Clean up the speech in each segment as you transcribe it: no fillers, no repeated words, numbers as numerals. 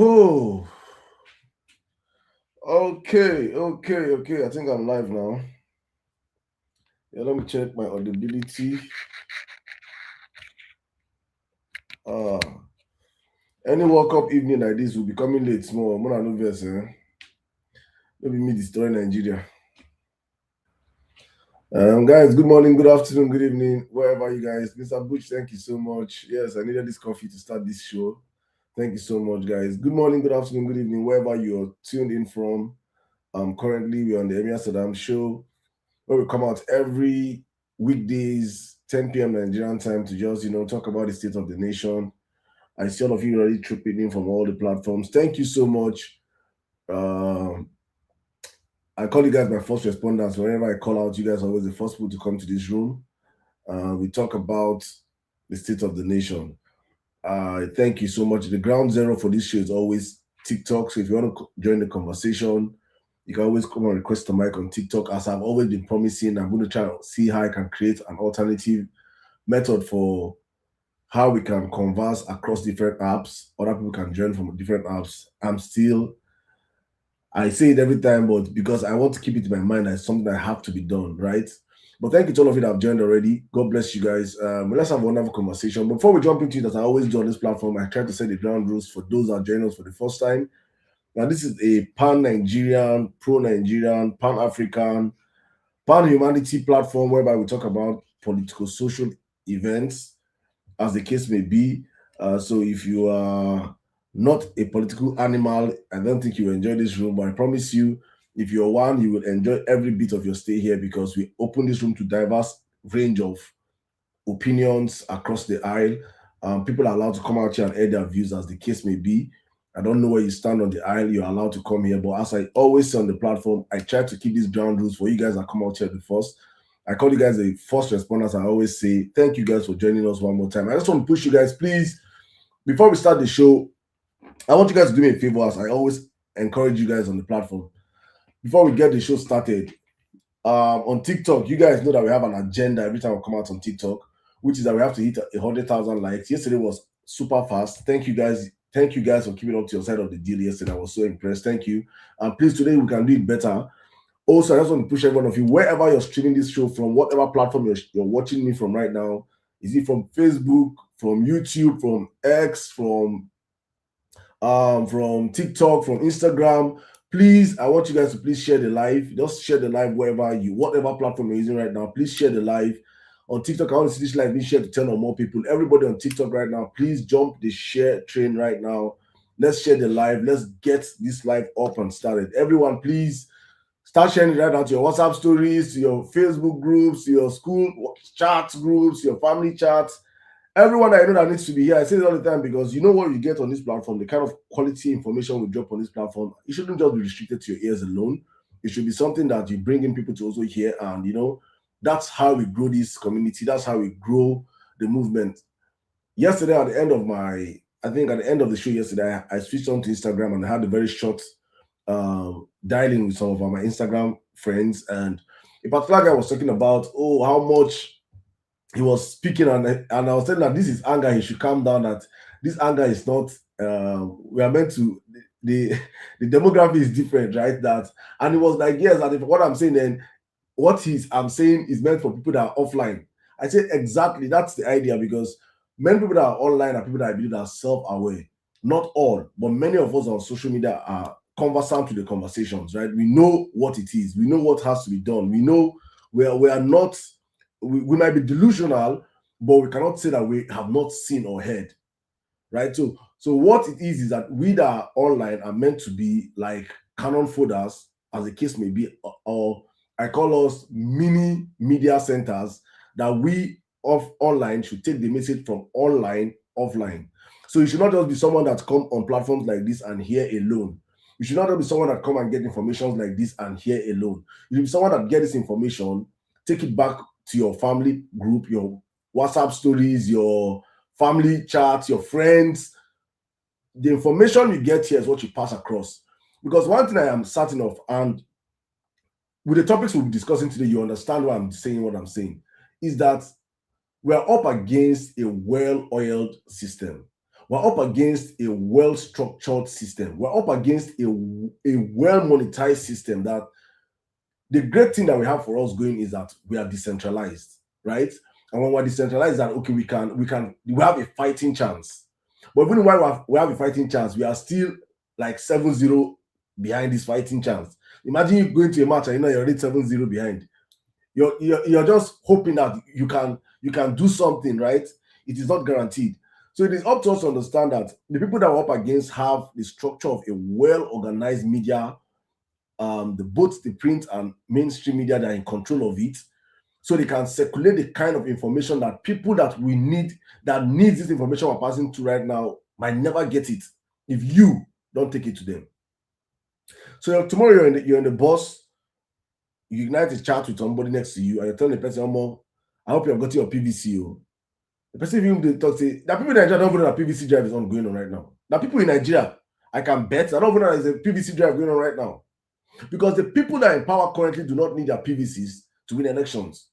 Oh, okay. I think I'm live now. Yeah, let me check my audibility. Uh, any World Cup evening like this will be coming late small. More no verse, eh? Maybe me destroy Nigeria. Guys, good morning, good afternoon, good evening, wherever you guys. Mr. Butch, thank you so much. Yes, I needed this coffee to start this show. Thank you so much, guys. Good morning, good afternoon, good evening, wherever you're tuned in from. Currently we're on the Emir Sirdam show, where we come out every weekdays, 10 p.m. Nigerian time to just, talk about the state of the nation. I see all of you already tripping in from all the platforms. Thank you so much. Uh, I call you guys my first responders. Whenever I call out, you guys are always the first people to come to this room. We talk about the state of the nation. Thank you so much. The ground zero for this show is always TikTok. So if you want to join the conversation, you can always come and request a mic on TikTok. As I've always been promising, I'm going to try and see how I can create an alternative method for how we can converse across different apps. Other people can join from different apps. I say it every time, but because I want to keep it in my mind as something that have to be done, right? But thank you to all of you that have joined already. God bless you guys. Let's have a wonderful conversation. Before we jump into it, as I always do on this platform, I try to set the ground rules for those that are joining us for the first time. Now, this is a pan-Nigerian, pro-Nigerian, pan-African, pan-humanity platform whereby we talk about political, social events, as the case may be. So if you are not a political animal, I don't think you will enjoy this room, but I promise you, if you're one, you will enjoy every bit of your stay here because we open this room to diverse range of opinions across the aisle. People are allowed to come out here and air their views as the case may be. I don't know where you stand on the aisle, you're allowed to come here. But as I always say on the platform, I try to keep these ground rules for you guys that come out here the first. I call you guys the first responders. I always say thank you guys for joining us one more time. I just want to push you guys, please, before we start the show, I want you guys to do me a favor as I always encourage you guys on the platform. Before we get the show started, on TikTok, you guys know that we have an agenda every time we come out on TikTok, which is that we have to hit 100,000 likes. Yesterday was super fast. Thank you guys. Thank you guys for keeping up to your side of the deal yesterday. I was so impressed. Thank you. And please, today we can do it better. Also, I just want to push every one of you, wherever you're streaming this show from, whatever platform you're watching me from right now, is it from Facebook, from YouTube, from X, from TikTok, from Instagram. Please, I want you guys to please share the live. Just share the live whatever platform you're using right now. Please share the live. On TikTok, I want to see this live being shared to 10 or more people. Everybody on TikTok right now, please jump the share train right now. Let's share the live. Let's get this live up and started. Everyone, please start sharing it right now to your WhatsApp stories, to your Facebook groups, to your school chats groups, your family chats. Everyone that I know that needs to be here, I say it all the time because you know what you get on this platform, the kind of quality information we drop on this platform, it shouldn't just be restricted to your ears alone. It should be something that you bring in people to also hear. And, that's how we grow this community. That's how we grow the movement. Yesterday, at the end of the show yesterday, I switched on to Instagram and I had a very short dialing with some of my Instagram friends. And a particular guy was talking about, how much he was speaking and I was telling that this is anger. He should calm down. That this anger is not. We are meant to. The the demography is different, right? That and it was like yes. And if, what I'm saying then, I'm saying is meant for people that are offline. I say exactly that's the idea because many people that are online are people that I believe are self-aware. Not all, but many of us on social media are conversant to the conversations, right? We know what it is. We know what has to be done. We know we are not we might be delusional, but we cannot say that we have not seen or heard, right? So what it is that we that are online are meant to be like cannon folders, as the case may be, or I call us mini media centers that we of online should take the message from online offline. So you should not just be someone that come on platforms like this and hear alone. You should not just be someone that come and get information like this and hear alone. You should be someone that get this information, take it back to your family group, your WhatsApp stories, your family chats, your friends. The information you get here is what you pass across. Because one thing I am certain of, and with the topics we'll be discussing today, you understand why I'm saying what I'm saying, is that we're up against a well-oiled system. We're up against a well-structured system. We're up against a well-monetized system. That the great thing that we have for us going is that we are decentralized, right? And when we're decentralized, that okay, we have a fighting chance. But even while we have a fighting chance, we are still like 7-0 behind this fighting chance. Imagine you going to a match and you know you're already 7-0 behind. You're just hoping that you can do something, right? It is not guaranteed. So it is up to us to understand that the people that we're up against have the structure of a well-organized media, both the print and mainstream media that are in control of it, so they can circulate the kind of information that people that we need, that needs this information we're passing to right now, might never get it if you don't take it to them. So tomorrow you're in the bus, you ignite a chat with somebody next to you, and you're telling the person, I hope you have got your PVC. Oh. The person even they talk say that people in Nigeria don't even know that PVC drive is on going on right now. That people in Nigeria, I can bet, I don't even know that there's a PVC drive going on right now. Because the people that are in power currently do not need their PVCs to win elections.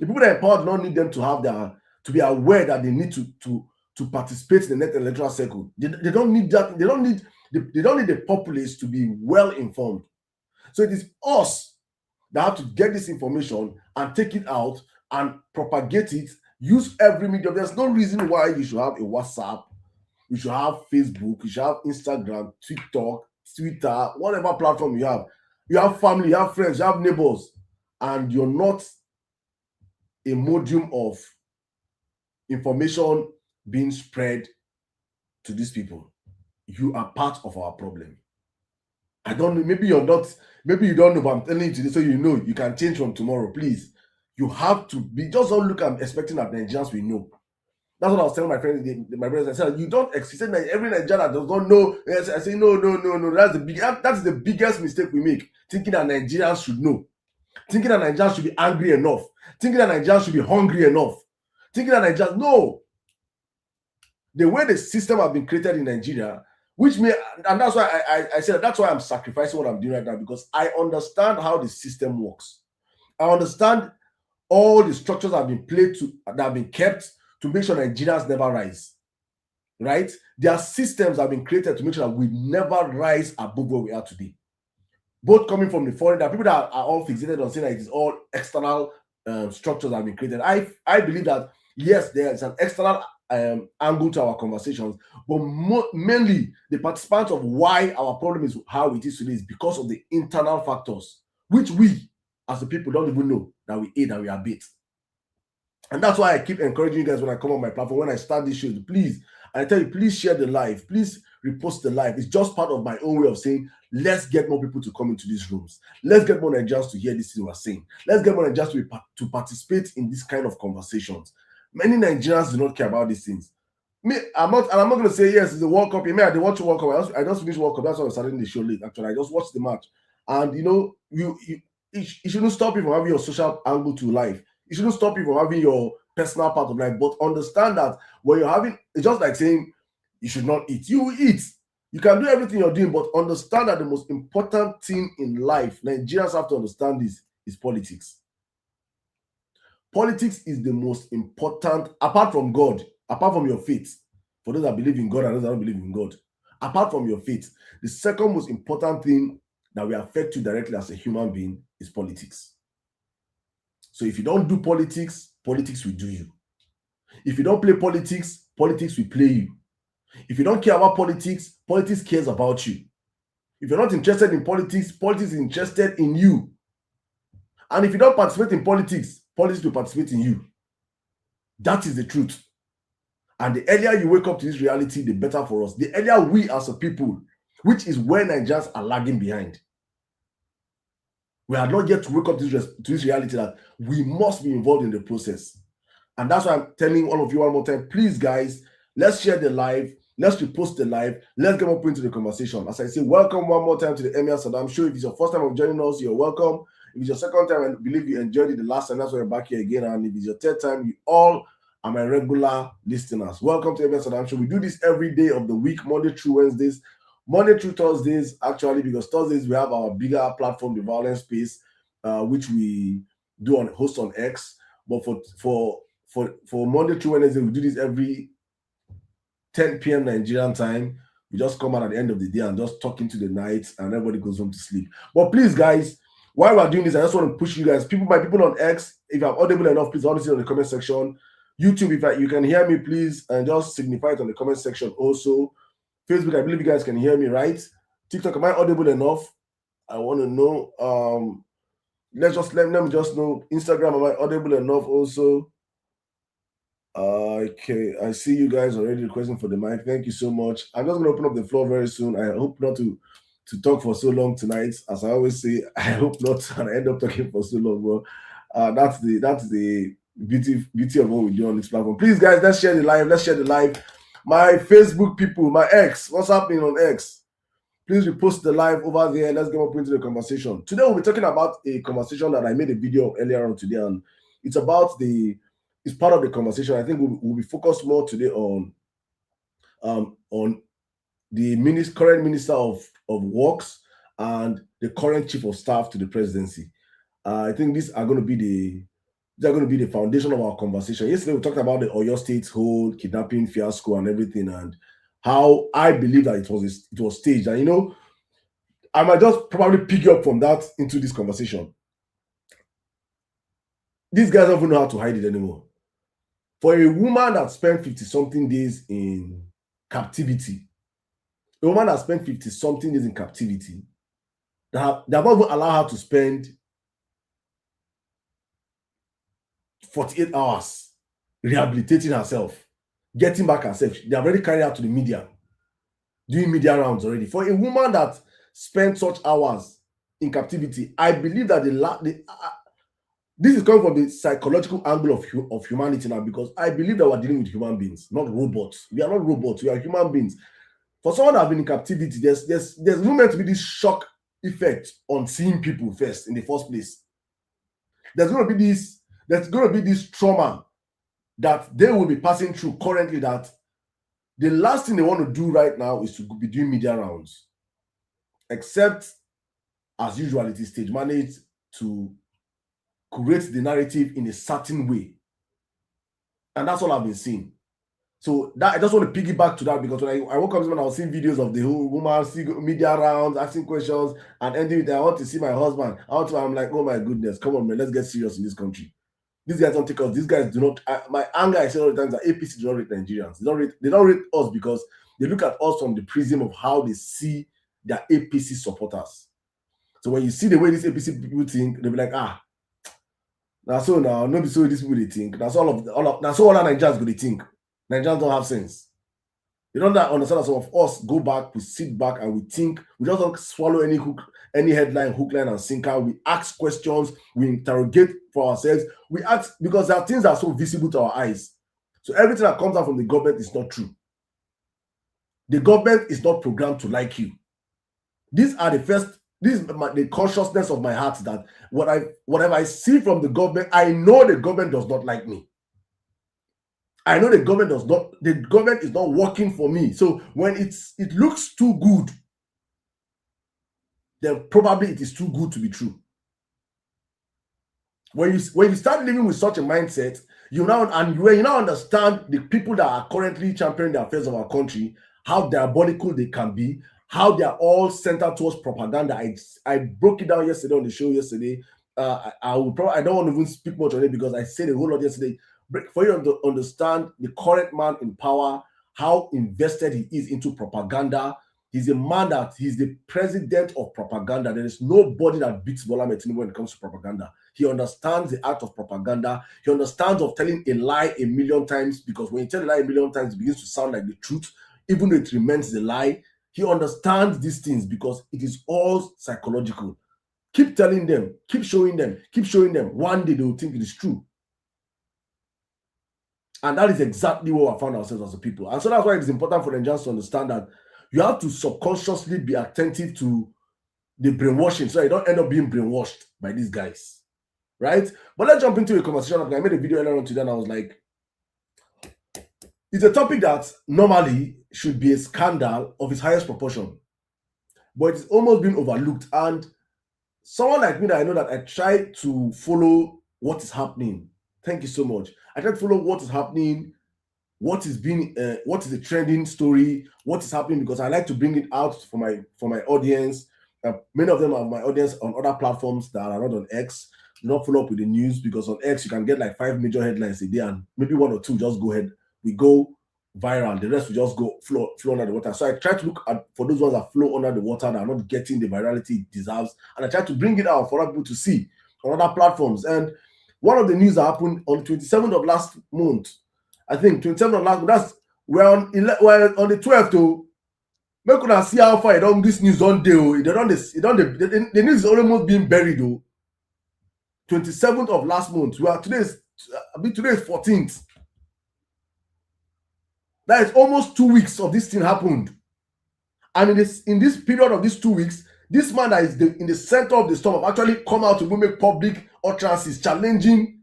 The people that are in power do not need them to be aware that they need to participate in the next electoral cycle. They don't need that. They don't need the populace to be well informed. So it is us that have to get this information and take it out and propagate it. Use every medium. There's no reason why you should have a WhatsApp, you should have Facebook, you should have Instagram, TikTok, Twitter, whatever platform you have. You have family, you have friends, you have neighbors, and you're not a medium of information being spread to these people. You are part of our problem. I don't know, maybe you're not, maybe you don't know, but I'm telling you today so you know you can change from tomorrow. Please, you have to be, just don't look at expecting that Nigerians will know. That's what I was telling my friends. My brothers, I said, you don't exist. Every Nigerian does not know. I say, no. That's the biggest mistake we make. Thinking that Nigerians should know. Thinking that Nigerians should be angry enough. Thinking that Nigerians should be hungry enough. Thinking that Nigerians, no. The way the system has been created in Nigeria, and that's why I said that's why I'm sacrificing what I'm doing right now, because I understand how the system works. I understand all the structures that have been kept to make sure Nigerians never rise, right? Their systems have been created to make sure that we never rise above where we are today. Both coming from the foreign, that people that are all fixated on saying that it is all external structures that have been created. I believe that, yes, there is an external angle to our conversations, but mainly the participants of why our problem is how it is today is because of the internal factors, which we, as the people, don't even know that we aid and we abet. And that's why I keep encouraging you guys when I come on my platform, when I start this show, please, I tell you, please share the live, please repost the live. It's just part of my own way of saying, let's get more people to come into these rooms. Let's get more Nigerians to hear this thing we're saying. Let's get more Nigerians to participate in this kind of conversations. Many Nigerians do not care about these things. I'm not going to say, yes, it's the World Cup. I didn't watch the World Cup. I just finished World Cup. That's why I was starting the show late, actually. I just watched the match. And, it shouldn't stop you from having your social angle to life. It shouldn't stop you from having your personal part of life, but understand that when you're having, it's just like saying you should not eat. You will eat. You can do everything you're doing, but understand that the most important thing in life, Nigerians have to understand this, is politics. Politics is the most important, apart from God, apart from your faith. For those that believe in God and those that don't believe in God, apart from your faith, the second most important thing that will affect you directly as a human being is politics. So if you don't do politics, politics will do you. If you don't play politics, politics will play you. If you don't care about politics, politics cares about you. If you're not interested in politics, politics is interested in you. And if you don't participate in politics, politics will participate in you. That is the truth. And the earlier you wake up to this reality, the better for us. The earlier we as a people, which is where Nigerians are lagging behind. We are not yet to wake up to this reality that we must be involved in the process. And that's why I'm telling all of you one more time, please, guys, let's share the live. Let's repost the live. Let's get more into the conversation. As I say, welcome one more time to the Emir Sirdam show. If it's your first time of joining us, you're welcome. If it's your second time, I believe you enjoyed it the last time, that's why you're back here again. And if it's your third time, you all are my regular listeners. Welcome to Emir Sirdam show. We do this every day of the week, Monday through Wednesdays. Monday through Thursdays, actually, because Thursdays we have our bigger platform, the Violence Space, which we do host on X. But for Monday through Wednesday, we do this every 10 p.m. Nigerian time. We just come out at the end of the day and just talk into the night, and everybody goes home to sleep. But please, guys, while we're doing this, I just want to push you guys. My people on X, if I'm audible enough, please honestly in the comment section. YouTube, if you can hear me, please, and just signify it on the comment section also. Facebook, I believe you guys can hear me, right? TikTok, am I audible enough? I want to know. Let me just know. Instagram, am I audible enough also? Okay, I see you guys already requesting for the mic. Thank you so much. I'm just gonna open up the floor very soon. I hope not to talk for so long tonight. As I always say, I hope not, and I end up talking for so long. But that's the beauty of what we do on this platform. Please, guys, let's share the live. Let's share the live. My Facebook people, my X, what's happening on X? Please repost the live over there. Let's get up into the conversation. Today we'll be talking about a conversation that I made a video of earlier on today, and it's about it's part of the conversation. I think we'll be focused more today on the current minister of works and the current chief of staff to the presidency. I think these are going to be the foundation of our conversation. Yesterday we talked about the Oyo State's whole kidnapping fiasco and everything, and how I believe that it was staged. And I might just probably pick up from that into this conversation. These guys don't even know how to hide it anymore. For a woman that spent 50-something days in captivity, they have not even allowed her to spend 48 hours rehabilitating herself, getting back herself. They have already carried out to the media, doing media rounds already. For a woman that spent such hours in captivity, I believe that this is coming from the psychological angle of humanity now, because I believe that we're dealing with human beings, not robots. We are not robots, we are human beings. For someone that has been in captivity, there's no meant to be this shock effect on seeing people first in the first place. There's going to be this trauma that they will be passing through currently, that the last thing they want to do right now is to be doing media rounds, except as usual it is stage managed to create the narrative in a certain way. And that's all I've been seeing. So that I just want to piggyback to that, because when I woke up this morning, I was seeing videos of the whole woman media rounds, asking questions, and ending with, I want to see my husband. I'm like, oh my goodness, come on, man, let's get serious in this country. These guys don't take us. These guys do not. My anger, I say all the time, that APC do not rate Nigerians. They don't rate us because they look at us from the prism of how they see their APC supporters. So when you see the way these APC people think, they'll be like, now nobody so these people they think. That's all of Nigerians go they think. Nigerians don't have sense. They don't understand that some of us go back, we sit back, and we think. We just don't swallow any headline, hook, line, and sinker. We ask questions, we interrogate for ourselves. We ask because there are things that are so visible to our eyes. So everything that comes out from the government is not true. The government is not programmed to like you. This is the consciousness of my heart, that whatever I see from the government, I know the government does not like me. I know the government is not working for me. So when it looks too good, then probably it is too good to be true. When you start living with such a mindset, you now understand the people that are currently championing the affairs of our country, how diabolical they can be, how they are all centered towards propaganda. I broke it down yesterday on the show yesterday. I don't want to even speak much on it because I said a whole lot yesterday. For you to understand the current man in power, how invested he is into propaganda. He's a man he's the president of propaganda. There is nobody that beats Bola Tinubu when it comes to propaganda. He understands the art of propaganda. He understands of telling a lie a million times, because when you tell a lie a million times, it begins to sound like the truth, even though it remains the lie. He understands these things because it is all psychological. Keep telling them, keep showing them. One day they will think it is true. And that is exactly where we found ourselves as a people. And so that's why it is important for Nigerians to understand that you have to subconsciously be attentive to the brainwashing, so you don't end up being brainwashed by these guys, right? But let's jump into a conversation. I made a video earlier on today, and I was like, it's a topic that normally should be a scandal of its highest proportion, but it's almost been overlooked. And someone like me, that I know that I try to follow what is happening. Thank you so much. I try to follow what is happening what is the trending story, what is happening, because I like to bring it out for my audience. Many of them are my audience on other platforms that are not on X. Do not follow up with the news, because on X you can get like 5 major headlines a day, and maybe 1 or 2 just go ahead. We go viral. The rest will just go flow under the water. So I try to look at for those ones that flow under the water, that are not getting the virality it deserves, and I try to bring it out for other people to see on other platforms. And one of the news that happened on the 27th of last month, I think 27th of last month, that's we're on the 12th though. Make una see how far this news don't do. The news is almost being buried though. 27th of last month. Today is 14th. That is almost 2 weeks of this thing happened. And in this period of these 2 weeks, this man that is in the center of the storm have actually come out to make public utterances challenging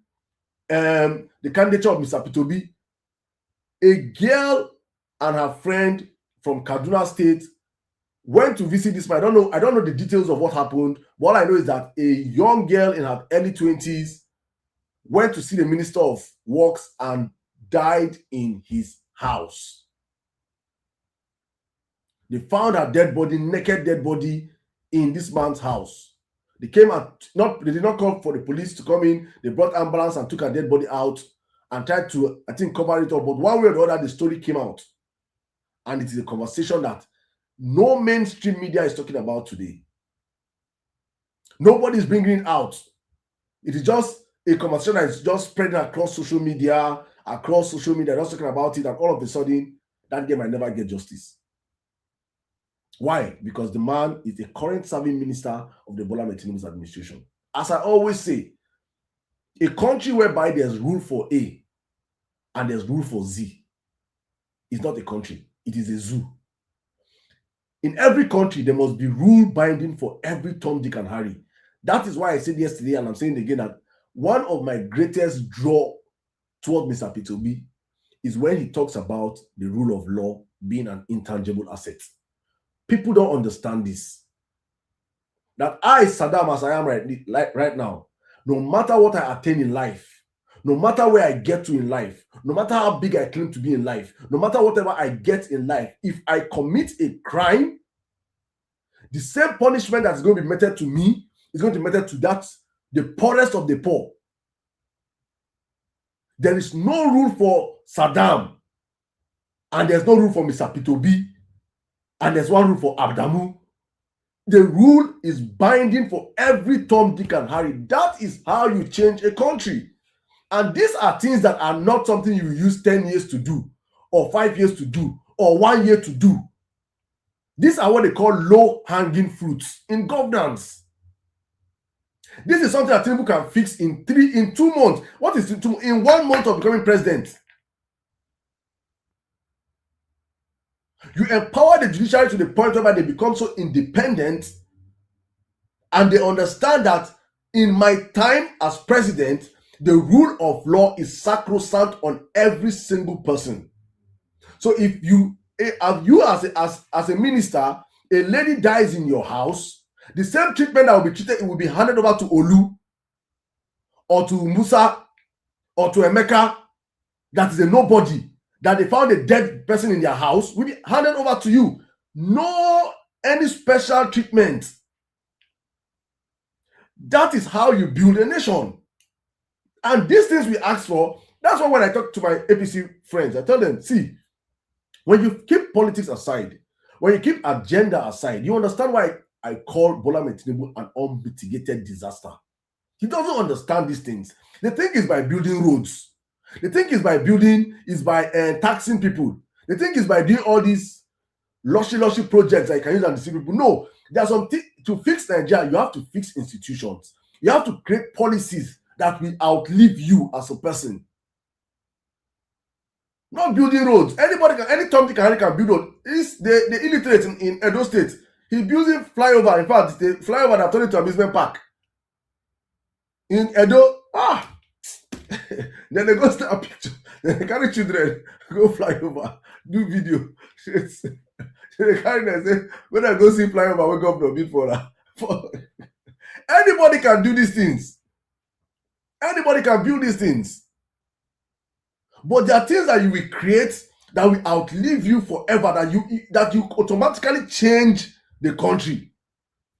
the candidature of Mr. P2B. A girl and her friend from Kaduna State went to visit this man. I don't know the details of what happened. But all I know is that a young girl in her early 20s went to see the Minister of Works and died in his house. They found her naked dead body in this man's house. They did not call for the police to come in. They brought ambulance and took her dead body out and tried to, I think, cover it up. But one way or the other, the story came out. And it is a conversation that no mainstream media is talking about today. Nobody is bringing it out. It is just a conversation that is just spreading across social media, just talking about it, and all of a sudden, that girl might never get justice. Why? Because the man is the current serving minister of the Bola Tinubu's administration. As I always say, a country whereby there's rule for A and there's rule for Z is not a country. It is a zoo. In every country, there must be rule binding for every Tom, Dick, and Harry. That is why I said yesterday, and I'm saying it again, that one of my greatest draw toward Mr. P2B is when he talks about the rule of law being an intangible asset. People don't understand this. That I, Sirdam, as I am right now, no matter what I attain in life, no matter where I get to in life, no matter how big I claim to be in life, no matter whatever I get in life, if I commit a crime, the same punishment that's going to be meted to me is going to be meted to the poorest of the poor. There is no rule for Sirdam, and there's no rule for Mr. P2B, and there's one rule for Abdamu. The rule is binding for every Tom, Dick, and Harry. That is how you change a country. And these are things that are not something you use 10 years to do, or 5 years to do, or 1 year to do. These are what they call low-hanging fruits in governance. This is something that Tinubu can fix in 2 months. What is in 1 month of becoming president? You empower the judiciary to the point where they become so independent and they understand that in my time as president, the rule of law is sacrosanct on every single person. So if you as a minister, a lady dies in your house, the same treatment that will be treated, it will be handed over to Olu or to Musa or to Emeka, that is a nobody, that they found a dead person in their house, will be handed over to you. No any special treatment. That is how you build a nation. And these things we ask for, that's why when I talk to my APC friends, I tell them, see, when you keep politics aside, when you keep agenda aside, you understand why I call Bola Tinubu an unmitigated disaster. He doesn't understand these things. The thing is by building roads. The thing is by taxing people. The thing is by doing all these lushy projects that you can use and deceive people. No, there's something to fix Nigeria. You have to fix institutions. You have to create policies that will outlive you as a person. Not building roads. Any Tom, Dick, and Harry can build roads. It's the illiterate in Edo State. He's building flyover. In fact, the flyover that turned into an amusement park. In Edo, then they go snap a picture. Then they carry children, go fly over, do video. They carry them and say, when I go see flyover, wake up the bid for that. Anybody can do these things. Anybody can build these things. But there are things that you will create that will outlive you forever, that you automatically change the country.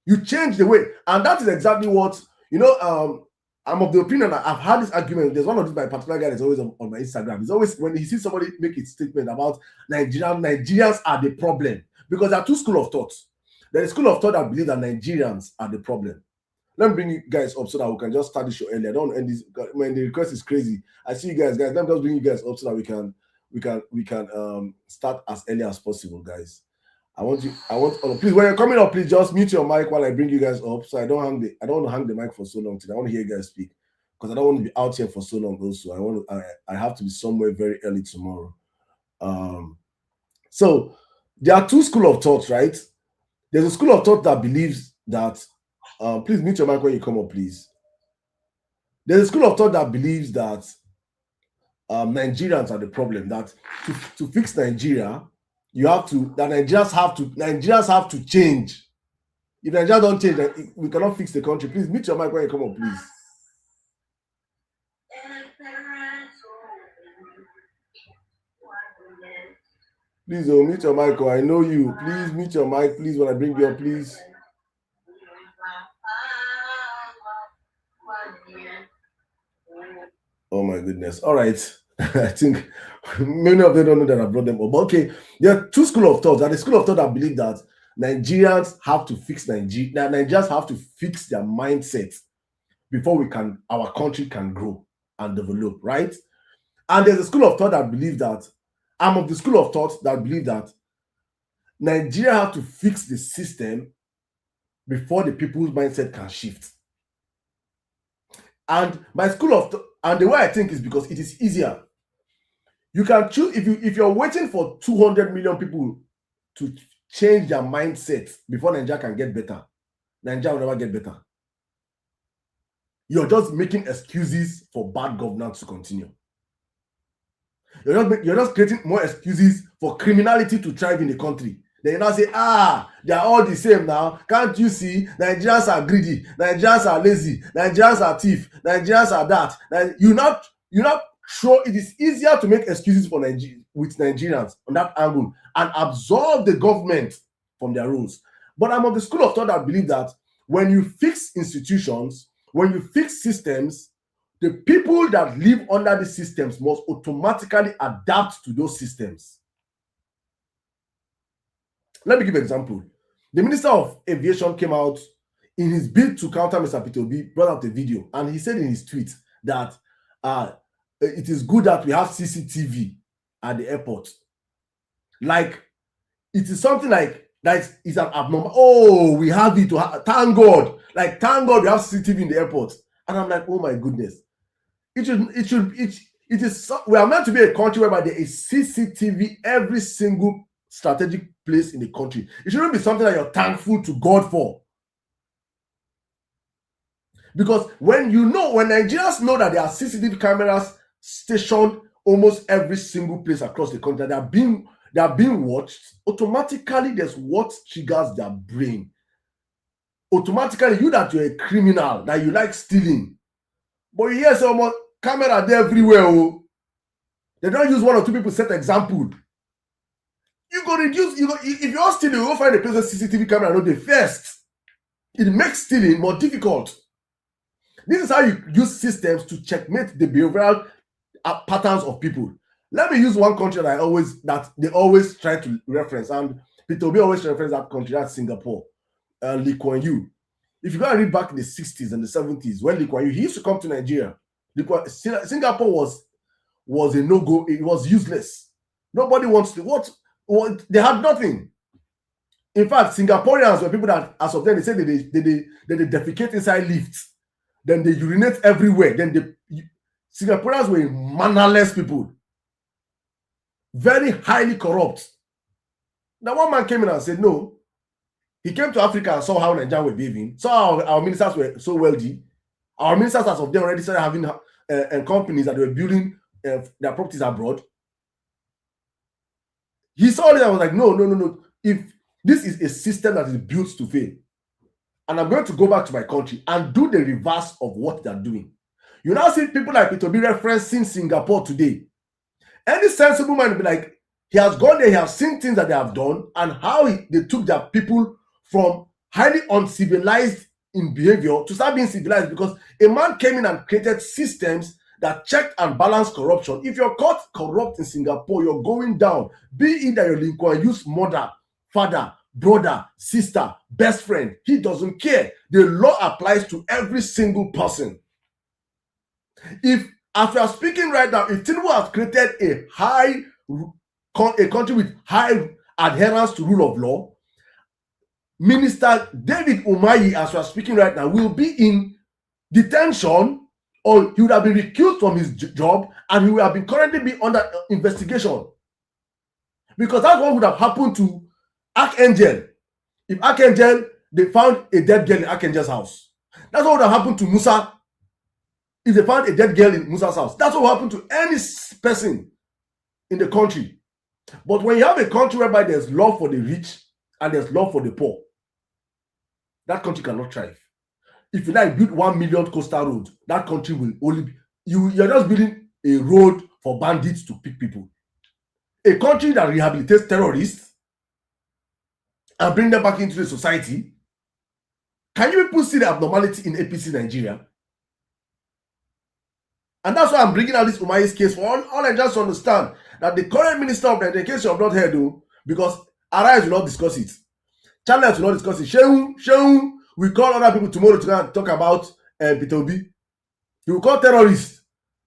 You change the way, and that is exactly what I'm of the opinion. I've had this argument. There's one of these my particular guy that's always on my Instagram. He's always, when he sees somebody make a statement about Nigerians are the problem, because there are two schools of thought. There is a school of thought that believe that Nigerians are the problem. Let me bring you guys up so that we can just start the show earlier. I don't want to end this when the request is crazy. I see you guys. Let me just bring you guys up so that we can start as early as possible, guys. Please, when you're coming up, please just mute your mic while I bring you guys up, so I don't want to hang the mic for so long today. I want to hear you guys speak, because I don't want to be out here for so long. Also, I have to be somewhere very early tomorrow. So there are two schools of thought, right? There's a school of thought that believes that please mute your mic when you come up, please. There's a school of thought that believes that Nigerians are the problem. That to fix Nigeria, Nigerians have to change. If Nigeria don't change, then we cannot fix the country. Please mute your mic when you come up, please. Please, mute your mic. I know you. Please mute your mic, please, when I bring you up, please. Oh my goodness. All right. I think many of them don't know that I brought them up. But okay, there are two schools of thought. There are the school of thought that believe that Nigerians have to fix Nigeria. Nigerians have to fix their mindset before our country can grow and develop, right? And there's a school of thought that believe that I'm of the school of thought that believe that Nigeria have to fix the system before the people's mindset can shift. And my school of thought, and the way I think is because it is easier. You can choose if you're waiting for 200 million people to change their mindset before Nigeria can get better. Nigeria will never get better. You're just making excuses for bad governance to continue. You're just creating more excuses for criminality to thrive in the country. Then you now say, they are all the same now. Can't you see? Nigerians are greedy. Nigerians are lazy. Nigerians are thief. Nigerians are that. You're not sure. It is easier to make excuses for with Nigerians on that angle and absolve the government from their rules. But I'm of the school of thought that believe that when you fix institutions, when you fix systems, the people that live under the systems must automatically adapt to those systems. Let me give an example. The Minister of Aviation came out in his bid to counter Mr. Peter Obi, brought out a video, and he said in his tweet that it is good that we have CCTV at the airport. Like, it is something like that is an abnormal. Oh, we have it. Thank God. Like, thank God we have CCTV in the airport. And I'm like, oh my goodness. We are meant to be a country whereby there is CCTV every single strategic place in the country. It shouldn't be something that you're thankful to God for. Because when Nigerians know that there are CCTV cameras stationed almost every single place across the country, they are being watched, automatically there's what triggers their brain. Automatically, you're a criminal, that you like stealing. But you hear someone, camera there everywhere. Oh. They don't use one or two people set example. You go reduce, if you're stealing, you go find a place where CCTV camera not the first. It makes stealing more difficult. This is how you use systems to checkmate the behavioral patterns of people. Let me use one country that they always try to reference, and Peter Obi always reference that country, that's Singapore. Lee Kuan Yew. If you go and read back in the 60s and the 70s, when Lee Kuan Yew, he used to come to Nigeria. Singapore was a no-go. It was useless. Nobody wants to. They had nothing. In fact, Singaporeans were people that, as of then, they said they defecate inside lifts. Then they urinate everywhere. Then Singaporeans were mannerless people. Very highly corrupt. Now, one man came in and said, no. He came to Africa and saw how Nigerians were behaving. Saw our ministers were so wealthy. Our ministers, as of then, already started having companies that were building their properties abroad. He saw it and was like, no. If this is a system that is built to fail, and I'm going to go back to my country and do the reverse of what they're doing. You now see people like Peter Obi referencing Singapore today. Any sensible man will be like, he has gone there, he has seen things that they have done, and how they took their people from highly uncivilized in behavior to start being civilized, because a man came in and created systems that checked and balanced corruption. If you're caught corrupt in Singapore, you're going down. Be it that your Lincoln use mother, father, brother, sister, best friend. He doesn't care. The law applies to every single person. If, as we are speaking right now, if Tinubu has created a country with high adherence to rule of law, Minister David Umahi, as we are speaking right now, will be in detention, or he would have been recused from his job, and he would have been currently be under investigation. Because that's what would have happened to Archangel. If Archangel, they found a dead girl in Archangel's house. That's what would have happened to Musa if they found a dead girl in Musa's house. That's what will happen to any person in the country. But when you have a country whereby there's law for the rich and there's law for the poor, that country cannot thrive. If you like build 1 million coastal road, that country will only be, you're just building a road for bandits to pick people. A country that rehabilitates terrorists and bring them back into the society. Can you people see the abnormality in APC Nigeria? And that's why I'm bringing out this Umahi's case for all I just understand that the current minister of Nigeria, in case you have not heard, though, because Arise will not discuss it, Channels will not discuss it. Shehu, we call other people tomorrow to talk about Peter Obi. He will call terrorists.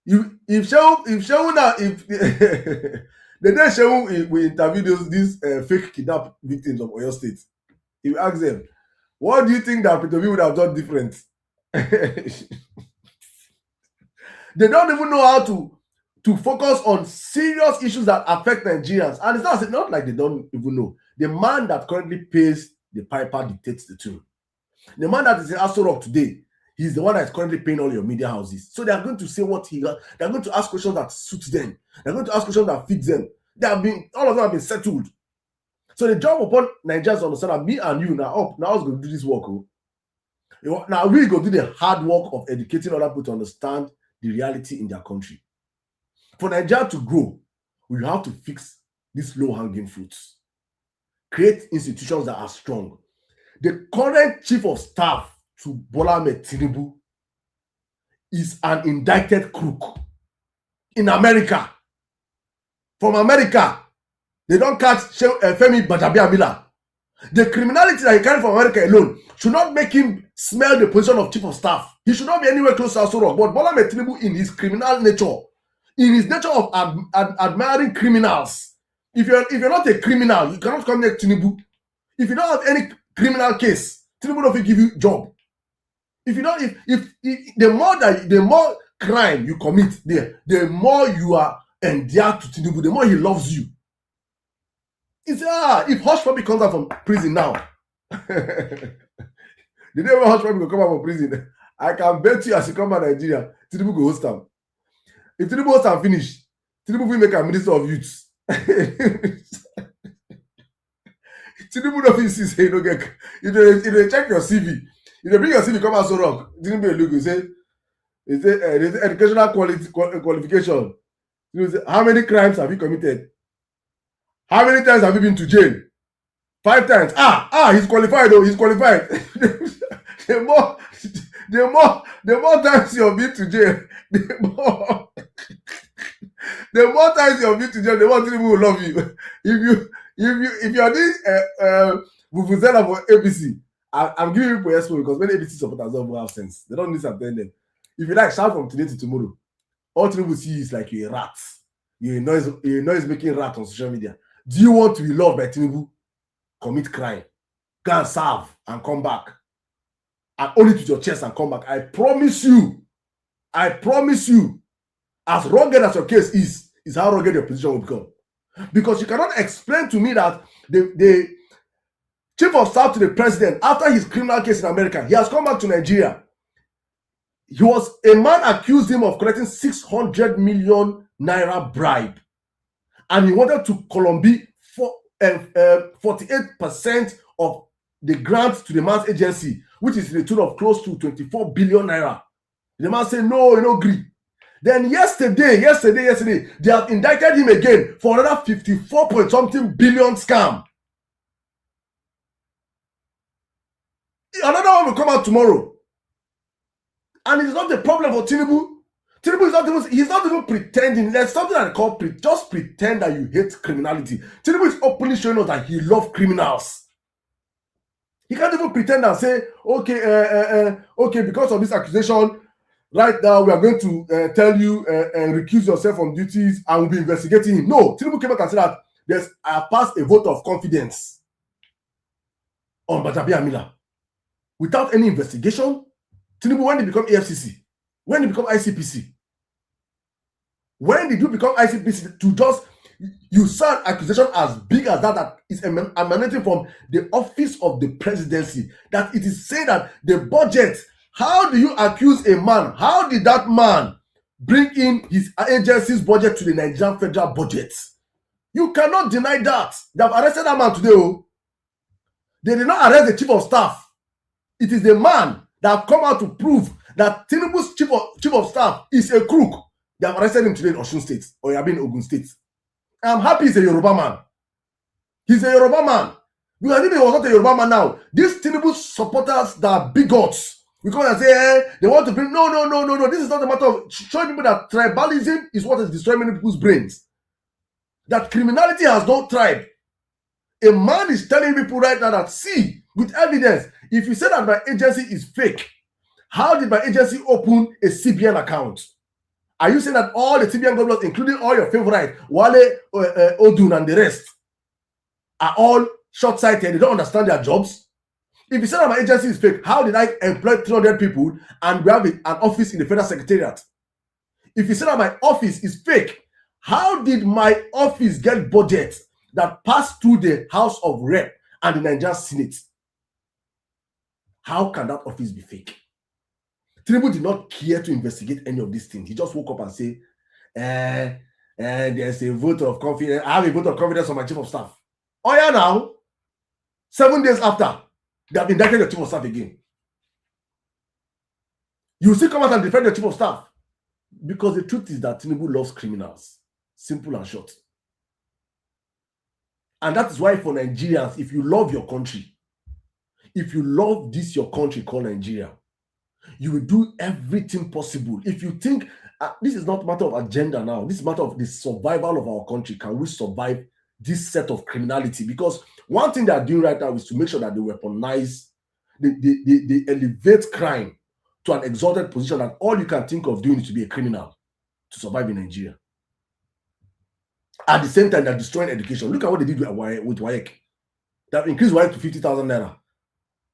If Shehu now, if the day Shehu will interview these fake kidnap victims of Oyo State, he will ask them, what do you think that Peter Obi would have done different? They don't even know how to focus on serious issues that affect Nigerians. And it's not like they don't even know. The man that currently pays the piper dictates the tune. The man that is in Aso Rock today, he's the one that is currently paying all your media houses. So they are going to say what he got. They're going to ask questions that suit them. They're going to ask questions that fit them. All of them have been settled. So the job upon Nigerians to understand that me and you now we're going to do this work. Now we go do the hard work of educating other people to understand the reality in their country. For Nigeria to grow, we have to fix these low-hanging fruits. Create institutions that are strong. The current chief of staff to Bola Ahmed Tinubu is an indicted crook in America. From America, they don't catch Femi Gbajabiamila. The criminality that he carried from America alone should not make him smell the position of chief of staff. He should not be anywhere close to Aso Rock. But Bola Ahmed Tinubu, in his criminal nature, in his nature of admiring criminals, if you're not a criminal, you cannot come near Tinubu. If you don't have any criminal case, Tinubu don't give you job. If you don't, if the more crime you commit, the more you are endeared to Tinubu, the more he loves you. If Hush Puppy comes out from prison now, the day when Hush Puppy will come out from prison, I can bet you as he come out Nigeria, Tinubu go host him. If Tinubu host him finish, Tinubu will make a minister of youth. Tinubu don't say you don't get. If they check your CV, if they bring your CV come out so wrong, Tinubu will look and say, there's educational qualification. You say, how many crimes have you committed? How many times have you been to jail? 5 times. He's qualified though. He's qualified. the more times you've been to jail, the more times you've been to jail, the more people will love you. If you're this vuvuzela for ABC, I'm giving you for expo because many ABC supporters don't have sense. They don't need to attend them. If you like, shout from today to tomorrow. All people see is like you're a rat. You're a noise making rat on social media. Do you want to be loved by Tinubu? Commit crime. Go and serve and come back. And hold it with your chest and come back. I promise you, as rugged as your case is how rugged your position will become. Because you cannot explain to me that the chief of staff to the president, after his criminal case in America, he has come back to Nigeria. A man accused him of collecting 600 million naira bribe. And he wanted to Colombia 48% of the grant to the man's agency, which is in the tune of close to 24 billion naira. The man said, no, you don't agree. Then yesterday, they have indicted him again for another 54 point something billion scam. Another one will come out tomorrow. And it's not the problem for Tinubu. Tinubu is not even, he's not even pretending. There's something that I call just pretend that you hate criminality. Tinubu is openly showing us that he loves criminals. He can't even pretend and say, okay, because of this accusation, right now we are going to tell you and recuse yourself from duties and we'll be investigating him. No, Tinubu came back and said that I passed a vote of confidence on Gbajabiamila without any investigation. Tinubu, when they become AFCC, when they become ICPC, when did you become ICPC to just usurp accusation as big as that is emanating from the office of the presidency, that it is saying that the budget, how do you accuse a man? How did that man bring in his agency's budget to the Nigerian federal budget? You cannot deny that. They have arrested that man today. Oh. They did not arrest the chief of staff. It is the man that have come out to prove that Tinubu's chief of staff is a crook. They have arrested him today in Osun State or Yabin Ogun State. I'm happy he's a Yoruba man. He's a Yoruba man. Because if he was not a Yoruba man now, these Tinubu supporters that are bigots, we come and say, they want to bring, no. This is not a matter of showing people that tribalism is what is destroying many people's brains. That criminality has no tribe. A man is telling people right now that, see, with evidence, if you say that my agency is fake, how did my agency open a CBN account? Are you saying that all the CBN governors, including all your favorite, Wale, Odun, and the rest, are all short-sighted? They don't understand their jobs? If you say that my agency is fake, how did I employ 300 people and we have an office in the Federal Secretariat? If you say that my office is fake, how did my office get budget that passed through the House of Rep and the Nigerian Senate? How can that office be fake? Tinubu did not care to investigate any of these things. He just woke up and said, there's a vote of confidence. I have a vote of confidence on my chief of staff. Oh yeah, now, 7 days after, they have indicted the chief of staff again. You still come out and defend the chief of staff. Because the truth is that Tinubu loves criminals. Simple and short. And that is why for Nigerians, if you love your country, if you love this your country called Nigeria, you will do everything possible. If you think this is not a matter of agenda now, this is a matter of the survival of our country. Can we survive this set of criminality? Because one thing they are doing right now is to make sure that they weaponize, they elevate crime to an exalted position that all you can think of doing is to be a criminal to survive in Nigeria. At the same time, they're destroying education. Look at what they did with WAEC. They have increased WAEC to 50,000 naira.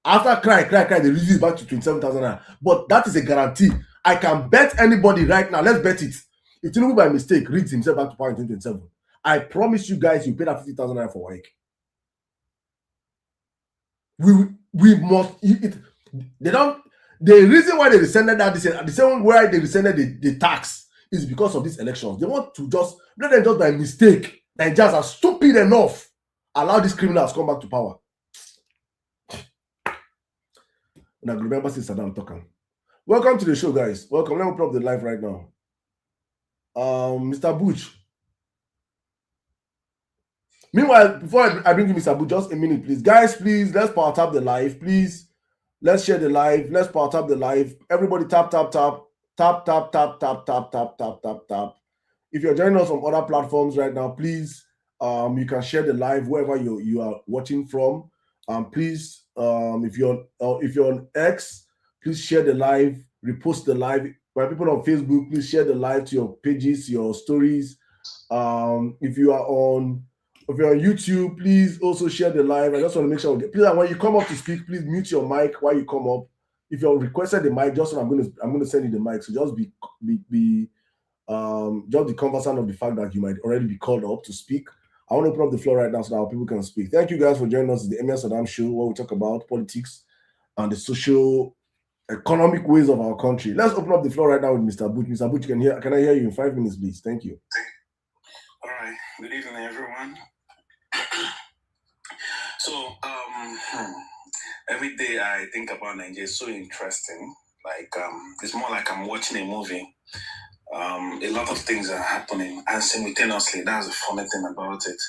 After cry, they reduce it back to 27,000 naira. But that is a guarantee. I can bet anybody right now, let's bet it. If Tinubu by mistake reads himself back to power in 2027, I promise you guys you pay that 50,000 naira for WAEC. We must, the reason why they rescinded that, the same way they rescinded the tax is because of these elections. They want to just, let them just by mistake, Nigerians are stupid enough, allow these criminals come back to power. Now remember, Sister Sirdam talking. Welcome to the show, guys. Welcome. Let me put up the live right now. Mr. Butch. Meanwhile, before I bring you Mr. Butch, just a minute, please. Guys, please, let's power tap the live. Please, let's share the live. Let's power tap the live. Everybody tap, tap, tap. Tap, tap, tap, tap, tap, tap, tap, tap, tap. If you're joining us on other platforms right now, please, you can share the live wherever you are watching from. Please, if you're on X, please share the live, repost the live. For people on Facebook, please share the live to your pages, your stories. If you're on YouTube, please also share the live. I just want to make sure, please, when you come up to speak, please mute your mic while you come up. If you're requested the mic, just I'm going to send you the mic. So just be conversant of the fact that you might already be called up to speak. I want to open up the floor right now so that our people can speak. Thank you guys for joining us. It's the Emir Sirdam show where we talk about politics and the social economic ways of our country. Let's open up the floor right now with Mr. Butch. Mr. Butch, can I hear you in 5 minutes, please? Thank you. All right. Good evening, everyone. So, every day I think about Nigeria. It's so interesting. Like, it's more like I'm watching a movie. A lot of things are happening, and simultaneously, that's the funny thing about it.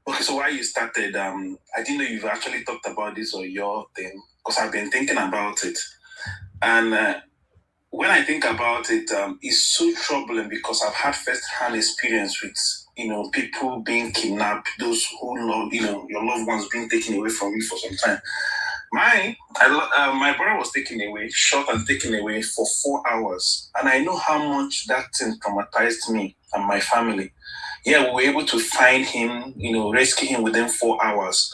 Okay, so why you started, I didn't know you've actually talked about this or your thing, because I've been thinking about it. And when I think about it, it's so troubling because I've had first-hand experience with, people being kidnapped, those who love, your loved ones being taken away from you for some time. My brother was taken away, shot and taken away for 4 hours, and I know how much that thing traumatized me and my family. Yeah, we were able to find him, rescue him within 4 hours,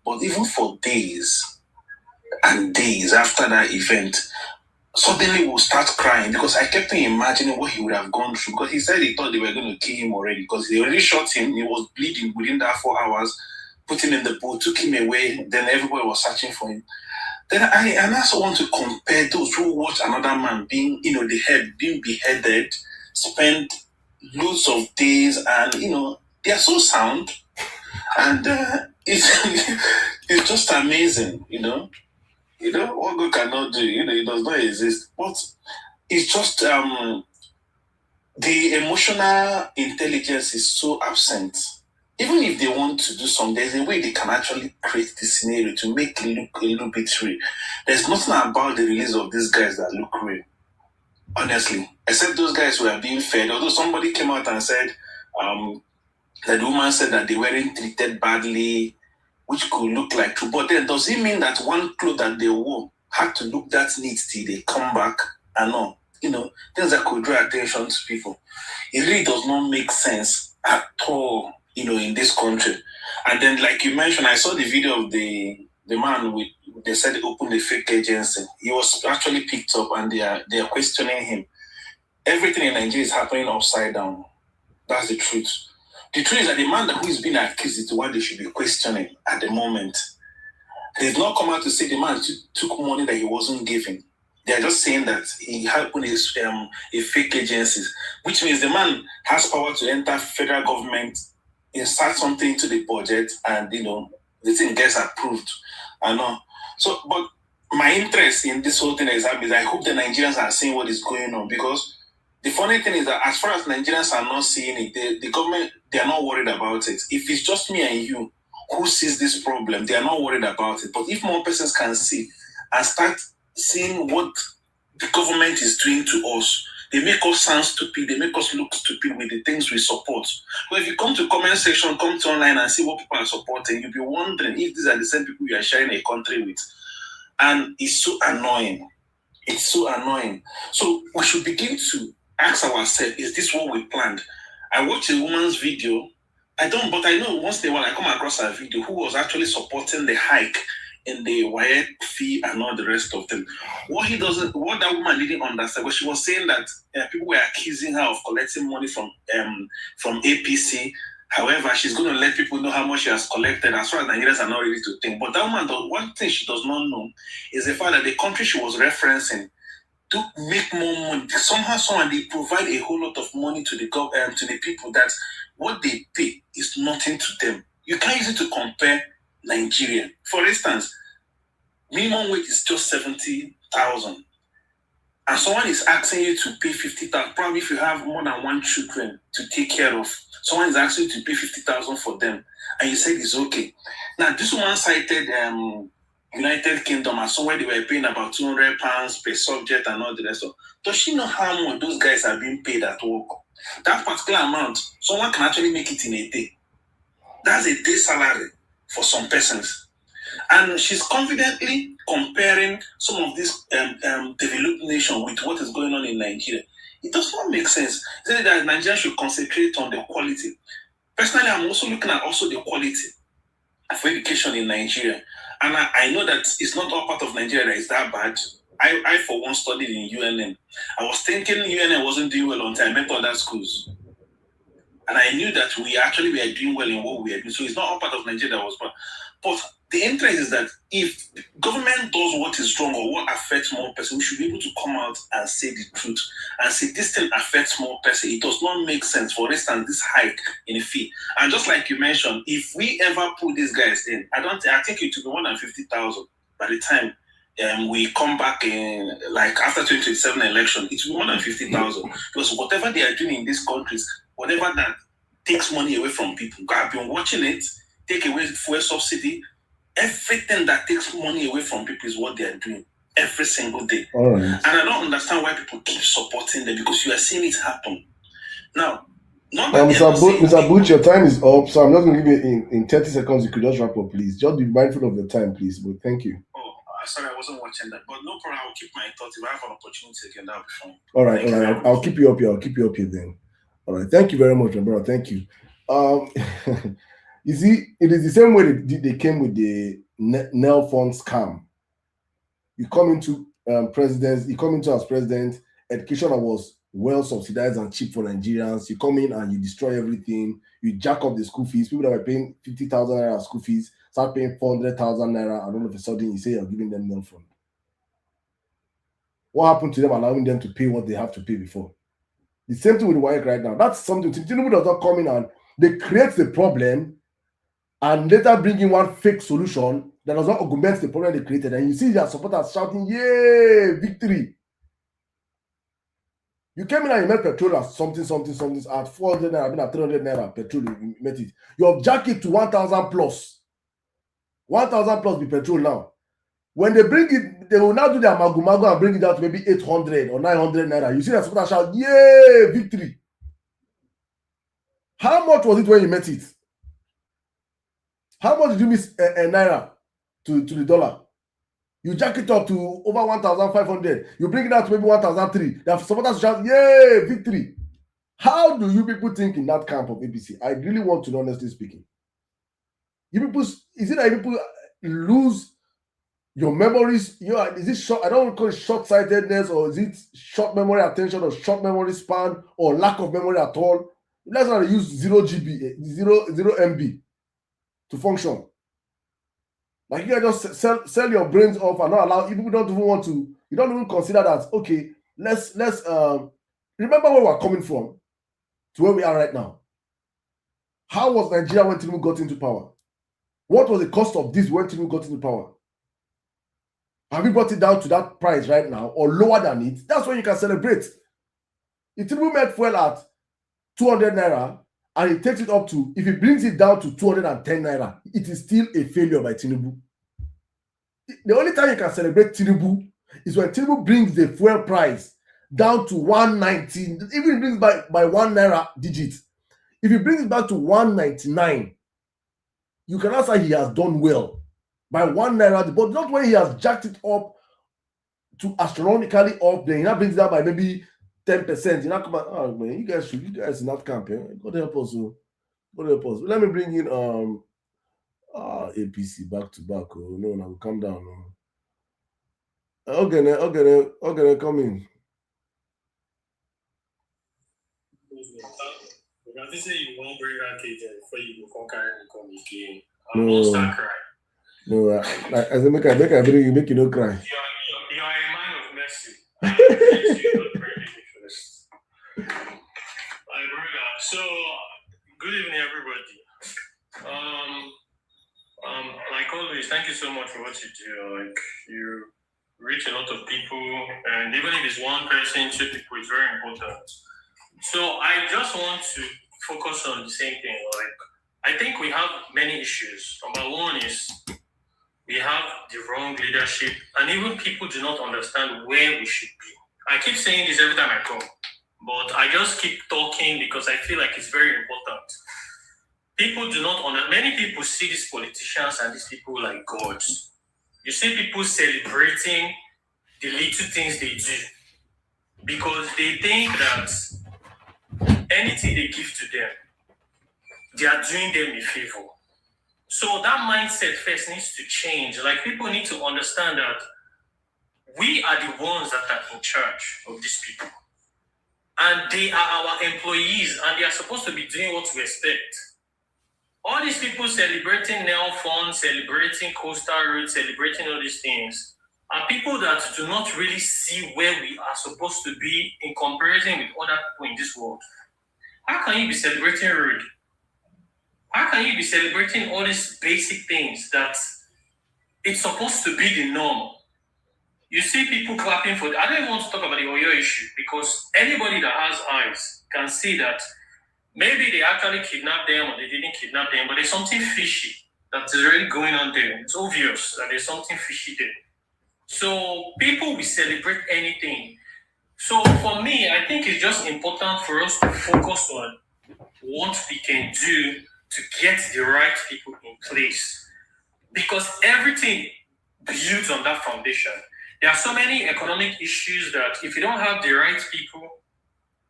but even for days and days after that event, suddenly we'll start crying because I kept on imagining what he would have gone through. Because he said he thought they were going to kill him already because they already shot him. He was bleeding within that 4 hours, put him in the boat, took him away. Then everybody was searching for him. Then I also want to compare those who watch another man being, being beheaded, spend loads of days, and they are so sound, and it's it's just amazing. What God cannot do, it does not exist. But it's just the emotional intelligence is so absent. Even if they want to do something, there's a way they can actually create the scenario to make it look a little bit real. There's nothing about the release of these guys that look real, honestly. Except those guys who are being fed. Although somebody came out and said that the woman said that they weren't treated badly, which could look like true. But then does it mean that one clothes that they wore had to look that neat till they come back? And no, things that could draw attention to people. It really does not make sense at all, in this country. And then, like you mentioned, I saw the video of the man with, they said they opened a fake agency. He was actually picked up, and they are questioning him. Everything in Nigeria is happening upside down. That's the truth. The truth is that the man who is being accused is the one they should be questioning at the moment. They've not come out to say the man took money that he wasn't giving. They're just saying that he had opened a fake agency, which means the man has power to enter federal government, insert something into the budget, and the thing gets approved. I know. So, but my interest in this whole thing is I hope the Nigerians are seeing what is going on, because the funny thing is that as far as Nigerians are not seeing it, the government, they are not worried about it. If it's just me and you who sees this problem, they are not worried about it. But if more persons can see and start seeing what the government is doing to us, they make us sound stupid, they make us look stupid with the things we support. But if you come to comment section, come to online and see what people are supporting, you'll be wondering if these are the same people you are sharing a country with. And it's so annoying. It's so annoying. So we should begin to ask ourselves, is this what we planned? I watched a woman's video. But I know once in a while I come across a video who was actually supporting the hike in the wire fee and all the rest of them. What that woman didn't understand was she was saying that people were accusing her of collecting money from APC. However, she's going to let people know how much she has collected, as far as Nigerians are not ready to think. But that woman, the one thing she does not know is the fact that the country she was referencing to make more money. Somehow, they provide a whole lot of money to the people that what they pay is nothing to them. You can't use it to compare Nigeria. For instance, minimum wage is just 70,000, and someone is asking you to pay 50,000. Probably if you have more than one children to take care of, someone is asking you to pay 50,000 for them, and you said it's okay. Now, this woman cited United Kingdom as somewhere they were paying about £200 per subject and all the rest of. Does she know how much those guys are being paid at work? That particular amount, someone can actually make it in a day. That's a day salary for some persons. And she's confidently comparing some of these developed nations with what is going on in Nigeria. It does not make sense. Say that Nigeria should concentrate on the quality. Personally, I'm also looking at also the quality of education in Nigeria. And I know that it's not all part of Nigeria that is that bad. I for one, studied in UNM. I was thinking UNM wasn't doing well until I met other schools. And I knew that we actually were doing well in what we are doing. So it's not all part of Nigeria that was bad. But the interest is that if government does what is wrong or what affects more person, we should be able to come out and say the truth and say this thing affects more person. It does not make sense. For instance, this hike in fee. And just like you mentioned, if we ever put these guys in, I think it will be more than 50,000 by the time we come back in like after 2027 election, it will be more than 50,000 because whatever they are doing in these countries, whatever that takes money away from people, I've been watching it take away fuel subsidy. Everything that takes money away from people is what they are doing every single day. All right. And I don't understand why people keep supporting them because you are seeing it happen. Now, Mr. Butch, your time is up, so I'm just going to give you in 30 seconds. You could just wrap up, please. Just be mindful of your time, please. But thank you. Oh, sorry, I wasn't watching that. But no problem. I'll keep my thoughts. If I have an opportunity again, that'll be fine. All right. I'll keep you up here. I'll keep you up here then. All right. Thank you very much, my brother. Thank you. You see, it is the same way they came with the Nel Fund scam. You come into presidents, you come into as president, education that was well subsidized and cheap for Nigerians. You come in and you destroy everything. You jack up the school fees. People that were paying 50,000 naira school fees start paying 400,000 naira, and all of a sudden you say you're giving them Nel Fund. What happened to them allowing them to pay what they have to pay before? The same thing with the WAEC right now. That's something Tinubu does not come in and they create the problem and later bring in one fake solution that does not augment the problem they created. And you see their supporters shouting, "Yay, victory!" You came in and you met petrol at something at 400 naira, been at 300 naira petrol. You met it. You have jacked it to 1,000 plus. 1,000 plus the petrol now. When they bring it, they will now do their magu and bring it down to maybe 800 or 900 naira. You see that supporters shout, "Yay, victory!" How much was it when you met it? How much did you miss a naira to the dollar? You jack it up to over 1,500. You bring it down to maybe 1,003. The supporters shout, "Yay, victory!" How do you people think in that camp of APC? I really want to know, honestly speaking. You people, is it that you people lose your memories? Is it short? I don't call it short-sightedness, or is it short memory attention, or short memory span, or lack of memory at all? Let's not use 0 GB, 0 MB to function. Like you can just sell your brains off and not allow. People don't even want to. You don't even consider that. Okay, let's remember where we're coming from to where we are right now. How was Nigeria when Tinubu got into power? What was the cost of this when Tinubu got into power? Have we brought it down to that price right now or lower than it? That's when you can celebrate. If Tinubu made fuel at 200 naira and he takes it up to, if he brings it down to 210 naira, it is still a failure by Tinubu. The only time you can celebrate Tinubu is when Tinubu brings the fuel price down to 190, even if he brings by 1 naira digit. If he brings it back to 199, you cannot say he has done well by 1 naira, but not when he has jacked it up to astronomically up, then he now brings it down by maybe 10%. You now come out, "Oh man, you guys in that camp, eh? God help us. God help us." Let me bring in APC back to back. Oh no, now calm down. Okay, come in. I think say you won't bring that cage before you go come carry me come again. I won't start crying. No, I say make I bring you, make you no cry. You are a man of mercy. I appreciate you not bringing me first. My brother. So, good evening, everybody. Like always, thank you so much for what you do. Like you reach a lot of people, and even if it's one person, 2 people, it's very important. So I just want to focus on the same thing. Like I think we have many issues. Number one is we have the wrong leadership, and even people do not understand where we should be. I keep saying this every time I come, but I just keep talking because I feel like it's very important. People do not understand. Many people see these politicians and these people like gods. You see people celebrating the little things they do because they think that anything they give to them, they are doing them a favor. So that mindset first needs to change. Like people need to understand that we are the ones that are in charge of these people. And they are our employees and they are supposed to be doing what we expect. All these people celebrating Nel Fund, celebrating Coastal Road, celebrating all these things are people that do not really see where we are supposed to be in comparison with other people in this world. How can you be celebrating road? How can you be celebrating all these basic things that it's supposed to be the norm? You see people clapping for. I don't even want to talk about the Oyo issue because anybody that has eyes can see that maybe they actually kidnapped them or they didn't kidnap them, but there's something fishy that is really going on there. It's obvious that there's something fishy there. So people will celebrate anything. So for me, I think it's just important for us to focus on what we can do to get the right people in place. Because everything builds on that foundation. There are so many economic issues that if you don't have the right people,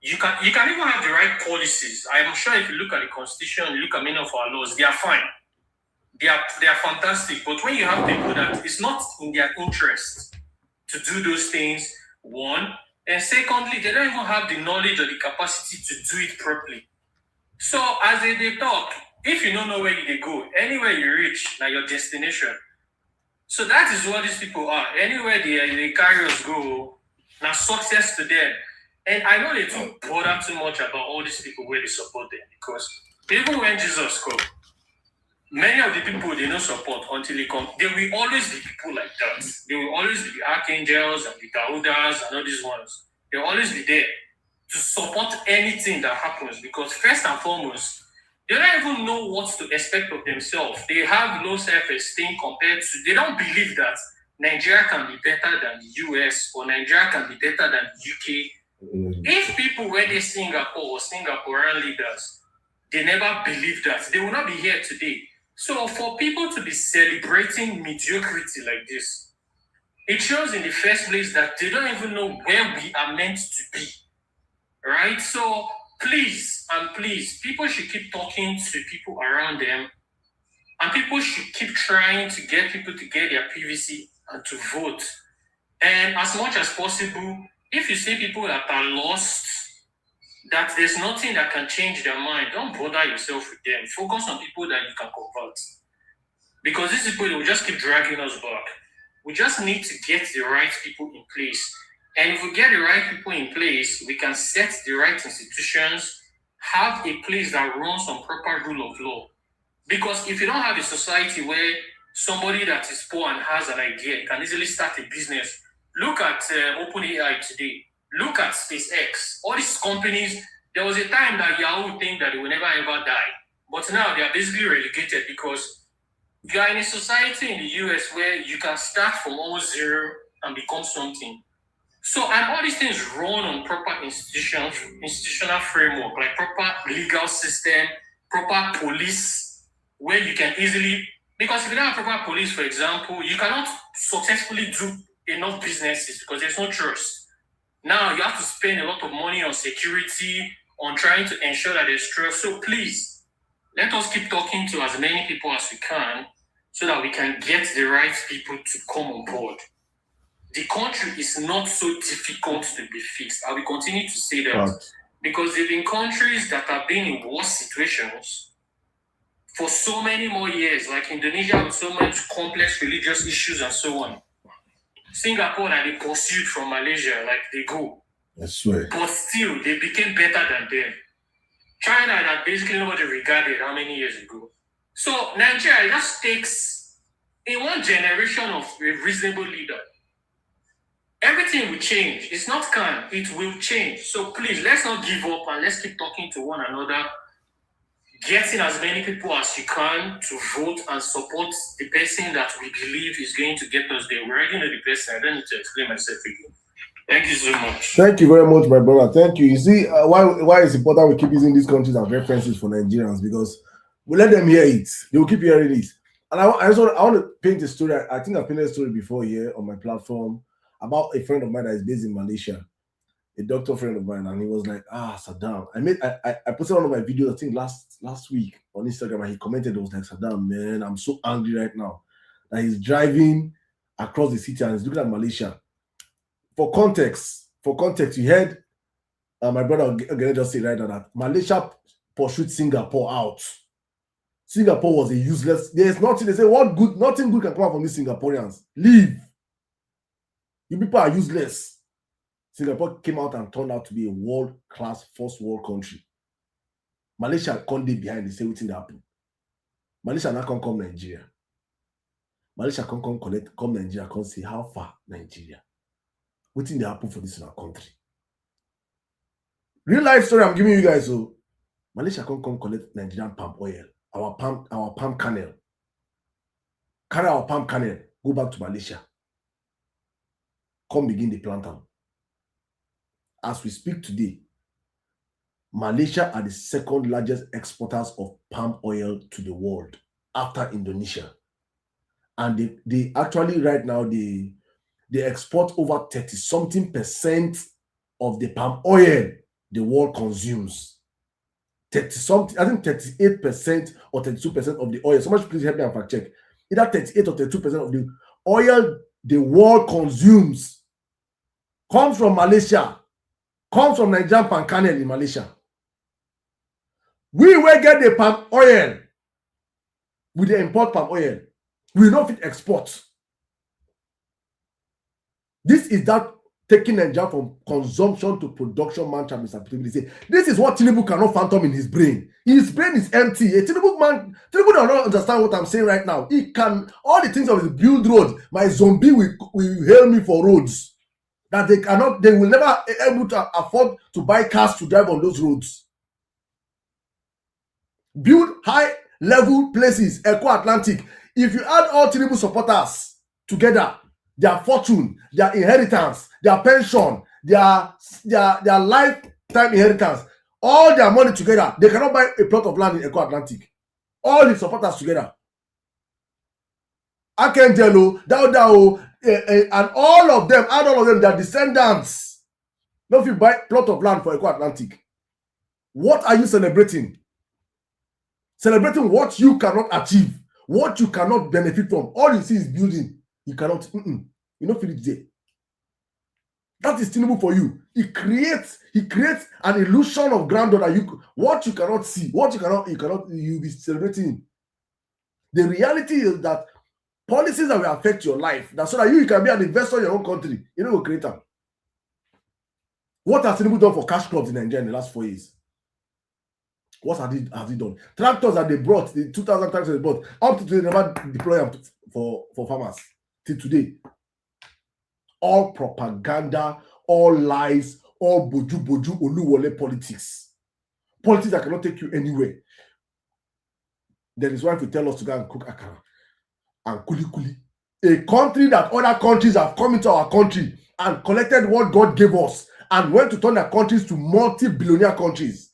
you can even have the right policies. I'm sure if you look at the constitution, you look at many of our laws, they are fine. They are fantastic. But when you have people that it's not in their interest to do those things, one, and secondly, they don't even have the knowledge or the capacity to do it properly. So as they talk, if you don't know where they go, anywhere you reach, like your destination. So that is what these people are. Anywhere they carry us go, now success to them. And I know they don't bother too much about all these people where they support them because even when Jesus come, many of the people they don't support until they come. There will always be people like that. There will always be the archangels and the Daudas and all these ones. They will always be there to support anything that happens because first and foremost, they don't even know what to expect of themselves. They have low self-esteem compared to, they don't believe that Nigeria can be better than the US or Nigeria can be better than the UK. If people were they Singapore or Singaporean leaders, they never believed that, they will not be here today. So for people to be celebrating mediocrity like this, it shows in the first place that they don't even know where we are meant to be. Right? So please, people should keep talking to people around them, and people should keep trying to get people to get their PVC and to vote. And as much as possible, if you see people that are lost, that there's nothing that can change their mind, don't bother yourself with them. Focus on people that you can convert. Because these people, they will just keep dragging us back. We just need to get the right people in place. And if we get the right people in place, we can set the right institutions, have a place that runs on proper rule of law. Because if you don't have a society where somebody that is poor and has an idea can easily start a business, look at OpenAI today, look at SpaceX, all these companies, there was a time that Yahoo would think that they will never ever die. But now they are basically relegated because you are in a society in the US where you can start from almost zero and become something. So, and all these things run on proper institutional framework, like proper legal system, proper police, where you can easily, because if you don't have proper police, for example, you cannot successfully do enough businesses because there's no trust. Now you have to spend a lot of money on security, on trying to ensure that there's trust. So please, let us keep talking to as many people as we can so that we can get the right people to come on board. The country is not so difficult to be fixed. I will continue to say that because there have been countries that have been in worse situations for so many more years, like Indonesia with so much complex religious issues and so on. Singapore that they pursued from Malaysia, like they go. I swear. But still, they became better than them. China that basically nobody regarded how many years ago. So Nigeria just takes in one generation of a reasonable leader. Everything will change. It's not can, it will change. So please, let's not give up and let's keep talking to one another, getting as many people as you can to vote and support the person that we believe is going to get us there. We already know the person. I don't need to explain myself again. Thank you so much. Thank you very much, my brother. Thank you. You see, why it's important we keep using these countries as references for Nigerians because we let them hear it. They will keep hearing it. And I want to paint a story. I think I've painted a story before here on my platform about a friend of mine that is based in Malaysia, a doctor friend of mine, and he was like, Saddam. I posted one of my videos, I think last week on Instagram, and he commented, it was like, Saddam, man, I'm so angry right now that he's driving across the city and he's looking at Malaysia. For context, you heard my brother again just say right now that Malaysia pursued Singapore out. Singapore was a useless. There's nothing. They say nothing good can come out from these Singaporeans. Leave. You people are useless. Singapore came out and turned out to be a world-class first world country. Malaysia can't be behind the same thing that happened. Malaysia now can't come Nigeria. Malaysia come collect, come Nigeria, come say how far Nigeria. Wetin dey happen for this in our country? Real life story I'm giving you guys. So Malaysia come collect Nigerian palm oil, our palm kernel. Carry our palm kernel, go back to Malaysia. Come begin the plant am. As we speak today, Malaysia are the second largest exporters of palm oil to the world after Indonesia. And they actually right now they export over 30-something% of the palm oil the world consumes. 30-something, I think 38% or 32% of the oil. Somebody please help me and fact check. Either 38 or 32% of the oil the world consumes comes from Malaysia, comes from Nigerian palm kernel in Malaysia. We will get the palm oil. We dey import palm oil. We no fit export. This is that taking Nigeria from consumption to production mantra, Mr. Peter say. This is what Tinubu cannot fathom in his brain. His brain is empty. A Tinubu does not understand what I'm saying right now. He can, all the things of his build roads. My zombie will hail me for roads that they will never be able to afford to buy cars to drive on those roads. Build high level places, Eco Atlantic. If you add all Tinubu supporters together, their fortune, their inheritance, their pension, their lifetime inheritance, all their money together, they cannot buy a plot of land in Eco Atlantic. All the supporters together. Akendelo, Daudao, and all of them, add all of them, their descendants. Now if you buy a plot of land for Eco Atlantic, what are you celebrating? Celebrating what you cannot achieve, what you cannot benefit from. All you see is building. You cannot, you don't feel it there. That is Tinubu for you. He creates an illusion of grandeur that what you cannot see, you'll be celebrating. The reality is that policies that will affect your life, that's so that you can be an investor in your own country, you know, create them. What has Tinubu done for cash crops in Nigeria in the last 4 years? What has he done? Tractors that they brought, the 2,000 tractors they brought, up to today, they never deploy them for farmers. Till today. All propaganda, all lies, all boju Oluwole politics. Politics that cannot take you anywhere. That is why if you tell us to go and cook akara and kuli. A country that other countries have come into our country and collected what God gave us and went to turn their countries to multi-billionaire countries.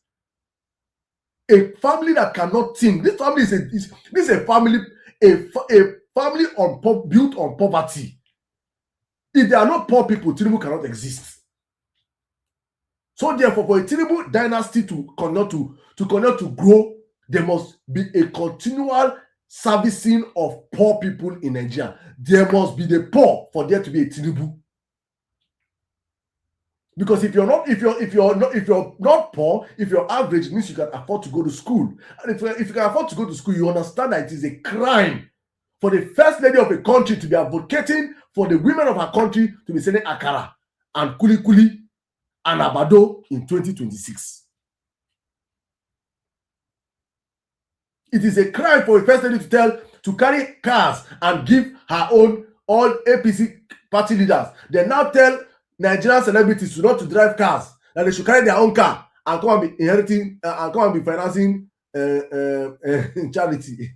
A family that cannot think. This family is a family, a family built on poverty. If there are not poor people, Tinubu cannot exist. So therefore, for a Tinubu dynasty to continue to grow, there must be a continual servicing of poor people in Nigeria. There must be the poor for there to be a Tinubu. Because if you're not poor, if you're average, it means you can afford to go to school. And if you can afford to go to school, you understand that it is a crime for the first lady of a country to be advocating for the women of her country to be selling akara and kuli and abado in 2026. It is a crime for a first lady to carry cars and give her own all APC party leaders. They now tell Nigerian celebrities not to drive cars, that they should carry their own car and come and be inheriting and come and be financing charity.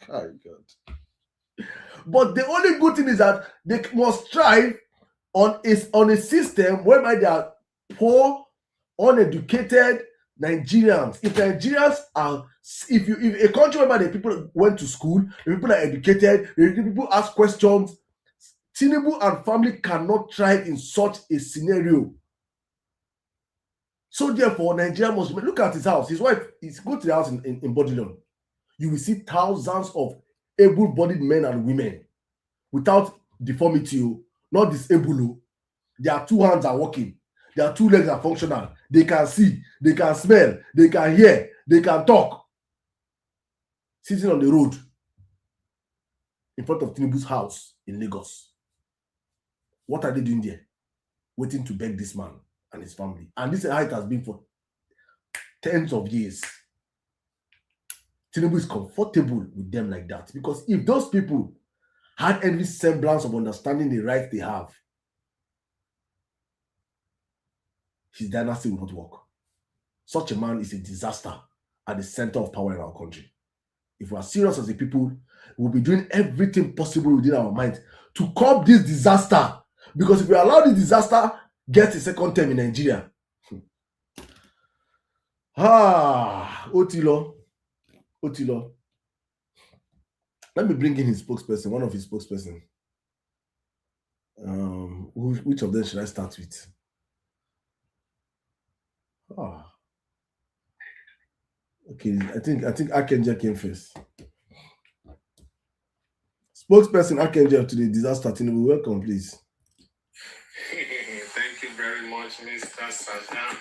Oh, God. But the only good thing is that they must strive on a system whereby they are poor, uneducated Nigerians. If a country whereby the people went to school, the people are educated, the people ask questions, Tinubu and family cannot thrive in such a scenario. So therefore, Nigeria must look at his house. His wife is go to the house in Bodilon. You will see thousands of able-bodied men and women without deformity, not disabled. Their 2 hands are working. Their 2 legs are functional. They can see, they can smell, they can hear, they can talk. Sitting on the road in front of Tinubu's house in Lagos. What are they doing there? Waiting to beg this man and his family. And this is how it has been for tens of years. Tinubu is comfortable with them like that. Because if those people had any semblance of understanding the rights they have, his dynasty will not work. Such a man is a disaster at the center of power in our country. If we are serious as a people, we'll be doing everything possible within our mind to curb this disaster. Because if we allow this disaster get a second term in Nigeria, Otilo. Let me bring in his spokesperson, one of his spokesperson. Which of them should I start with? Okay, I think Akenja came first. Spokesperson Akenja to the disaster team. Welcome, please. Thank you very much, Mr. Sirdam.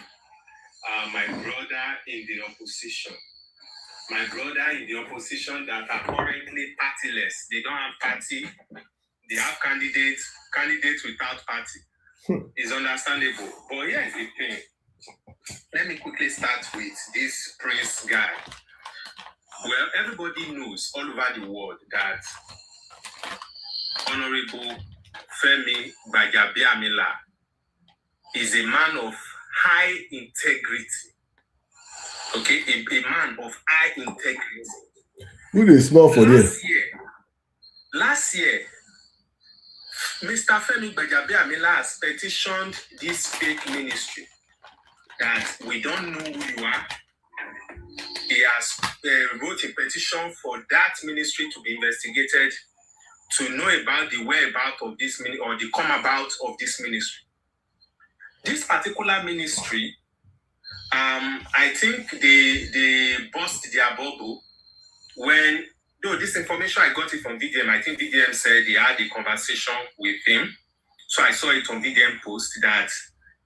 My brother in the opposition. My brother in the opposition that are currently partyless. They don't have party. They have candidates without party. It's understandable. But here's the thing. Let me quickly start with this Prince guy. Well, everybody knows all over the world that Honorable Femi Gbajabiamila is a man of high integrity. Okay, a man of high integrity. Who is small for this? Last year, Mr. Femi Gbajabiamila has petitioned this fake ministry that we don't know who you are. He has wrote a petition for that ministry to be investigated, to know about the whereabouts of this ministry or the come about of this ministry. This particular ministry, I think they burst their bubble when, though this information I got it from VDM, I think VDM said he had a conversation with him. So I saw it on VDM post that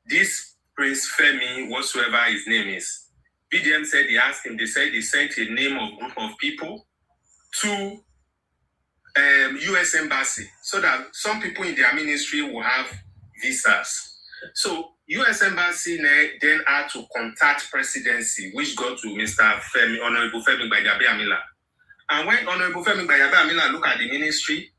this Prince Femi, whatsoever his name is, VDM said he asked him, they said he sent a name of group of people to US Embassy so that some people in their ministry will have visas. So US Embassy then had to contact presidency, which got to Mr. Femi, Honorable Femi Gbajabiamila. And when Honorable Femi Gbajabiamila look at the ministry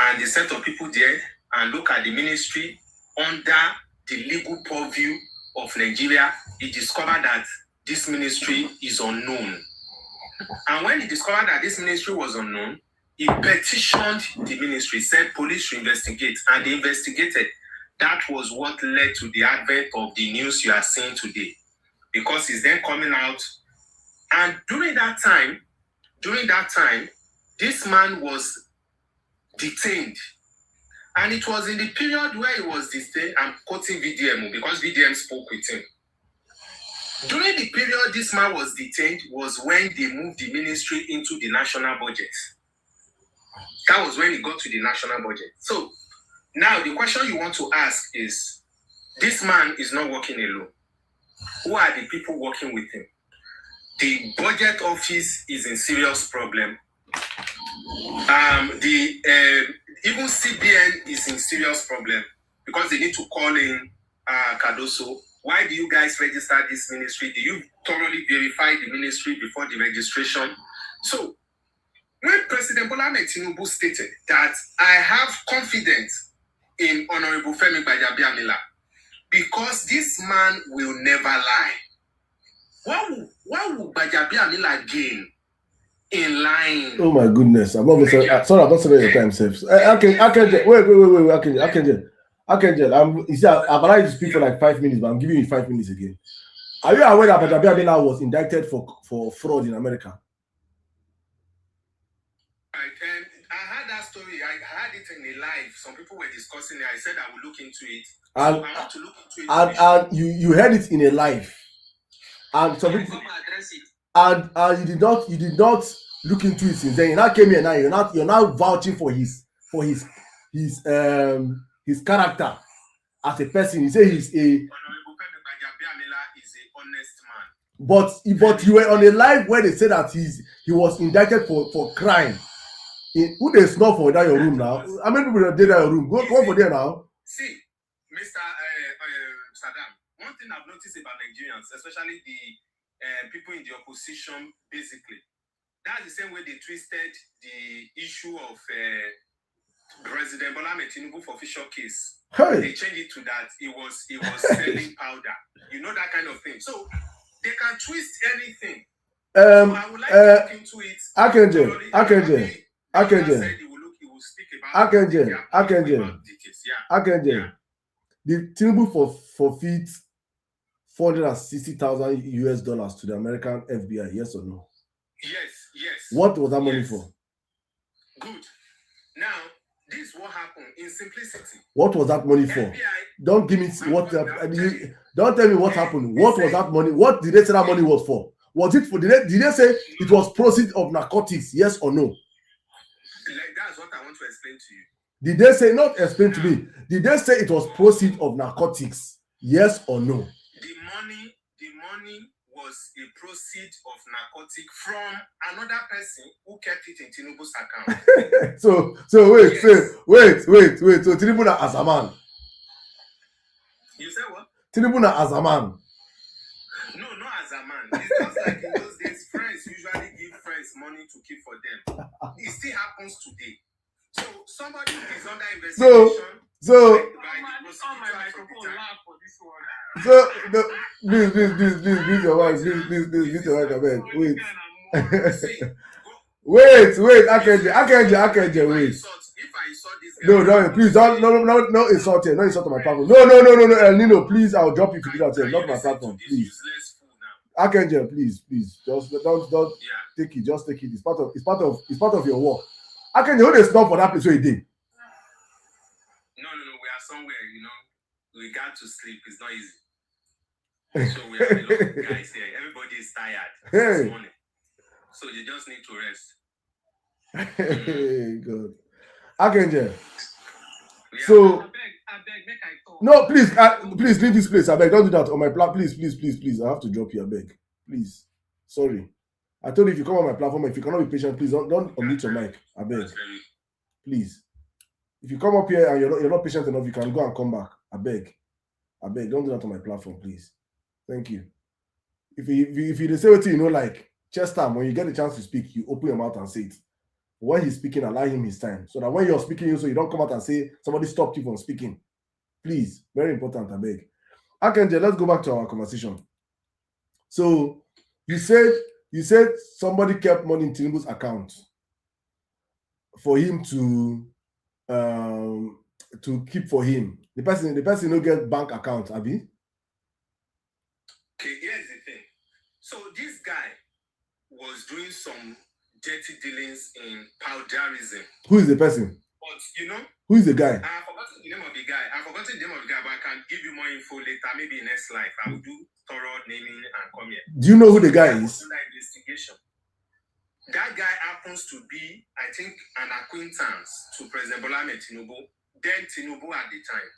and the set of people there and look at the ministry under the legal purview of Nigeria, he discovered that this ministry is unknown. And when he discovered that this ministry was unknown, he petitioned the ministry, said police should investigate, and they investigated. That was what led to the advent of the news you are seeing today. Because he's then coming out. And during that time, this man was detained. And it was in the period where he was detained, I'm quoting VDM because VDM spoke with him. During the period this man was detained was when they moved the ministry into the national budget. That was when he got to the national budget. So now the question you want to ask is, this man is not working alone. Who are the people working with him? The budget office is in serious problem. Even CBN is in serious problem because they need to call in Cardoso. Why do you guys register this ministry? Do you thoroughly verify the ministry before the registration? So when President Bola Ahmed Tinubu stated that I have confidence in Honorable Femi Gbajabiamila because this man will never lie. What will Gbajabiamila gain in lying? Oh my goodness! I'm not sorry. I'm not saving your time, safe. Wait. I've allowed you to speak for like 5 minutes, but I'm giving you 5 minutes again. Are you aware that Gbajabiamila was indicted for fraud in America? I heard that story. I heard it in a live. Some people were discussing it. I said I will look into it. And so I want to look into it. And you heard it in a live. And some people and you did not look into it since then. You now came here now. You're not vouching for his character as a person. You say he's a Honorable Femi Gbajabiamila is a honest man. But you were on a live where they said that he was indicted for crime. Who they snuff for that your room now? How many people did that your room? Go for there now. See, Mr. Sirdam, one thing I've noticed about Nigerians, especially the people in the opposition, basically, that's the same way they twisted the issue of President Bola Tinubu for official case. Hey. They changed it to that it was selling powder. You know, that kind of thing. So they can twist anything. So I would like to look into it. Akenje. The Tinubu forfeit $460,000 to the American FBI. Yes or no? Yes. What was that money for? Good. Now, this is what happened in simplicity. What was that money for? FBI, don't give me what. Don't tell me what happened. What was that money? What did they say that money was for? Was it for? Did they say it was proceeds of narcotics? Yes or no? Like, that's what I want to explain to you. Did they say, not explain to me? Did they say it was proceeds of narcotics? Yes or no? The money was a proceed of narcotic from another person who kept it in Tinubu's account. so wait. So Tinubu na as a man. You said what? Tinubu na as a man. No, not as a man. It's just like in those days, friends usually give friends money to keep for them. It still happens today. So somebody is under investigation. Please your wife. Please your wife, abeg. Wait, Akenje, wait. No, please don't insult her. Don't insult my platform. No, El Nino, please, I'll drop you to do that here. Not my platform, please. Akenje, please, just don't take it. Just take it. It's part of your work. Akenje, who dey stop for that place where you did? No, we are somewhere, we got to sleep. It's not easy. So we have a lot of guys here. Everybody is tired this morning. So you just need to rest. Good. Akenje. Yeah. So I beg, make I talk. No, please leave this place. I beg, don't do that on my platform. Please. I have to drop you. I beg. Please. Sorry. I told you if you come on my platform, if you cannot be patient, please don't unmute your mic. I beg. Please. If you come up here and you're not patient enough, you can go and come back. I beg, don't do that on my platform, please. Thank you. If you say what like chest time, when you get a chance to speak, you open your mouth and say it. When he's speaking, allow him his time. So that when you're speaking, so you don't come out and say somebody stopped you from speaking. Please, very important, I beg. Akenje, let's go back to our conversation. So you said somebody kept money in Tinubu's account for him to keep for him. The person no get bank account, Abi. Okay, here's the thing. So this guy was doing some dirty dealings in powderism. Who is the person? But who is the guy? I've forgotten the name of the guy, but I can give you more info later, maybe in next life. I will do thorough naming and come here. Do you know who the guy is? Investigation. That guy happens to be, I think, an acquaintance to President Bola Tinubu, then Tinubu at the time.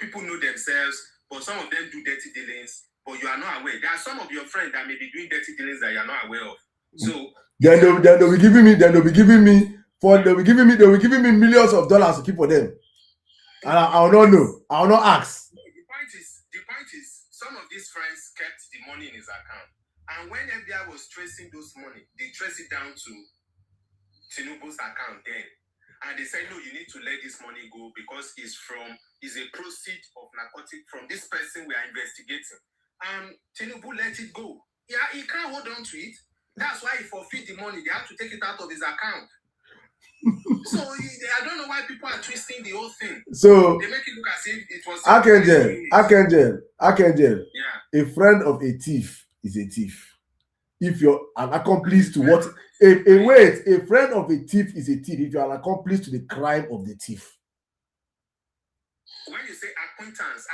People know themselves, but some of them do dirty dealings, but you are not aware. There are some of your friends that may be doing dirty dealings that you are not aware of. So they'll be giving me millions of dollars to keep for them. And I will not know. I will not ask. The point is, some of these friends kept the money in his account. And when FBI was tracing those money, they traced it down to Tinubu's account then. And they said, no, you need to let this money go because it's a proceed of narcotic from this person we are investigating. And Tinubu let it go. Yeah, he can't hold on to it. That's why he forfeit the money. They have to take it out of his account. So I don't know why people are twisting the whole thing. So they make it look as if it was Akenje. Yeah. A friend of a thief is a thief. If you're an accomplice to what a friend of a thief is a thief if you're an accomplice to the crime of the thief. When you say acquaintance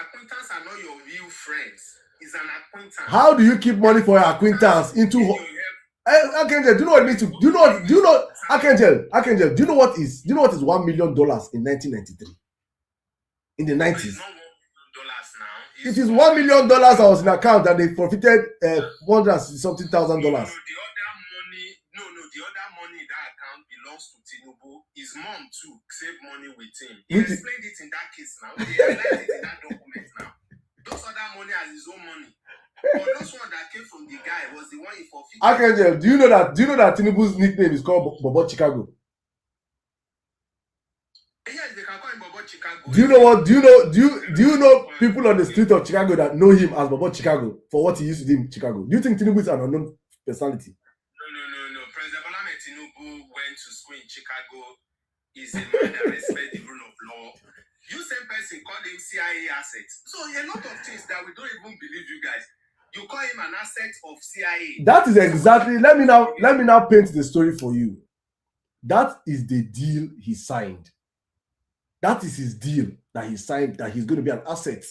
are not your real friends. It's an acquaintance. How do you keep money for your acquaintance into Akenje, do you know what it means to Akenje, do you know what is $1 million in 1993? In the 90s. It is $1 million that was in account that they forfeited $160,000. The other money in that account belongs to Tinubu. His mom too saved money with him. He explained it in that case now. He highlighted it in that document now. Those other money as his own money. But those one that came from the guy was the one he forfeited. Akenje, do you know that Tinubu's nickname is called Bobo Chicago? Chicago. Do you know what? Do you know people on the street of Chicago that know him as Bobo Chicago for what he used to do in Chicago? Do you think Tinubu is an unknown personality? No. President Bola Ahmed Tinubu went to school in Chicago. He's a man that respects the rule of law. You same person called him CIA asset. So a lot of things that we don't even believe you guys. You call him an asset of CIA. That is exactly. Let me now paint the story for you. That is the deal he signed. That is his deal that he signed, that he's going to be an asset.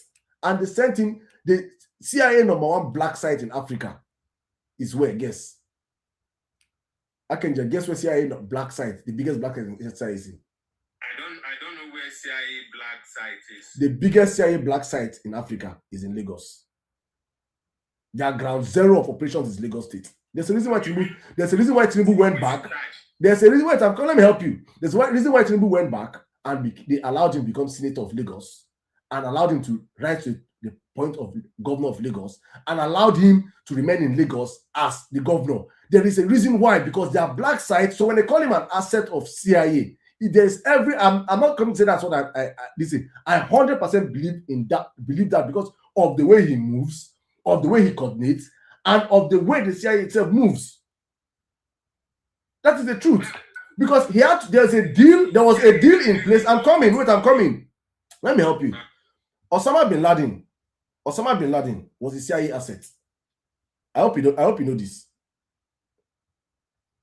And the same thing, the CIA #1 black site in Africa is where, guess. I can just guess where CIA black site, the biggest black site is in. I don't know where CIA black site is. The biggest CIA black site in Africa is in Lagos. Their ground zero of operations is Lagos State. There's a reason why Tinubu went back. There's a reason why let me help you. There's a reason why Tinubu went back and they allowed him to become senator of Lagos and allowed him to rise to the point of governor of Lagos and allowed him to remain in Lagos as the governor. There is a reason why, because they are black sites. So when they call him an asset of CIA, there's I'm not coming to say that's what I listen. I 100% believe that because of the way he moves, of the way he coordinates, and of the way the CIA itself moves. That is the truth. Because there was a deal in place. I'm coming. Let me help you. Osama bin Laden was a CIA asset. I hope you know this.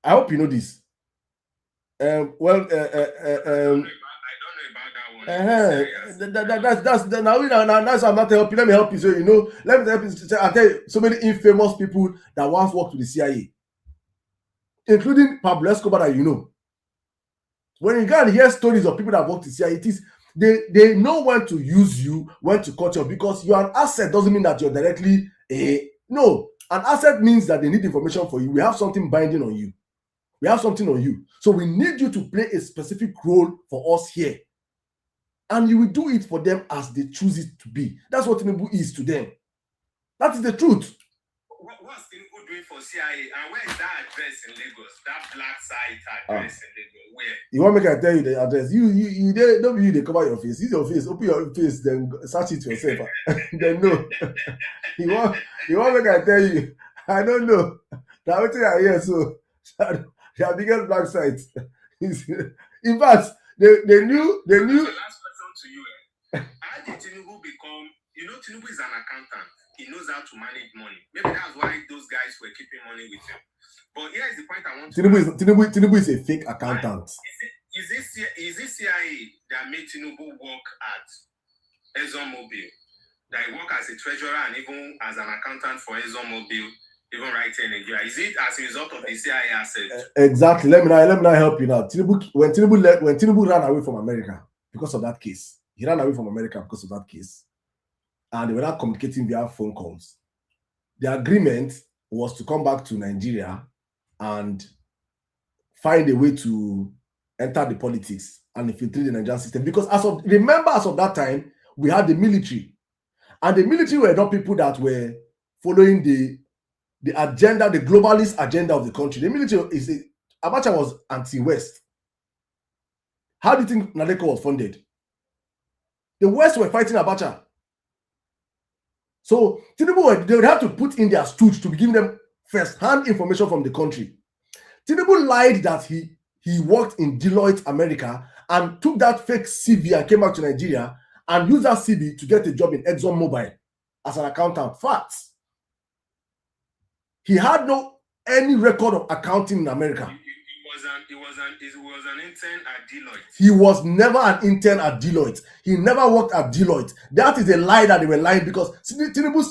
I hope you know this. I don't know about that one. That's I'm not helping. Let me help you. So let me help you. I tell you, so many infamous people that once worked with the CIA, including Pablo Escobar, that you know. When you go and hear stories of people that worked in CIA, they know when to use you, when to cut you, because you're an asset doesn't mean that you're directly no. An asset means that they need information for you. We have something binding on you. We have something on you. So we need you to play a specific role for us here. And you will do it for them as they choose it to be. That's what Tinubu is to them. That is the truth. What's Tinubu doing for CIA? And where is that address in Lagos? That black site address in Lagos? Where? You want me to tell you the address? Don't be you, they cover your face. Use your face, open your face, then search it yourself. Then no. You want me to tell you? I don't know. Now what I hear, so their biggest black site is, in fact, they knew. The last question to you. How did Tinubu become? Tinubu is an accountant. He knows how to manage money. Maybe that's why those guys were keeping money with him. But here is the point I want to make. Tinubu is a fake accountant. Is this CIA that made Tinubu work at ExxonMobil? That he worked as a treasurer and even as an accountant for ExxonMobil, even right here in Nigeria? Is it as a result of the CIA assets? Exactly. Let me now help you now. When Tinubu ran away from America because of that case, he ran away from America because of that case. And they were not communicating via phone calls. The agreement was to come back to Nigeria and find a way to enter the politics and infiltrate the Nigerian system. Because as of that time, we had the military. And the military were not people that were following the agenda, the globalist agenda of the country. The military Abacha was anti-West. How do you think Nadeko was funded? The West were fighting Abacha. So Tinubu, they would have to put in their stooge to be giving them first-hand information from the country. Tinubu lied that he worked in Deloitte, America, and took that fake CV and came back to Nigeria and used that CV to get a job in ExxonMobil as an accountant. Facts. He had any record of accounting in America. He was an intern at Deloitte. He was never an intern at Deloitte. He never worked at Deloitte. That is a lie that they were lying, because Tinubu,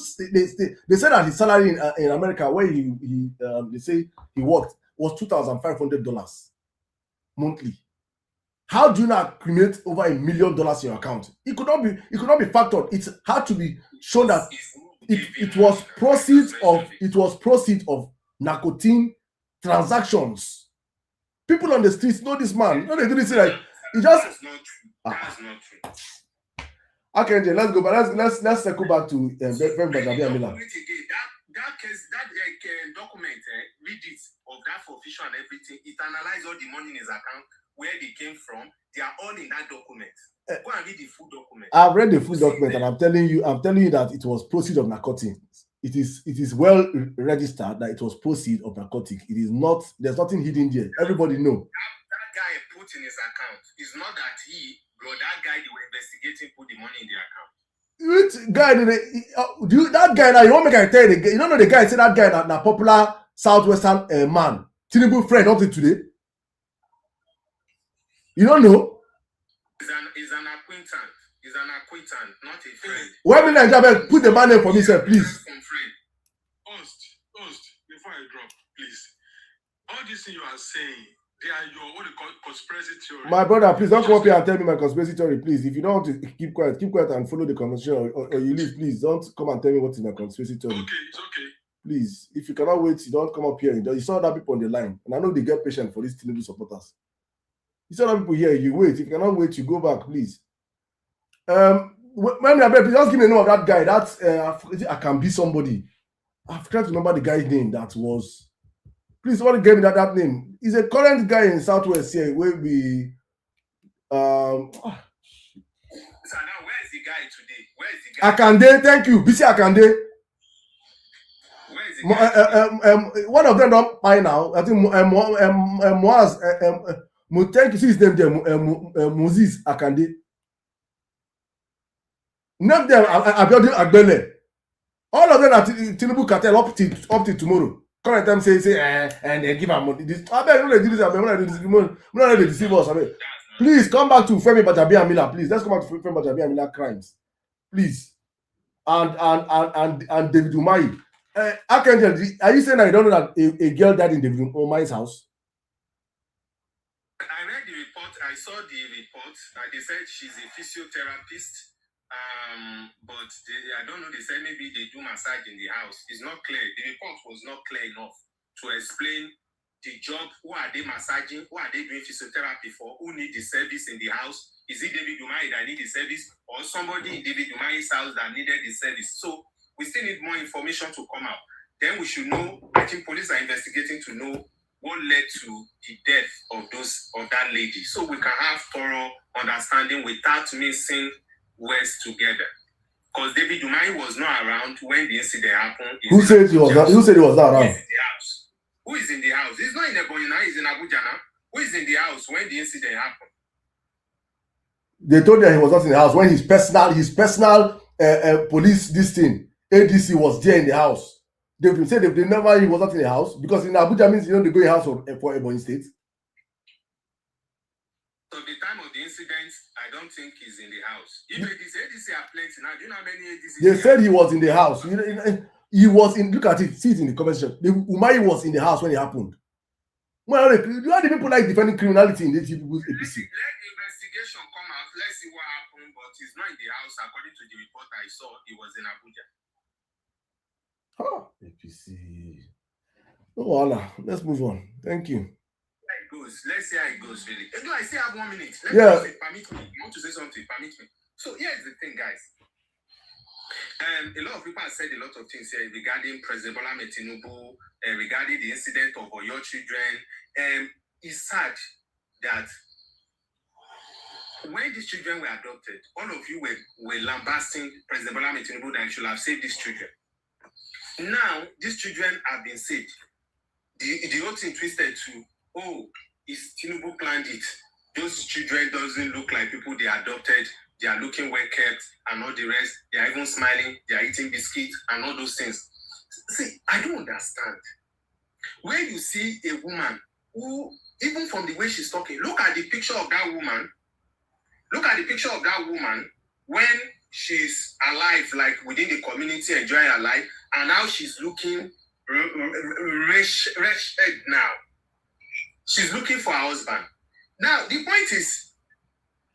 they said that his salary in America, where they say he worked, was $2,500 monthly. How do you not accumulate over $1 million in your account? It could not be factored. It had to be shown that it was proceeds of nicotine transactions. People on the streets know this man. No, they didn't say like he just. That's not true. That's not true. Okay, Jay, let's go. But let's circle back to Benjamin. That case, that document, read it of that for official and everything. It analyzed all the money in his account, where they came from. They are all in that document. Go and read the full document. I've read the full document, and I'm telling you that it was proceeds of narcotics. It is well registered that it was proceeds of narcotics. It is not. There's nothing hidden there. Everybody know. That guy put in his account. It's not that that guy they were investigating put the money in the account. Which guy that guy now? You want me to tell you? You don't know the guy. Say that guy na popular southwestern man. Tinubu friend up to today. You don't know? He's an acquaintance. He's an acquaintance, not a friend. Why me Nigeria put the man name for me, sir, please? Host, before I drop, please. All this thing you are saying, they are your what they call conspiracy theory. My brother, please don't come up here and tell me my conspiracy theory, please. If you don't want to keep quiet and follow the conversation, or you leave, please don't come and tell me what is my conspiracy theory. Okay, it's okay. Please, if you cannot wait, you don't come up here. You saw other people on the line, and I know they get patient for these Tinubu supporters. You saw other people here, you wait. If you cannot wait, you go back, please. Please just give me a name of that guy. I can be somebody. I've tried to remember the guy's name. That was. Please, somebody give me that name. He's a current guy in Southwest here. Where we. So now, where is the guy today? Where is the guy? Akande, thank you. BC Akande. Where is the guy? One of them don't buy now. I think Moaz. Thank you. See his name there. Moses Akande. Name them Abiodun Agbele. All of them are Tinubu cartel up till tomorrow. Current time say and they give am money. I beg you, do this. I beg you, not they deceive us. I mean, please come back to Femi Gbajabiamila. Please, let's come back to Femi Gbajabiamila crimes, please. And David Umahi. Archangel, are you saying that you don't know that a girl died in David Umahi's house? I read the report. I saw the report. They said she's a physiotherapist. But I don't know, they said maybe they do massage in the house. It's not clear. The report was not clear enough to explain the job. Who are they massaging? Who are they doing physiotherapy for? Who need the service in the house? Is it David Umahi that need the service, or somebody in David Umahi's house that needed the service? So we still need more information to come out. Then we should know. I think police are investigating to know what led to the death of that lady, so we can have thorough understanding without missing words together. Because David Umahi was not around when the incident happened. Who said he was not? Who said he was not around? He's in the house. Who is in the house? He's not in Ebonyi now. He's in Abuja now. Who is in the house when the incident happened? They told them he was not in the house when his personal police ADC was there in the house. They said he was not in the house because in Abuja means they go in the house for Ebonyi State. So the time of the incident, I don't think he's in the house. If ADC are plenty now, do you know how many ADC? They said he was in the house. He was in. Look at it. See it in the conversation. Umahi was in the house when it happened. Well, do you know the people like defending criminality in the people's APC? Let the investigation come out. Let's see what happened. But he's not in the house, according to the report I saw. He was in Abuja. APC. Oh, Allah. Let's move on. Thank you. Let's see how it goes, really. No, I still have 1 minute. Permit me. You want to say something? Permit me. So here's the thing, guys. A lot of people have said a lot of things here regarding President Bola Ahmed Tinubu, regarding the incident of your children. It's sad that when these children were adopted, all of you were lambasting President Bola Ahmed Tinubu that he should have saved these children. Now, these children have been saved. The whole thing twisted to, is Tinubu planned it. Those children doesn't look like people they adopted. They are looking well kept and all the rest. They are even smiling. They are eating biscuits and all those things. See, I don't understand. When you see a woman who, even from the way she's talking, look at the picture of that woman. Look at the picture of that woman when she's alive, like within the community, enjoying her life, and now she's looking wretched now. She's looking for her husband. Now, the point is,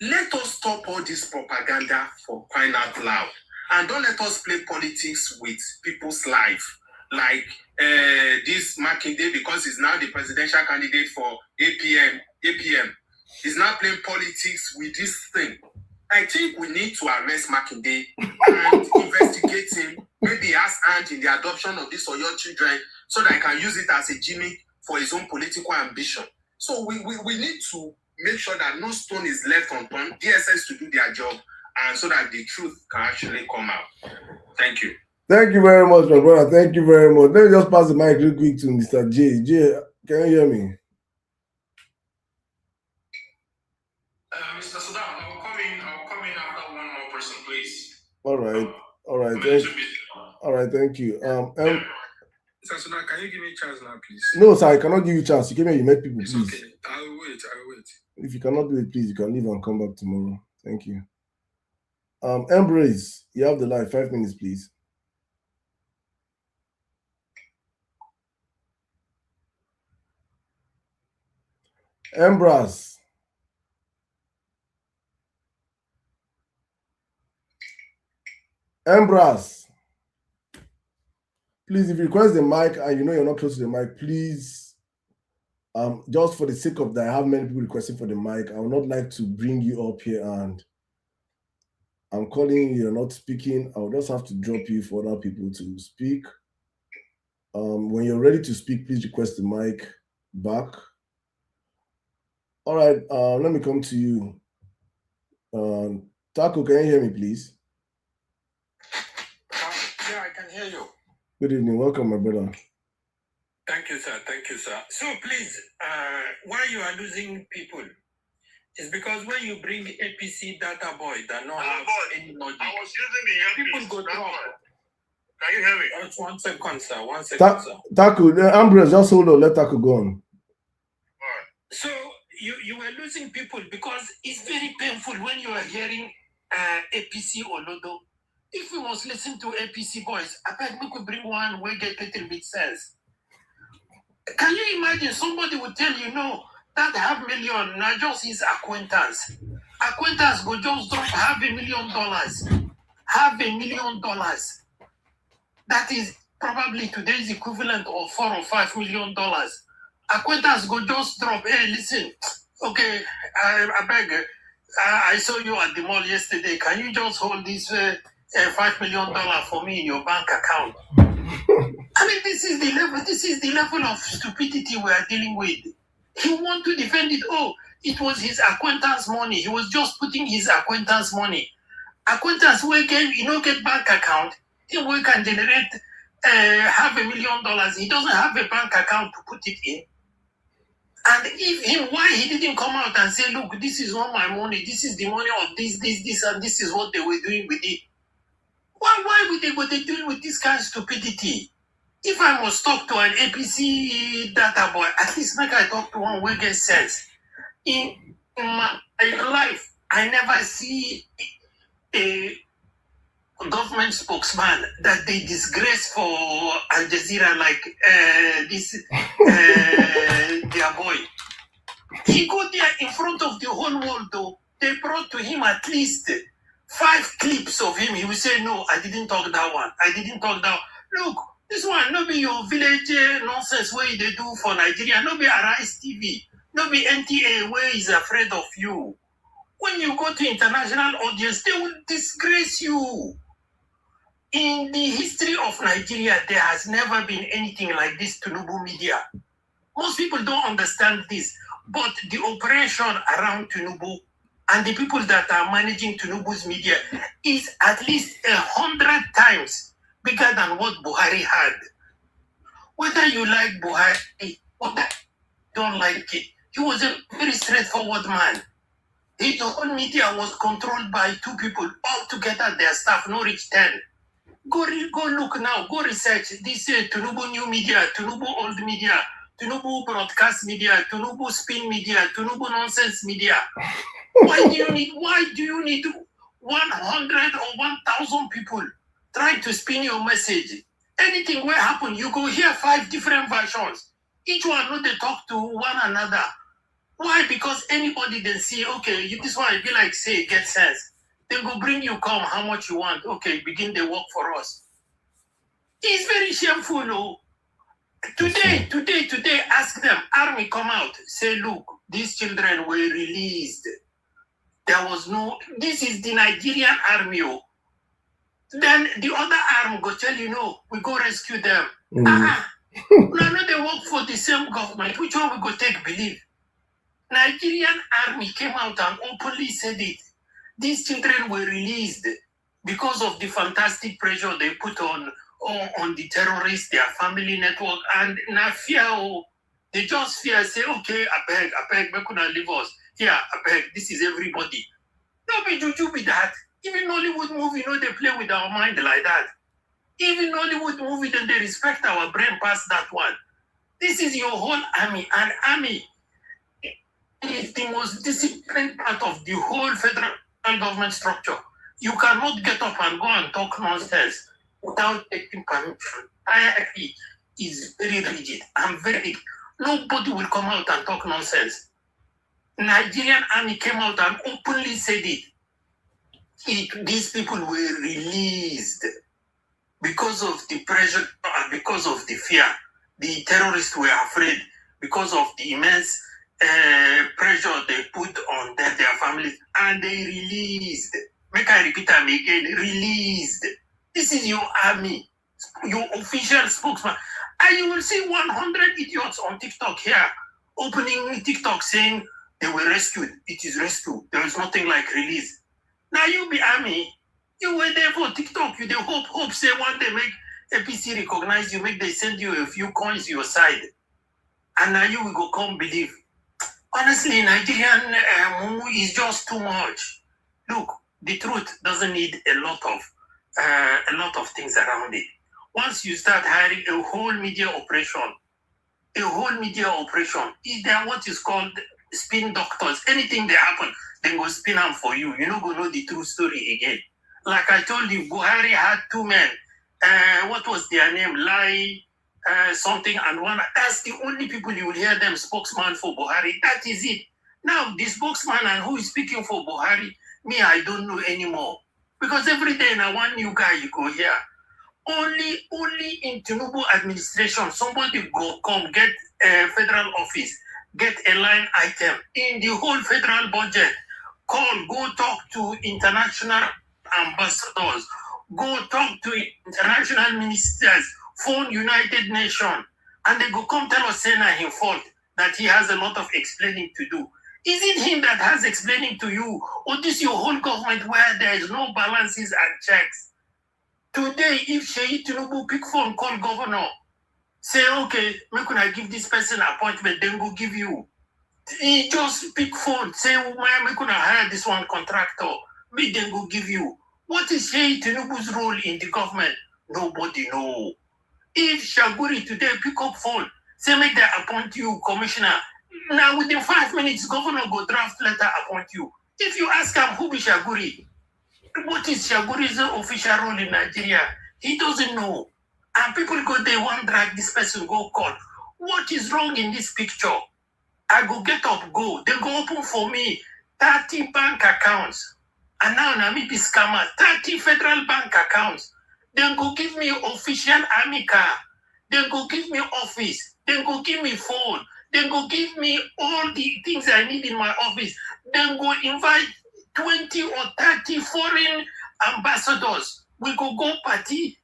let us stop all this propaganda for crying out loud. And don't let us play politics with people's life. Like this Makinde, because he's now the presidential candidate for APM. He's now playing politics with this thing. I think we need to arrest Makinde and investigate him. Maybe he has hand in the adoption of these Oyo children so that he can use it as a gimmick for his own political ambition. So we need to make sure that no stone is left unturned, DSS to do their job, and so that the truth can actually come out. Thank you. Thank you very much, my brother. Thank you very much. Let me just pass the mic real quick to Mr. J. J, can you hear me? Mr. Sirdam, I'll come in after one more person, please. All right. Thank you. Mr. Sirdam, can you give me a chance now, please? No, sir, I cannot give you a chance. You came here, you met people, It's please. okay. I'll wait. If you cannot do it, please, you can leave and come back tomorrow. Thank you. Embrace, you have the live. 5 minutes, please. Embrace. Please, if you request the mic and you know you're not close to the mic, please, just for the sake of that, I have many people requesting for the mic. I would not like to bring you up here and I'm calling you, you're not speaking. I'll just have to drop you for other people to speak. When you're ready to speak, please request the mic back. All right, let me come to you. Taco, can you hear me, please? Yeah, I can hear you. Good evening. Welcome, my brother. Thank you, sir. So please, why you are losing people is because when you bring APC data boy that not have any logic, I was using the people go drop. Can you hear me? Just 1 second, sir. 1 second, sir. Taco, Ambrose, just hold on. Let Taco go on. So you were losing people because it's very painful when you are hearing APC or Lodo. If you must listen to APC boys, I bet we could bring one where get little bit sense. Can you imagine somebody would tell you, no, that $500,000 now just his acquaintance. Acquaintance go just drop $500,000. $500,000. That is probably today's equivalent of $4 or $5 million. Acquaintance go just drop, hey, listen, okay, I beg, I saw you at the mall yesterday. Can you just hold this $5 million for me in your bank account? I mean, this is the level of stupidity we are dealing with. He want to defend it. Oh, it was his acquaintance money. He was just putting his acquaintance money. Acquaintance where get bank account, he can generate $500,000. He doesn't have a bank account to put it in. And why he didn't come out and say, look, this is not my money. This is the money of this, and this is what they were doing with it. Why would they go doing with this kind of stupidity? If I must talk to an APC data boy, at least make I talk to one who gets sense. In my life, I never see a government spokesman that they disgrace for Al Jazeera like their boy. He go there in front of the whole world though. They brought to him at least 5 clips of him. He will say, no, I didn't talk that one. Look, this one, no be your village nonsense where they do for Nigeria. No be Arise TV. No be NTA where is afraid of you. When you go to international audience, they will disgrace you. In the history of Nigeria, there has never been anything like this Tinubu media. Most people don't understand this, but the operation around Tinubu and the people that are managing Tinubu's media is at least 100 times bigger than what Buhari had. Whether you like Buhari or don't like it, he was a very straightforward man. His whole media was controlled by 2 people altogether. Their staff no reach 10. Go look now. Go research this Tinubu new media, Tinubu old media, Tinubu broadcast media, Tinubu spin media, Tinubu nonsense media. Why do you need 100 or 1,000 people trying to spin your message? Anything will happen, you go hear 5 different versions. Each one know they talk to one another. Why? Because anybody then see, okay, this one be like say get sense. They go bring you come how much you want. Okay, begin the work for us. It's very shameful. Oh. Today, ask them, army come out, say, look, these children were released. There was no, this is the Nigerian army. Oh. Then the other arm go tell you, no, we go rescue them. No, they work for the same government. Which one we go take believe? Nigerian army came out and openly said it. These children were released because of the fantastic pressure they put on the terrorists, their family network, and na fear. They just fear, say, okay, I beg, make una leave us. Here, I beg, this is everybody. No be juju be that. Even Hollywood movie, they play with our mind like that. Even Hollywood movie, then they respect our brain past that one. This is your whole army. And army is the most disciplined part of the whole federal government structure. You cannot get up and go and talk nonsense without taking permission. IIP is very rigid and very. Nobody will come out and talk nonsense. Nigerian army came out and openly said it. These people were released because of the pressure and because of the fear. The terrorists were afraid because of the immense pressure they put on their families, and they released. Make I repeat them again, released. This is your army, your official spokesman. And you will see 100 idiots on TikTok here opening TikTok saying they were rescued. It is rescue. There is nothing like release. Now you be army. You were there for TikTok. You the hope say one day make APC recognize you, make they send you a few coins your side. And now you will go come believe. Honestly, Nigerian mumu is just too much. Look, the truth doesn't need a lot of things around it. Once you start hiring a whole media operation, is there what is called spin doctors? Anything that happen, they go spin them for you. You're not going to know the true story again. Like I told you, Buhari had two men. What was their name? Lai something and one. That's the only people you will hear them spokesman for Buhari. That is it. Now, the spokesman and who is speaking for Buhari, me, I don't know anymore. Because every day now one new guy you go here. Only in Tinubu administration, somebody go come get a federal office, get a line item in the whole federal budget. Go talk to international ambassadors, go talk to international ministers, phone United Nations, and they go come tell us saying his fault that he has a lot of explaining to do. Is it him that has explaining to you, or this your whole government where there is no balances and checks? Today, if Sheyi Tinubu pick phone, call governor, say, okay, make I give this person appointment, then go give you. He just pick phone, say, make I hire this one contractor, me then go give you. What is Sheyi Tinubu's role in the government? Nobody know. If Shaguri today pick up phone, say, make they appoint you commissioner, now within 5 minutes, governor go draft letter, appoint you. If you ask him who be Shaguri, what is Shaguri's official role in Nigeria? He doesn't know. And people go, they want drag this person, go court. What is wrong in this picture? I go get up, go. They go open for me 30 bank accounts. And now me be scammer, 30 federal bank accounts. Then go give me official army car. Then go give me office. Then go give me phone. Then go give me all the things I need in my office. Then go invite 20 or 30 foreign ambassadors. We go party.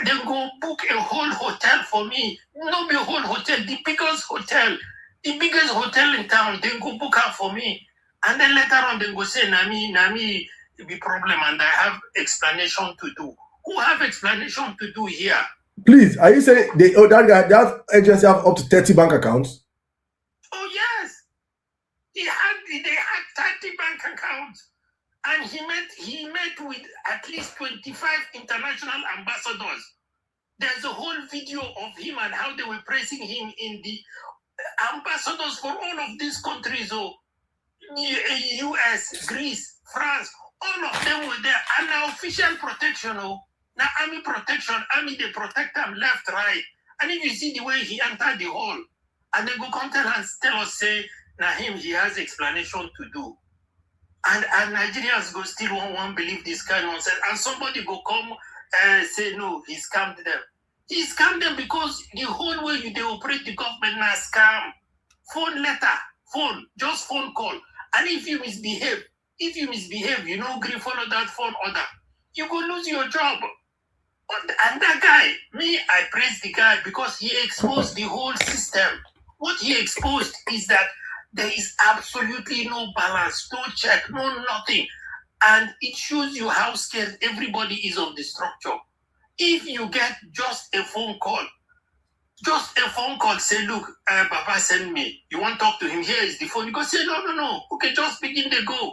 Then go book a whole hotel for me. Not be a whole hotel, the biggest hotel in town. Then go book her for me. And then later on, they go say, Nami, be problem, and I have explanation to do. Who have explanation to do here? Please, are you saying that agency have up to 30 bank accounts? Oh yes. They had 30 bank accounts. And he met with at least 25 international ambassadors. There's a whole video of him and how they were praising him in the ambassadors for all of these countries, US, Greece, France, all of them were there. And now official protection, now army protection, army they protect them left, right. And if you see the way he entered the hall, and they go come tell us, say, now he has explanation to do. And Nigerians go still won't believe this kind of nonsense. And somebody go come and say, no, he scammed them. He scammed them because the whole way they operate the government now scam. Phone letter, just phone call. And if you misbehave, you know, agree follow that phone order, you go lose your job. And that guy, I praise the guy because he exposed the whole system. What he exposed is that There is absolutely no balance, no check, no nothing. And it shows you how scared everybody is of the structure. If you get just a phone call, say, look, Baba send me. You want to talk to him? Here is the phone. You go say, no. Okay, just begin to go.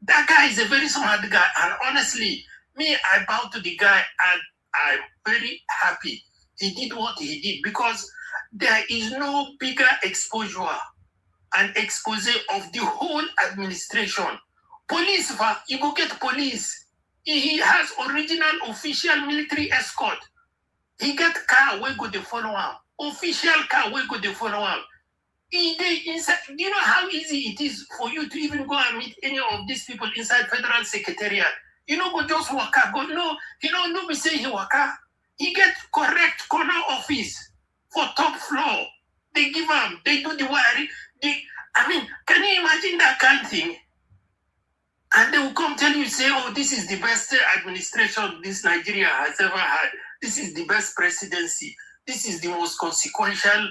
That guy is a very smart guy. And honestly, me, I bow to the guy and I'm very happy he did what he did, because there is no bigger exposure and expose of the whole administration. Police, you go get police. He has original official military escort. He get car where go the follow him. Official car where go the follow him. Inside, do you know how easy it is for you to even go and meet any of these people inside Federal Secretariat? You know, go just waka. Go no, no be say he waka. He get correct corner office for top floor. They give him, they do the wiring. Can you imagine that kind of thing? And they will come tell you, say, oh, this is the best administration this Nigeria has ever had. This is the best presidency. This is the most consequential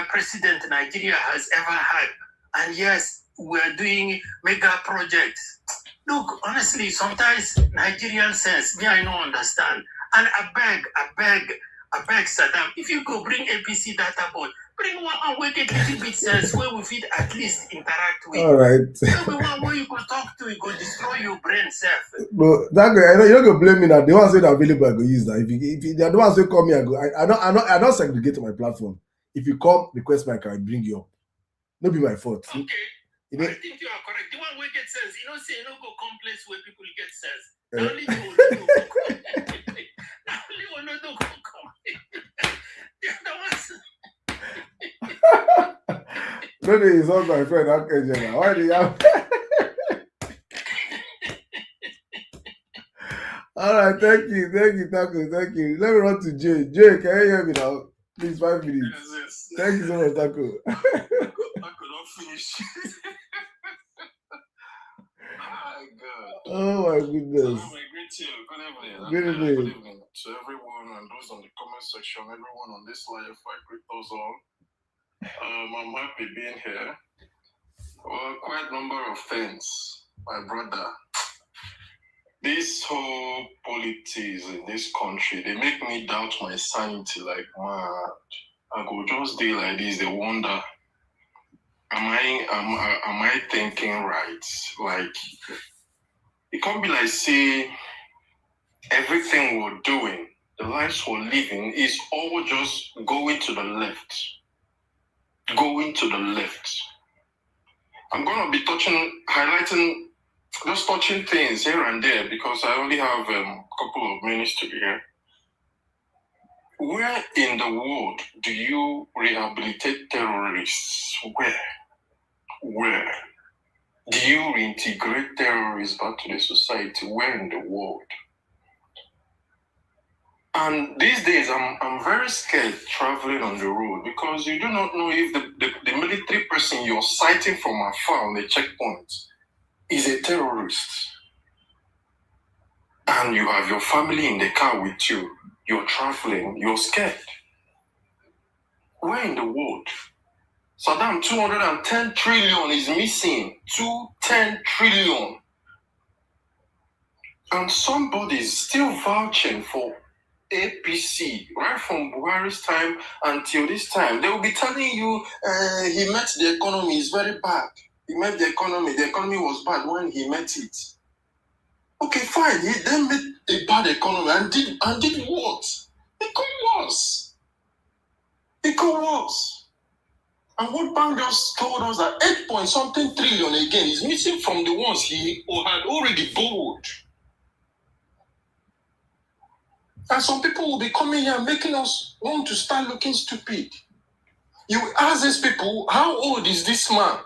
president Nigeria has ever had. And yes, we're doing mega projects. Look, honestly, sometimes Nigerian sense, me, I don't understand. And I beg, Saddam, if you go bring APC data board, bring one and we get little bit sense where we fit at least interact with. All right. Maybe one where you go talk to, you go destroy your brain self. No, that guy, I know you're not gonna blame me now. The ones that are available, I go use that. If they're the ones who call me, I don't segregate my platform. If you come, request my car, I bring you up. No be my fault. Okay. I think you are correct. The one where get sense, say you don't go complex where people get sense. Only one don't come. The other ones. No, they insult my friend. Okay, why do you have? All right, thank you, Taco, thank you. Let me run to Jay. Jay, can you hear me now? Please, 5 minutes. Yes. Thank you so much, Taco. Taco don't finish. Oh my goodness. Good evening to everyone and those on the comment section, everyone on this live. I greet those all. I'm happy being here. Well, quite a number of things, my brother. This whole politics in this country, they make me doubt my sanity. Like, man, I go just day like this. They wonder, am I thinking right? Like, it can't be like, say, everything we're doing, the lives we're living, is all just going to the left. Going to the left. I'm going to be touching things here and there because I only have a couple of minutes to be here. Where in the world do you rehabilitate terrorists? Where? Do you reintegrate terrorists back to the society? Where in the world? And these days, I'm very scared traveling on the road because you do not know if the military person you're sighting from afar on the checkpoint is a terrorist. And you have your family in the car with you. You're traveling. You're scared. Where in the world? Saddam, 210 trillion is missing. 210 trillion. And somebody's still vouching for APC, right from Buhari's time until this time. They will be telling you he met the economy is very bad. He met the economy was bad when he met it. Okay, fine. He then met a bad economy and did what? It got worse. And World Bank just told us that 8-point-something trillion again is missing from the ones he had already borrowed. And some people will be coming here making us want to start looking stupid. You ask these people, how old is this man?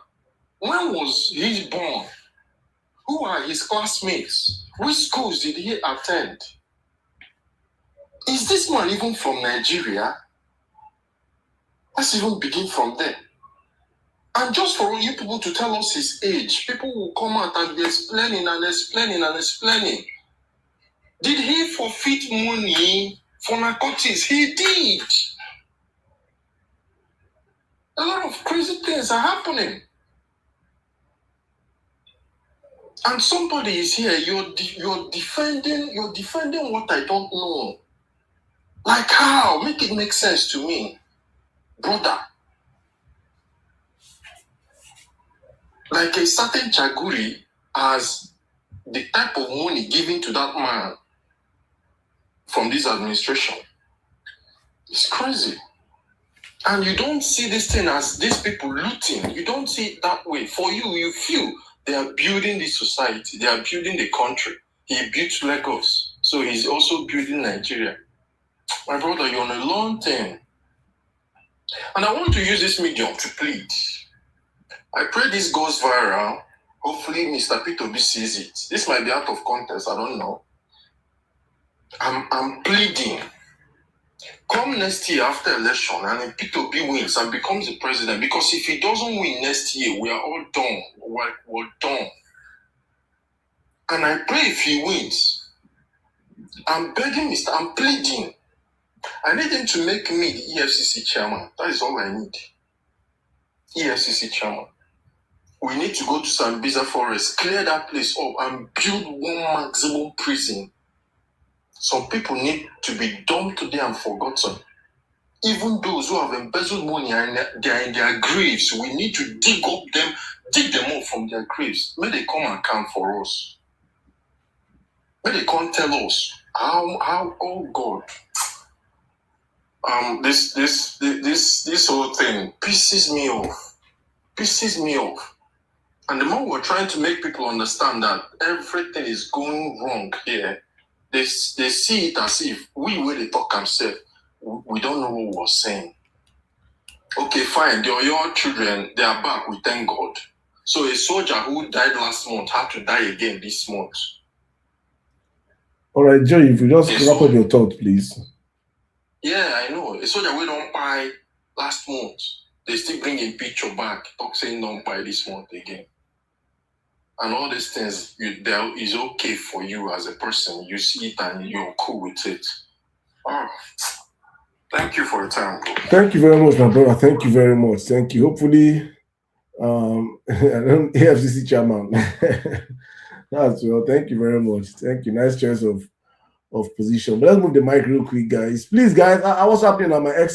When was he born? Who are his classmates? Which schools did he attend? Is this man even from Nigeria? Let's even begin from there. And just for you people to tell us his age, people will come out and be explaining. Did he forfeit money for narcotics? He did. A lot of crazy things are happening. And somebody is here, you're defending what I don't know. Like how? Make it make sense to me. Brother. Like a certain Chaguri has the type of money given to that man from this administration. It's crazy. And you don't see this thing as these people looting. You don't see it that way. For you, you feel they are building the society. They are building the country. He built Lagos. So he's also building Nigeria. My brother, you're on a long term. And I want to use this medium to plead. I pray this goes viral. Hopefully, Mr. P2B sees it. This might be out of context. I don't know. I'm pleading. Come next year after election and P2B wins and becomes the president. Because if he doesn't win next year, we are all done. We're done. And I pray if he wins, I'm begging I'm pleading. I need him to make me the EFCC chairman. That is all I need. EFCC chairman. We need to go to Sambisa Forest, clear that place up, and build one maximum prison. Some people need to be dumped today and forgotten. Even those who have embezzled money and they are in their graves, we need to dig them up from their graves. May they come and count for us. May they come tell us how oh God. This whole thing pisses me off. Pisses me off. And the more we're trying to make people understand that everything is going wrong here, they see it as if when they talk themselves, we don't know what we're saying. Okay, fine. Your children, they are back. We thank God. So a soldier who died last month had to die again this month. All right, Joe, if you just wrap up your thought, please. Yeah, I know. A soldier we don't buy last month, they still bring a picture back, talk saying don't buy this month again. And all these things, is okay for you as a person. You see it and you're cool with it. Oh, thank you for your time. Thank you very much, my brother. Thank you very much. Thank you. Hopefully, AFCC chairman. That's well. Thank you very much. Thank you. Nice choice of position. But let's move the mic real quick, guys. Please, guys, what's happening on my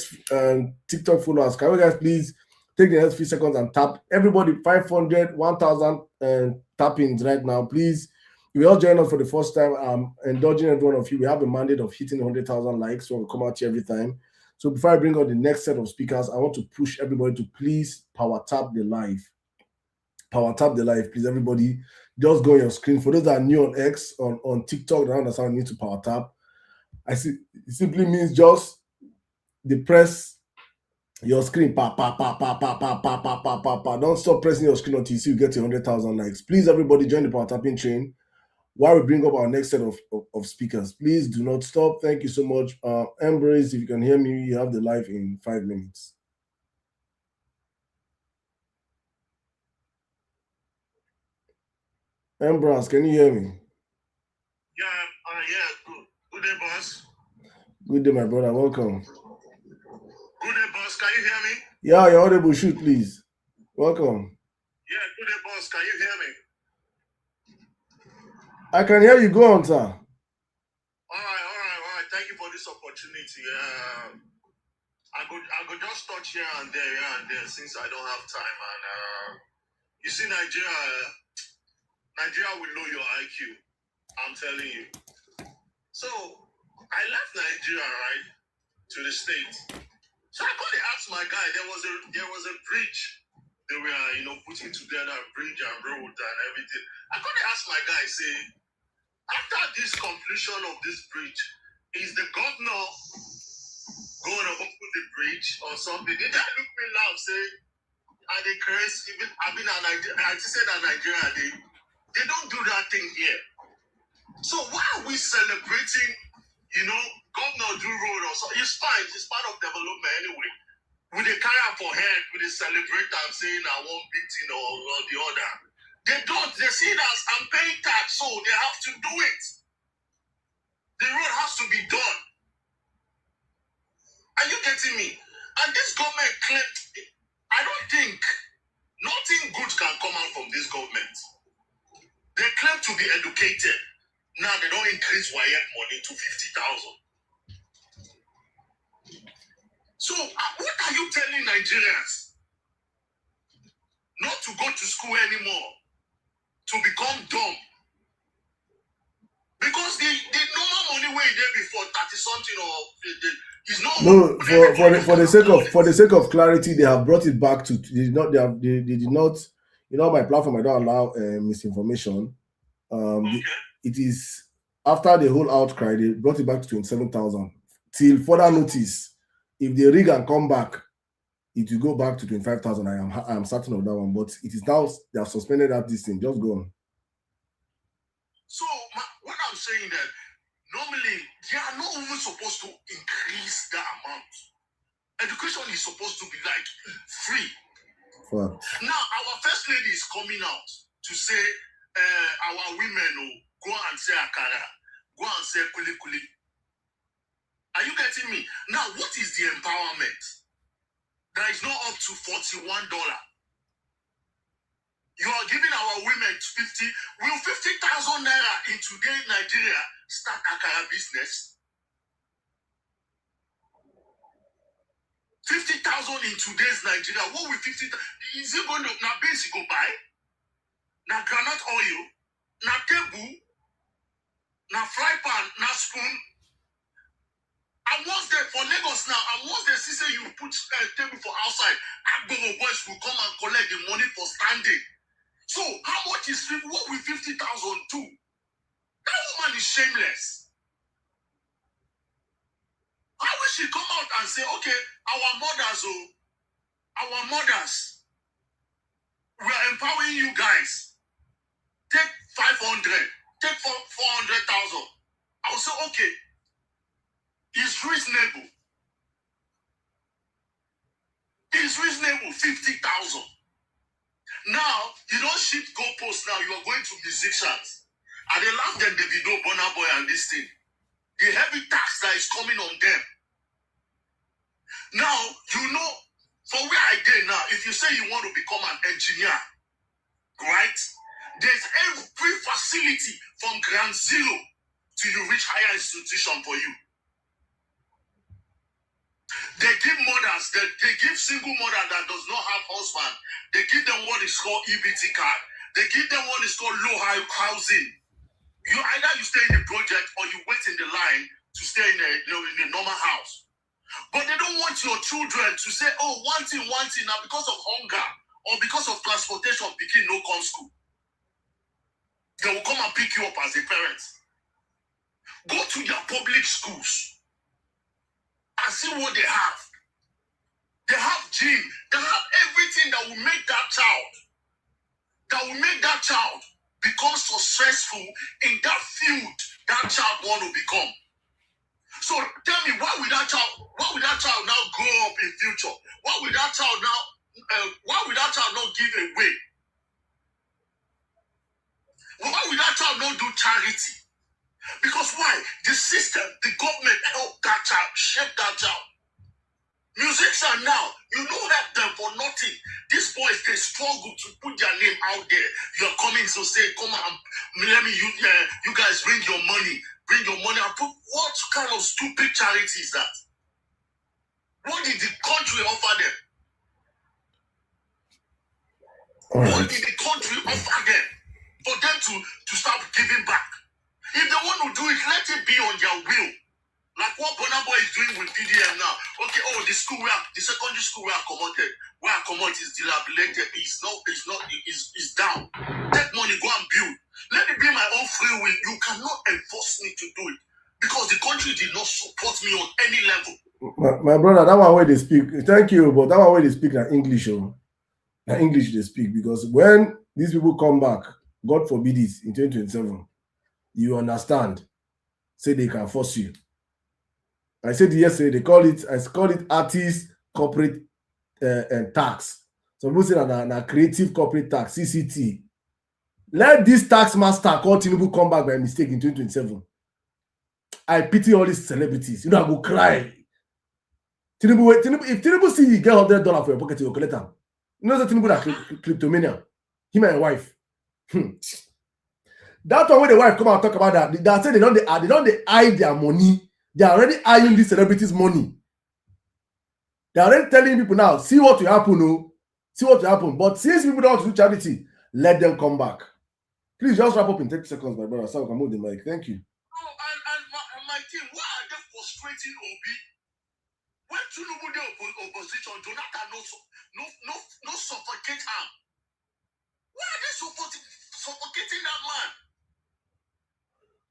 TikTok followers? Can you guys please take the next few seconds and tap everybody 500, 1,000 tappings right now, please. If you all join us for the first time, I'm indulging every one of you. We have a mandate of hitting 100,000 likes, so we'll come out here every time. So before I bring on the next set of speakers, I want to push everybody to please power tap the live. Power tap the live, please, everybody. Just go on your screen. For those that are new on X, on TikTok, they don't understand you need to power tap. It simply means just depress your screen. Don't stop pressing your screen until you see you get 100,000 likes. Please, everybody, join the power tapping train while we bring up our next set of speakers. Please do not stop. Thank you so much. Embrace, if you can hear me, you have the live in 5 minutes. Embrace, can you hear me? Yeah, good day, boss. Good day, my brother. Welcome. Good day, boss. Can you hear me? Yeah, you're audible. Shoot, please. Welcome. Yeah, good day, boss. Can you hear me? I can hear you. Go on, sir. All right. Thank you for this opportunity. I could just touch here and there since I don't have time. And you see, Nigeria will know your IQ. I'm telling you. So I left Nigeria, right, to the States. So I could ask my guy. There was a bridge. They were, putting together a bridge and road and everything. I could ask my guy, say, after this completion of this bridge, is the governor going to open the bridge or something? They just look me now, say, are they crazy? I've been I just said that Nigeria, they don't do that thing here. So why are we celebrating, governor do road or something? It's fine. It's part of development anyway. We they carry up for head, we they celebrate and saying I want big thing or the other. They don't. They see it as I'm paying tax, so they have to do it. The road has to be done. Are you getting me? And this government claimed, I don't think nothing good can come out from this government. They claim to be educated. Now they don't increase WAEC money to 50,000. So what are you telling Nigerians? Not to go to school anymore, to become dumb. Because the normal money way there before 30 something or is not. No, for the sake of clarity, they have brought it back to they did not. You know, my platform I don't allow misinformation. Okay. It is after the whole outcry, they brought it back to 27,000 till further notice. If they rig and come back, it will go back to 25,000. I am certain of that one, but it is now they have suspended that this thing. Just go on. So what I'm saying that normally they are not even supposed to increase the amount. Education is supposed to be like free. Wow. Now our first lady is coming out to say our women will go and say akara, go and say kuli kuli. Are you getting me? Now what is the empowerment? That is not up to $41. You are giving our women 50. Will 50,000 naira in today's Nigeria start akara business? 50,000 in today's Nigeria. What will 50? Is it going to now basic go buy? Now granite oil, now table, now fry pan, now spoon. And once they for Lagos now, and once they see say you put a table for outside, Agbogo boys will come and collect the money for standing. So how much is what will 50,000 do? That woman is shameless. How will she come out and say, okay, our mothers, we are empowering you guys. Take 500, take 400,000. I'll say, okay, it's reasonable. It's reasonable, 50,000. Now, you don't shift goalposts now, you are going to musicians. And they laugh them, Davido, Burna Boy, and this thing. The heavy tax that is coming on them. Now, you know, for where I get now, if you say you want to become an engineer, right? There's every facility from ground zero to you reach higher institution for you. They give mothers, they give single mother that does not have husband, they give them what is called EBT card. They give them what is called low housing. You either you stay in the project or you wait in the line to stay in a normal house. But they don't want your children to say, oh, one thing, now because of hunger or because of transportation, picking no come school. They will come and pick you up as a parent. Go to their public schools and see what they have. They have gym. They have everything that will make that child become successful in that field that child want to become. So tell me, why will that child now grow up in future? Why will that child not give away? Why will that child not do charity? Because why? The system, the government help that child, shape that child. Musicians now, you don't help them for nothing. These boys, they struggle to put their name out there. You're coming to say, come on, let me, you guys bring your money. And put, what kind of stupid charity is that? What did the country offer them? What did the country offer them? For them to start giving back. If they want to do it, let it be on their will. Like what Burna Boy is doing with PDM now. Okay, the secondary school where I commode is dilapidated. It's down. Take money, go and build. Let it be my own free will. You cannot enforce me to do it. Because the country did not support me on any level. My brother, that one way they speak. Thank you, but that one way they speak na English. Na English they speak. Because when these people come back, God forbid it, in 2027, you understand. Say they can force you. I said yesterday, I call it artist corporate tax. Some people say that creative corporate tax, CCT. Let this tax master call Tinubu come back by mistake in 2027. I pity all these celebrities. You know, I go cry. If Tinubu see you get $100 for your pocket, you will collect them. You know that Tinubu that kleptomania. Him and wife. That one when the wife come out talk about that, they say they don't hide their money. They are already eyeing these celebrities' money. They are already telling people now, see what will happen, oh, see what will happen. But since people don't want to do charity, let them come back. Please just wrap up in 30 seconds, my brother, so I can move the mic. Thank you. Oh, and my team, why are they frustrating Obi? When Tinubu dey opposition, Jonathan no suffocate him. Why are they suffocating that man?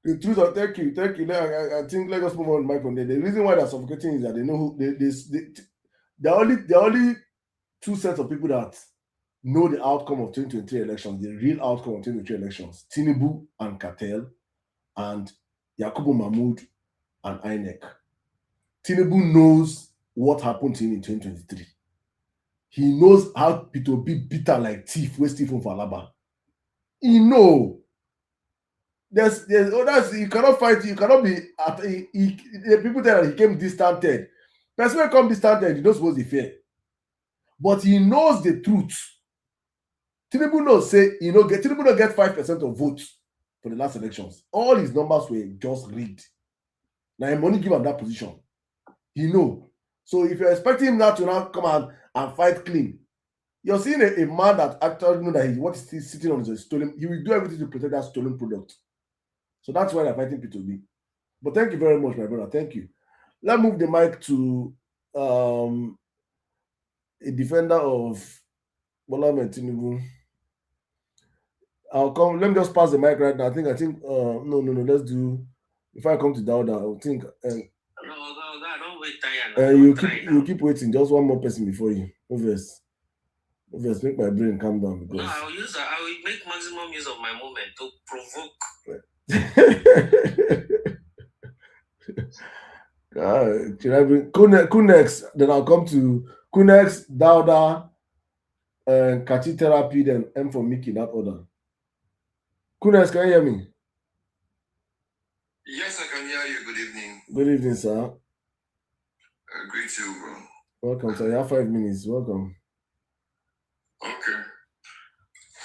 The truth of thank you. I think let us move on, Mike. On there. The reason why they're suffocating is that they know who there are only two sets of people that know the outcome of 2023 elections, the real outcome of 2023 elections: Tinubu and Cartel, and Yakubu Mahmoud and INEC. Tinubu knows what happened to him in 2023. He knows how to be bitter like thief, wey steal from Alaba. He know. There's others you cannot fight. You cannot be. People tell that he came distanted. Person wey come distanted, he knows what he fear, but he knows the truth. Tinubu knows say Tinubu no get 5% of votes for the last elections. All his numbers were just rigged. Now him money give him that position. He know. So if you're expecting him now to now come and fight clean, you're seeing a man that actually know that what he's sitting on is a stolen. He will do everything to protect that stolen product. So that's why they're fighting P2B. But thank you very much, my brother. Thank you. Let's move the mic to a defender of Bola Ahmed Tinubu. Let me just pass the mic right now. I think no. Let's do. If I come to Dauda, I think No, don't wait tired. you keep waiting. Just one more person before you. Obvious, make my brain calm down because I will make maximum use of my moment to provoke. Should I bring Kunex? Then I'll come to Kunex, Dauda, Kachi Therapy, then M for Mickey, that order. Kunex, can you hear me? Yes, I can hear you. Good evening. Good evening, sir. Greet you, bro. Welcome, sir. You have 5 minutes. Welcome. Okay.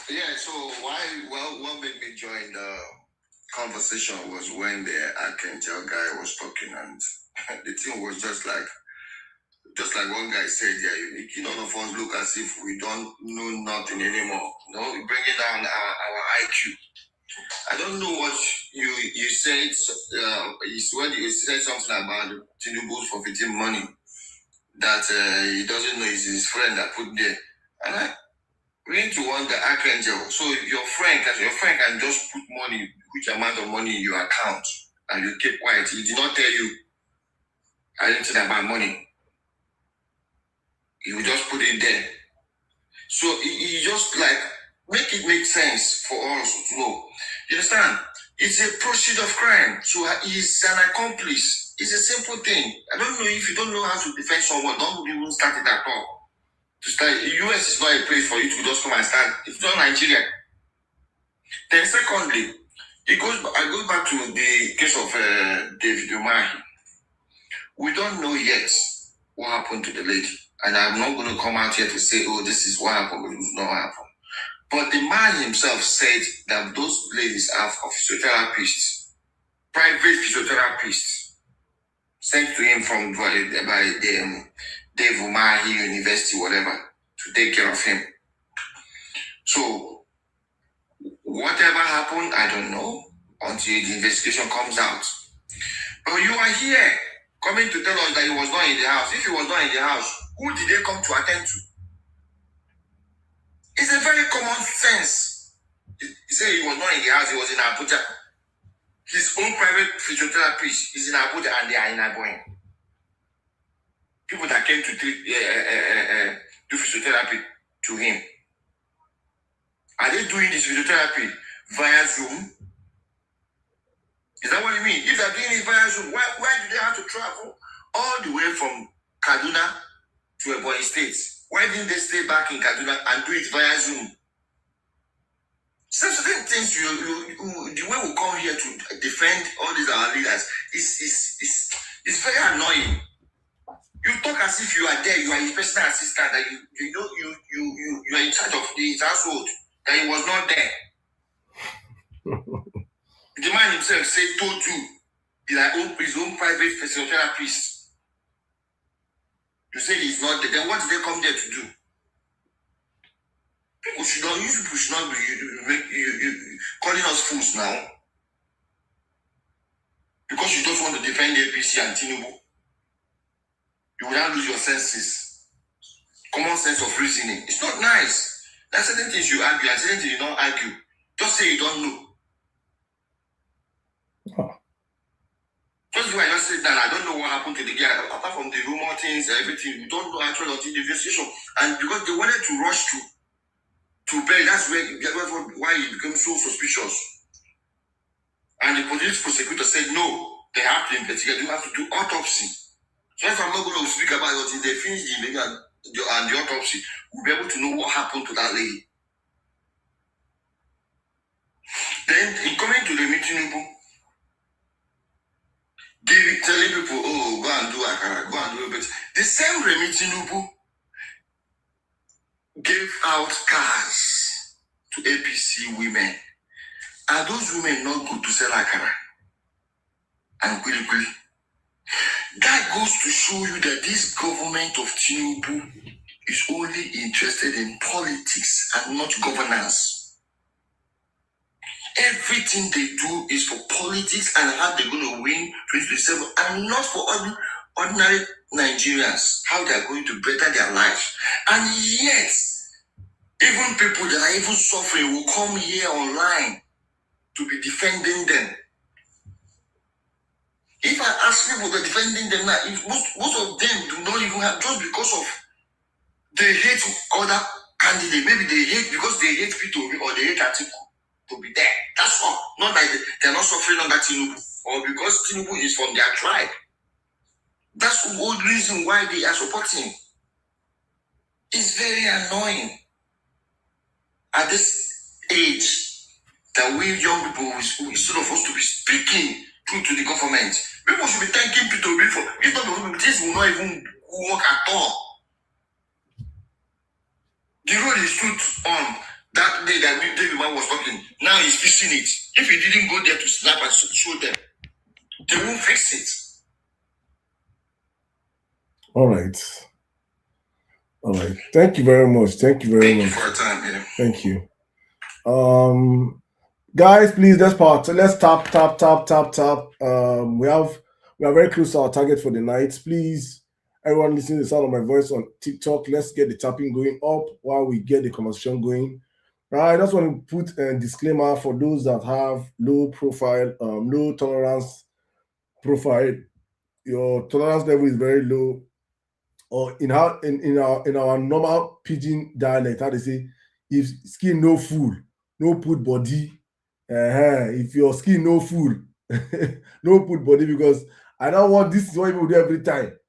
Yeah, so what made me join the conversation was when the Archangel guy was talking, and the thing was just like one guy said, yeah, none of us look as if we don't know nothing anymore. No, bringing down our IQ. I don't know what you said. When you said something about Tinubu's forfeiting money that he doesn't know is his friend that put there, and I need to wonder, Archangel. So your friend can just put money, which amount of money in your account, and you keep quiet. He did not tell you anything about money. He will just put it there. So he just like make it make sense for us to know. You understand? It's a proceed of crime. So he's an accomplice. It's a simple thing. I don't know if you don't know how to defend someone, don't even start it at all. To start, the US is not a place for you to just come and start. It's not Nigeria. Then secondly, I go back to the case of David Umahi. We don't know yet what happened to the lady. And I'm not going to come out here to say, oh, this is what happened, but it was not what happened. But the man himself said that those ladies have physiotherapists, private physiotherapists, sent to him from by the Dave Umahi University, whatever, to take care of him. So, whatever happened, I don't know, until the investigation comes out. But you are here, coming to tell us that he was not in the house. If he was not in the house, who did they come to attend to? It's a very common sense. He said he was not in the house, he was in Abuja. His own private physiotherapist is in Abuja and they are in Agoin. People that came to do physiotherapy to him. Are they doing this physiotherapy via Zoom? Is that what you mean? If they're doing it via Zoom, why do they have to travel all the way from Kaduna to Ebonyi State? Why didn't they stay back in Kaduna and do it via Zoom? Certain things, the way we come here to defend all these our leaders is very annoying. You talk as if you are there, you are his personal assistant, that you are in charge of his household, that he was not there. The man himself said, told you, his own private personal therapist. You say he's not there. Then what did they come there to do? People should not be calling us fools now. Because you just want to defend the APC and Tinubu. You will not lose your senses. Common sense of reasoning. It's not nice. There are certain things you argue and certain things you don't argue. Just say you don't know. Just why I just said that I don't know what happened to the guy. Apart from the rumor things, everything, we don't know actually until the investigation. And because they wanted to rush to bail, that's why he became so suspicious. And the police prosecutor said no, they have to investigate. You have to do autopsy. So if I'm not going to speak about it until they finish the investigation and the autopsy, we'll be able to know what happened to that lady. Then in coming to the meeting, telling people, oh, go and do Akara, go and do it. The same Remi Tinubu gave out cars to APC women. Are those women not good to sell Akara and Kwili? That goes to show you that this government of Tinubu is only interested in politics and not governance. Everything they do is for politics and how they're going to win 2027 and not for ordinary Nigerians, how they're going to better their lives. And yet, even people that are even suffering will come here online to be defending them. If I ask people that are defending them now, most of them do not even have, just because of they hate other candidates. Maybe they hate because they hate P2B or they hate Atiku to be there. That's all. Not that they're not suffering under Tinubu or because Tinubu is from their tribe. That's the whole reason why they are supporting. It's very annoying at this age that we young people, instead of us to be speaking truth to the government, people should be thanking P2B for if not, this will not even work at all. The road is truth on. That day that David Man was talking, now he's fixing it. If he didn't go there to snap and show them, they won't fix it. All right. Thank you very much. Thank you very much for your time. Yeah. Thank you. Guys, please let's tap. We are very close to our target for the night. Please, everyone listening to the sound of my voice on TikTok, let's get the tapping going up while we get the conversation going. Right, I just want to put a disclaimer for those that have low tolerance profile. Your tolerance level is very low, or in our normal pidgin dialect, how they say, if skin no full, no put body. If your skin no full, no put body, because I don't want this is what people do every time.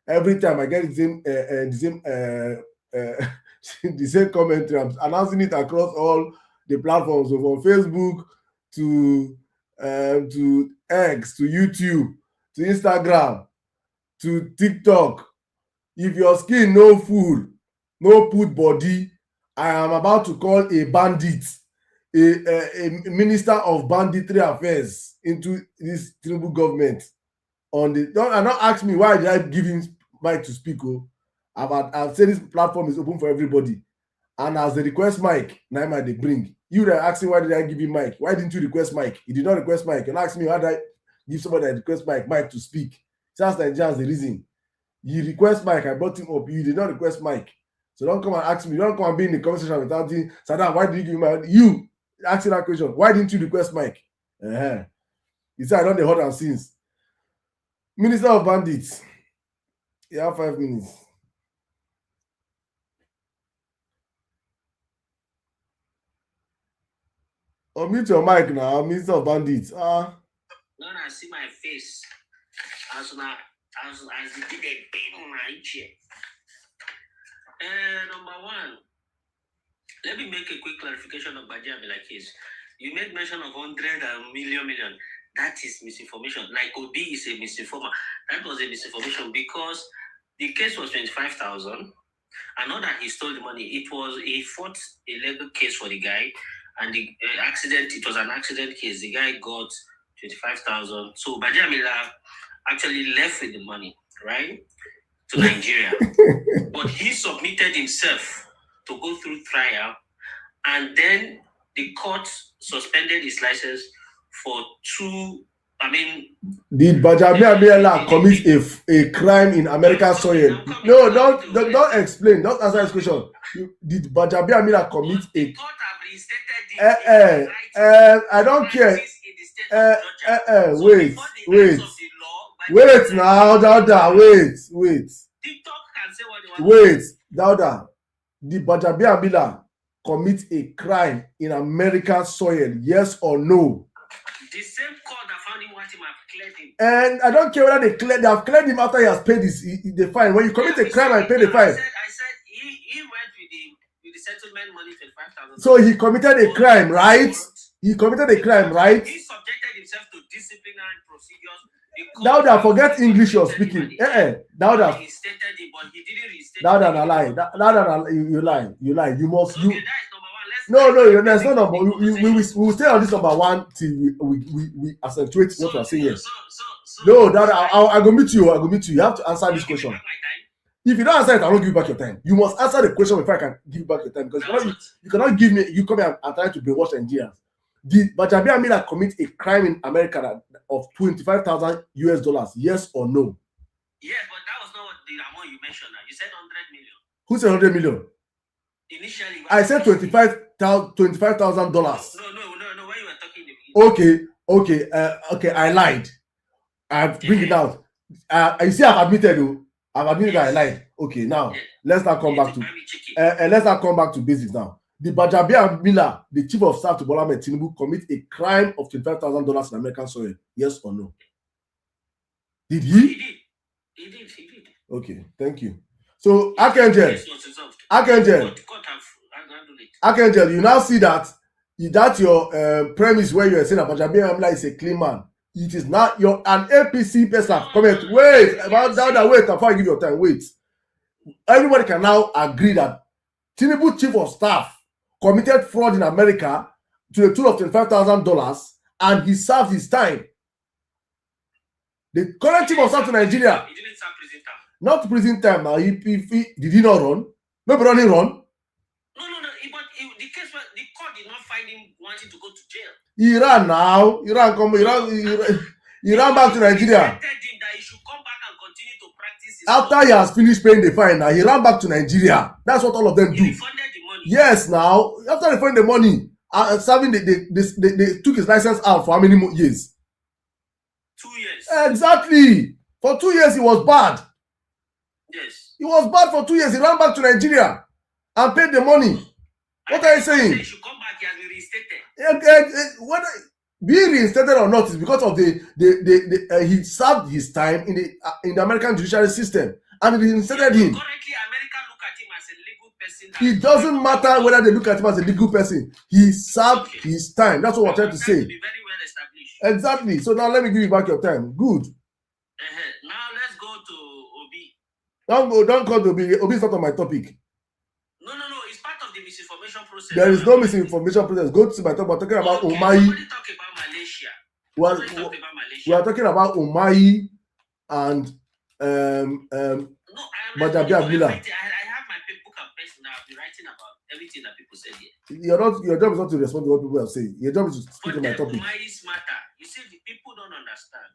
Every time I get the same commentary. I'm announcing it across all the platforms, so from Facebook to X to YouTube to Instagram to TikTok. If your skin no full, no put body, I am about to call a bandit, a minister of banditry affairs into this Tinubu government. And not ask me why did I give him mic to speak. I've said this platform is open for everybody, and as the request mic, now they bring you. That asking why did I give him mic? Why didn't you request mic? You did not request mic. And ask me why did I give somebody that request mic to speak? Just Nigerians the reason. You request mic, I brought him up. You did not request mic, so don't come and ask me. Don't come and be in the conversation without saying, Sirdam, why did you give me mic? You asking that question. Why didn't you request mic? You said I don't the hot and since. Minister of Bandits, you have 5 minutes. Unmute your mic now, Minister of Bandits. When I see my face, as the did a big on my chair. Number one, let me make a quick clarification of Bajia case. You made mention of 100 million. That is misinformation. Like Obi is a misinformer. That was a misinformation because the case was 25,000. And not that he stole the money. It was he fought a legal case for the guy, and the accident, it was an accident case. The guy got 25,000. So Bajamila actually left with the money, right, to Nigeria. But he submitted himself to go through trial, and then the court suspended his license for did Bajamila commit a crime in American soil? No, don't explain. Don't answer this question. Did Bajamila commit a? I don't care. Wait now, Dauda. Wait, Dauda. Did Bajamila commit a crime in American soil? Yes or no? The same court that found him wanting have cleared him. And I don't care whether they have cleared him after he has paid the fine. When you commit a crime and pay the fine. I said he went with the settlement money, 25,000. So he committed a crime, right? He committed a crime, right? He subjected himself to disciplinary procedures. Dauda, forget English you're speaking. Dauda. He stated it, but he didn't restate it. Dauda, lie. Dauda, you lie. You lie. You must. Okay, that is number one. No, there's no number. We will stay on this number one till we accentuate what we are saying here. No, Dauda, I go meet you. You have to answer this question. If you don't answer it, I won't give you back your time. You must answer the question before I can give you back your time, because you cannot give me. You come here and try to brainwash Nigerians. Did Bajamila commit a crime in America of $25,000 US? Yes or no? Yes, but that was not what the amount you mentioned. You said 100 million. Who said 100 million? Initially, I said $25,000. No. When you were talking, Okay. I lied. I bring it out. You see, I've admitted that I lied. Okay, now let's not come back to basics now. Did Bajamila, the chief of staff to Bola Ahmed Tinubu, commit a crime of $25,000 in American soil? Yes or no? Did he? He did. Okay, thank you. So Archangel, you now see that your premise where you are saying that Bajamila is a clean man. It is not an APC person. Comment. Wait about that. Wait before I give your time. Wait. Everybody can now agree that Tinubu chief of staff committed fraud in America to the tune of $25,000, and he served his time. The current chief of staff to Nigeria. He didn't serve prison time. Not prison time now. Did he not run? Nobody run. No. But the case where the court did not find him wanting to go to jail. He ran now. He ran back to Nigeria. He should come back and continue to practice his after he has finished paying the fine. Now he ran back to Nigeria. That's what all of them do. He refunded the money. Yes, now after they find the money, serving they took his license out for how many years? 2 years. Exactly. For 2 years he was bad. Yes. He was bad for 2 years. He ran back to Nigeria and paid the money. What are you saying? He should come back. He has been reinstated. Whether being reinstated or not is because of he served his time in the American judiciary system, and they reinstated him. Currently, America look at him as a legal person. It doesn't matter whether they look at him as a legal person. He served his time. That's what we're trying to say. Be very well established. Exactly. So now let me give you back your time. Good. Now let's go to Obi. Don't go to Obi. Obi is not on my topic. No. It's part of the misinformation process. There is no misinformation process. Go to my topic. We're talking about Umahi. Nobody talk about Malaysia. We are talking about Umahi and Bajamila. I have my book and pen now. I'll be writing about everything that people said here. Your job is not to respond to what people have said. Your job is to speak to my topic. Umahi's matter. You see, the people don't understand.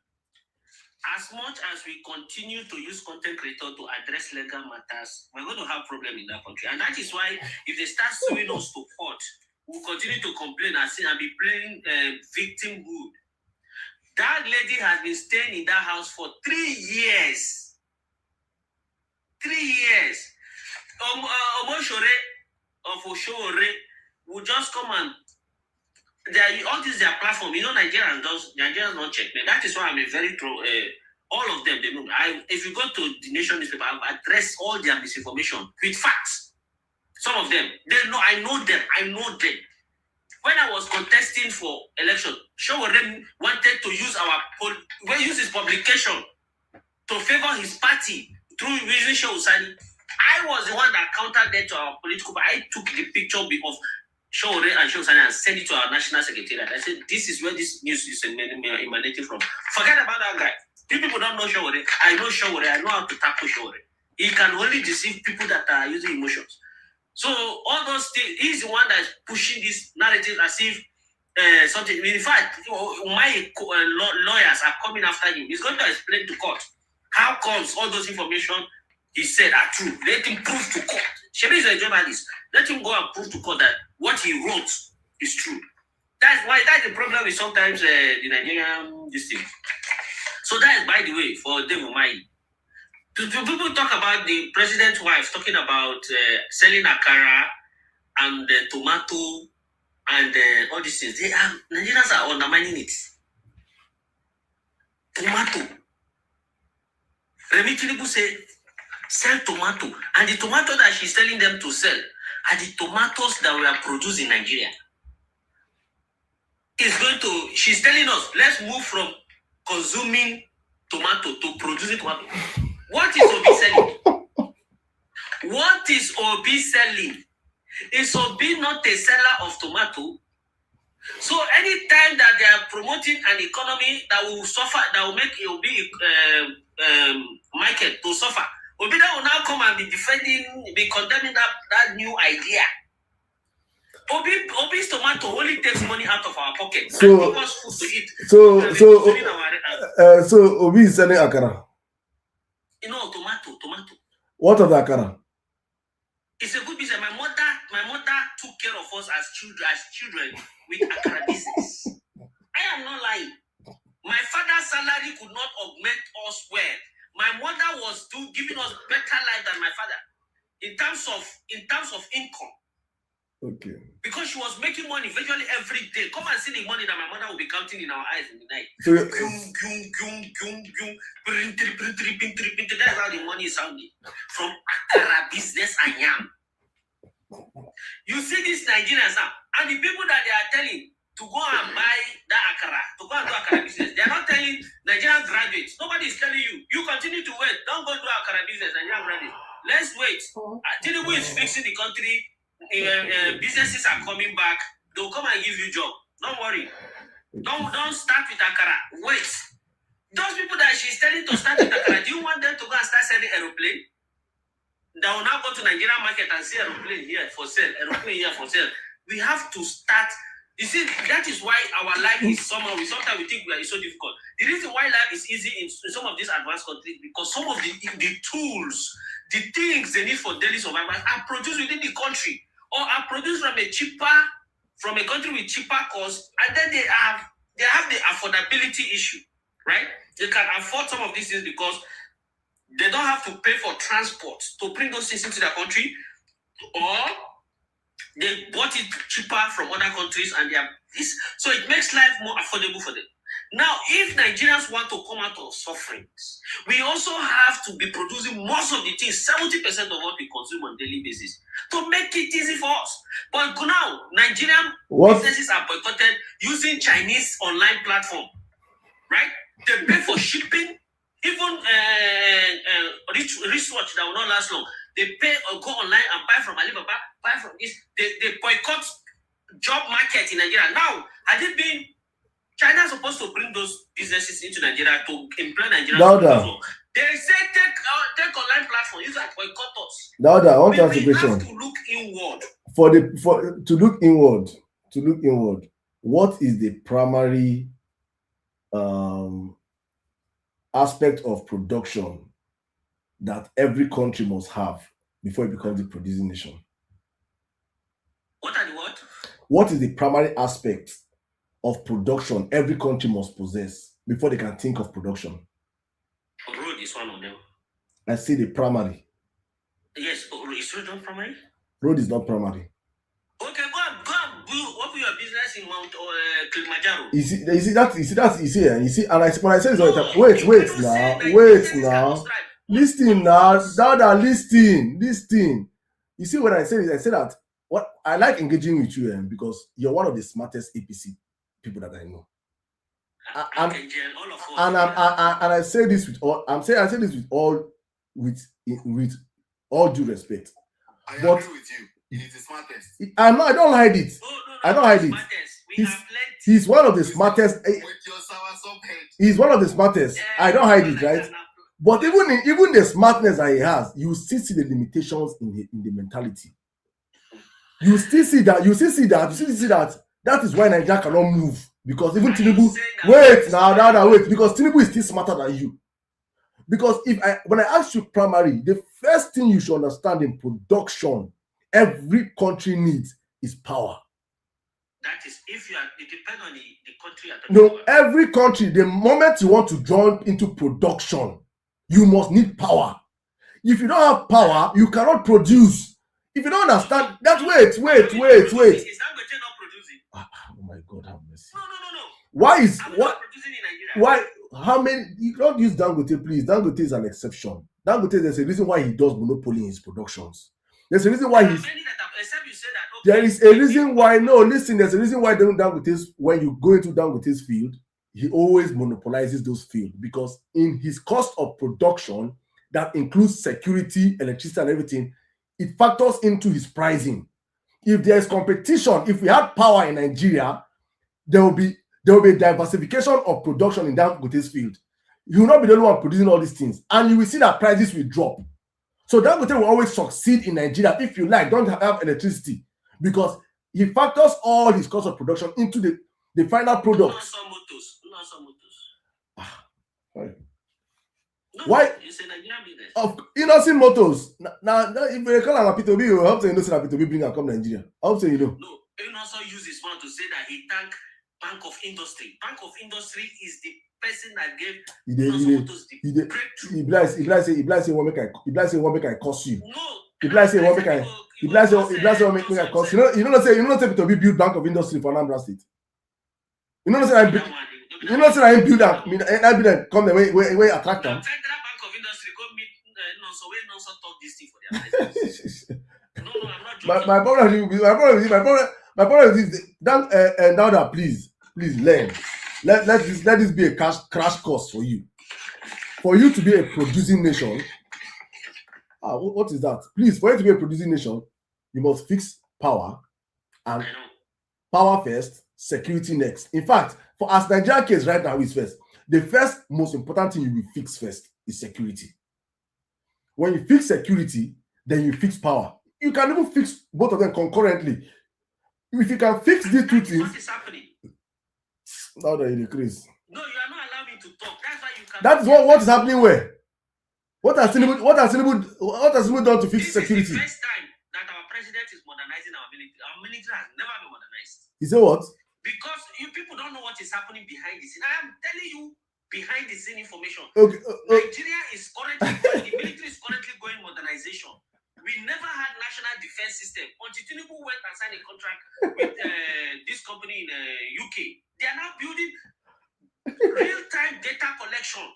As much as we continue to use content creator to address legal matters, we're going to have problem in that country. And that is why if they start suing us to court, we'll continue to complain and be playing victimhood. That lady has been staying in that house for 3 years. 3 years. Omoshore of Oshore will just come and all this is their platform. You know, Nigerians don't check me. That is why I'm a very all of them, they know. If you go to the Nation newspaper, I've addressed all their misinformation with facts. Some of them, they know. I know them. When I was contesting for election, Showore wanted to use use his publication to favor his party through using Shehu Sani. I was the one that countered that to our political. I took the picture of Showore and Shosani and send it to our national secretariat. I said, this is where this news is emanating from. Forget about that guy. You people don't know Showore. I know Showore. I know how to tackle Showore. He can only deceive people that are using emotions. So all those things, he's the one that's pushing this narrative as if something. In fact, my lawyers are coming after him. He's going to explain to court how comes all those information he said are true. Let him prove to court. Shebi is a journalist. Let him go and prove to court that what he wrote is true. That's the problem with sometimes the Nigerian this thing. So that is, by the way, for Dave Umahi. Do people talk about the president's wife talking about selling akara and tomato and all these things? Nigerians are undermining it. Tomato. Remi Tinubu said, sell tomato. And the tomato that she's telling them to sell are the tomatoes that were produced in Nigeria. She's telling us, let's move from consuming tomato to producing tomato. What is Obi selling? What is Obi selling? Is Obi not a seller of tomato? So anytime that they are promoting an economy that will suffer, that will make Obi market to suffer, Obi will now come and be condemning that new idea. Obi's tomato only takes money out of our pocket. So, and give us food to eat. So Obi is selling akara. You know, tomato. What of the akara? It's a good business. My mother took care of us as children with akara business. I am not lying. My father's salary could not augment us well. My mother was giving us better life than my father in terms of income. Okay. Because she was making money virtually every day. Come and see the money that my mother will be counting in our eyes in the night. So, That's how the money is sounding. From akara business and yam. You see these Nigerians now, and the people that they are telling to go and buy that akara, to go and do akara business, they are not telling Nigerian graduates. Nobody is telling you. You continue to wait. Don't go do akara business, Nigerian graduates. Let's wait. Tinubu is fixing the country. Businesses are coming back. They'll come and give you job. Don't worry. Don't start with akara. Wait. Those people that she's telling to start with akara, do you want them to go and start selling aeroplane? They will now go to Nigerian market and see aeroplane here for sale, aeroplane here for sale. We have to start. You see, that is why our life is sometimes we think it's so difficult. The reason why life is easy in some of these advanced countries, because some of the tools, the things they need for daily survival are produced within the country, or are produced from a country with cheaper costs, and then they have the affordability issue, right? They can afford some of these things because they don't have to pay for transport to bring those things into their country, or they bought it cheaper from other countries, and so it makes life more affordable for them. Now, if Nigerians want to come out of sufferings, we also have to be producing most of the things, 70% of what we consume on a daily basis, to make it easy for us. But now, Nigerian businesses are boycotted using Chinese online platform, right? They pay for shipping, even research that will not last long. They pay or go online and buy from Alibaba, buy from this. They boycott job market in Nigeria. Now, had it been China is supposed to bring those businesses into Nigeria to employ Nigerians. They say take online platform, use that boycott us. I want to ask a question. We have to look inward. To look inward, what is the primary aspect of production that every country must have before it becomes a producing nation? What are the what? What is the primary aspect of production every country must possess before they can think of production? Road is one of them. I say the primary. Yes, is road not primary? Road is not primary. Okay, go and open your business in Mount Kilimanjaro. You see, and when I say this all the time, wait now. Listen now, listen. You see, when I say this, I say that what I like engaging with you, because you're one of the smartest APC people that I know. And I say this with all. I say this with all due respect. I agree with you. He's the smartest. I don't hide it. I don't hide it. We have plenty. He's one of the smartest. With your soursop head. He's one of the smartest. I don't hide it, right? But even the smartness that he has, you still see the limitations in the mentality. You still see that. That is why Nigeria cannot move, because even Tinubu. Wait, because Tinubu is still smarter than you. Because when I ask you primary, the first thing you should understand in production, every country needs is power. That is, if you are, it depends on the country. No, every country, the moment you want to jump into production, you must need power. If you don't have power, you cannot produce. If you don't understand that, wait. Is Dangote not producing? Oh my God, have mercy. No. Why is what producing in Nigeria? Why? How many? You don't use Dangote, please. Dangote is an exception. Dangote, there's a reason why he does monopoly in his productions. There's a reason why he's. Except you say that. Okay, there is a reason why. No, listen. There's a reason why Dangote's, when you go into Dangote's field, he always monopolizes those fields, because in his cost of production, that includes security, electricity, and everything, it factors into his pricing. If there is competition, if we had power in Nigeria, there will be a diversification of production in Dangote's field. You will not be the only one producing all these things, and you will see that prices will drop. So Dangote will always succeed in Nigeria if you don't have electricity, because he factors all his cost of production into the final product. Not some motors. Why? You say Nigerian business. Of Innocent Motors. Now, if you call him P2B, you hope you know that P2B bring and come to Nigeria. I hope you know. No, he also use his mouth to say that he thank Bank of Industry. Bank of Industry is the person that gave Motors the breakthrough. He bless say one make I cost you. No. He bless say one make I cost you. You know say P2B build Bank of Industry for Anambra State. You know say I build that. I build that. Come the way attract them. Federal Bank of Industry go meet no talk this thing for their business. No, I'm not joking. My problem is now that please learn. Let this be a crash course for you. For you to be a producing nation. What is that? Please, for you to be a producing nation, you must fix power, and power first, security next. In fact, for as Nigeria case right now is first, the first most important thing you will fix first is security. When you fix security, then you fix power. You can even fix both of them concurrently. If you can fix these two things, what is happening? Now that you decrease. No, you are not allowing me to talk. That's why you can. That is what is happening where? What has Tinubu done to fix security? This is the first time that our president is modernizing our military. Our military has never been modernized. He said what? Because you people don't know what is happening behind the scene. I am telling you behind the scene information. Okay. Nigeria is currently the military is currently going modernization. We never had national defense system until Tinubu went and signed a contract with this company in UK. They are now building real-time data collection.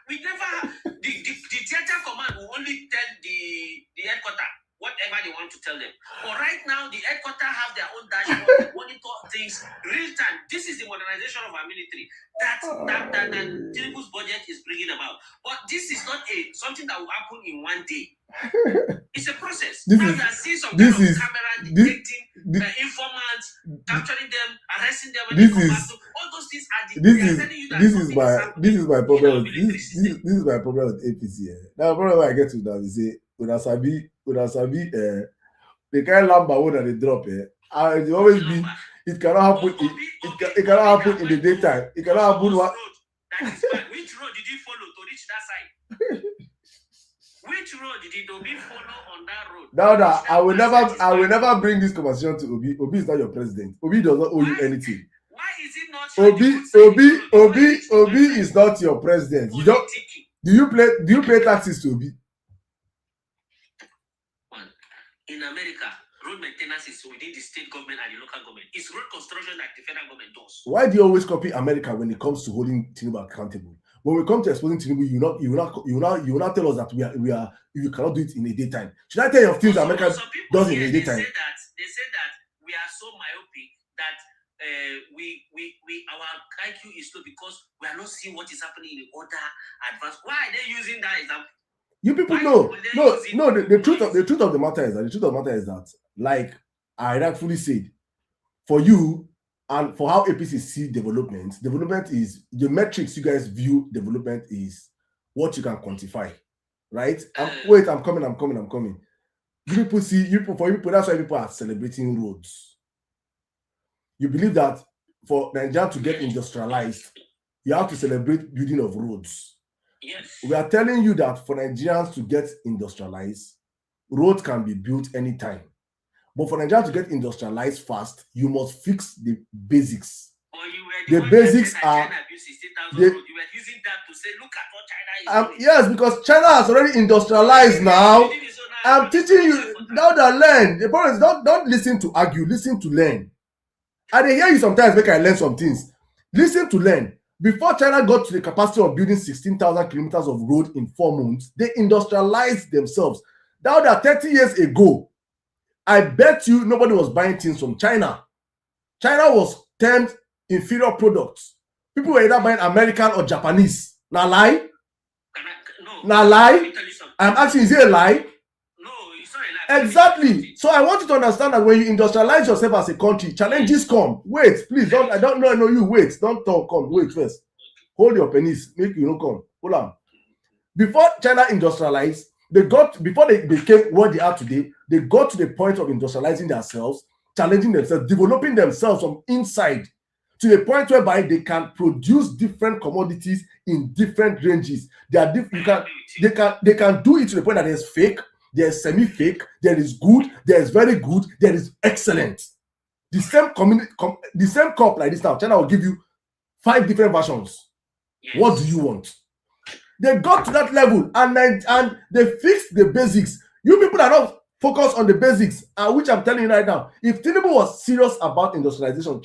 We never the theater command will only tell the headquarters whatever they want to tell them. But right now, the headquarters have their own dashboard, they monitor things real time. This is the modernization of our military that Tinubu's budget is bringing about. But this is not something that will happen in one day. It's a process. Now you are seeing some kind of camera detecting informants, capturing them, arresting them when they come back to all those things are this is my problem. This is my problem with APC. Now the problem I get to now is say Una sabi the kind lamba one that they drop and it always be it cannot happen it cannot happen in the daytime. It cannot happen what. That is fine. Which road did you follow to reach that side? Which road did Obi follow on that road? Now that I will never bring this conversation to Obi. Obi is not your president. Obi does not owe you anything. Why is it not? Obi is not your president. You don't. Do you pay taxes to Obi? In America, road maintenance is within the state government and the local government. It's road construction that the federal government does. Why do you always copy America when it comes to holding Tinubu accountable? When we come to exposing Tinubu, you will not tell us that you cannot do it in a daytime. Should I tell you of things America does in a daytime? They say that we are so myopic that our IQ is low because we are not seeing what is happening in other advanced. Why are they using that example? You people Why know. would they No, use it no. The truth noise? of the matter is that, like I rightfully said, for you and for how APC see development is the metrics you guys view development is what you can quantify, right? Wait, I'm coming. You people see, for you people, that's why people are celebrating roads. You believe that for Nigeria to get industrialized, you have to celebrate building of roads. Yes. We are telling you that for Nigerians to get industrialized, roads can be built anytime. But for Nigeria to get industrialized fast, you must fix the basics. The basics are. China built 16,000 roads. You were using that to say, look at what China is doing. Yes, because China has already industrialized now. I'm teaching you now that learn. The problem is don't listen to argue, listen to learn. I dey hear you sometimes make I learn some things. Listen to learn. Before China got to the capacity of building 16,000 kilometers of road in 4 months, they industrialized themselves. Now that 30 years ago, I bet you nobody was buying things from China. China was termed inferior products. People were either buying American or Japanese. Now lie? Now lie? I'm asking, is it a lie? No, it's not a lie. Exactly. So I want you to understand that when you industrialize yourself as a country, challenges come. Wait, please don't. I know you. Wait, don't talk. Come. Wait first. Hold your pennies. Make you no come. Hold on. Before China industrialized, before they became what they are today, they got to the point of industrializing themselves, challenging themselves, developing themselves from inside to the point whereby they can produce different commodities in different ranges. They can do it to the point that there's fake, there's semi-fake, there is good, there is very good, there is excellent. The same cup like this now, China will give you 5 different versions. Yes. What do you want? They got to that level and they fixed the basics. You people are not focused on the basics, which I'm telling you right now. If Tinubu was serious about industrialization,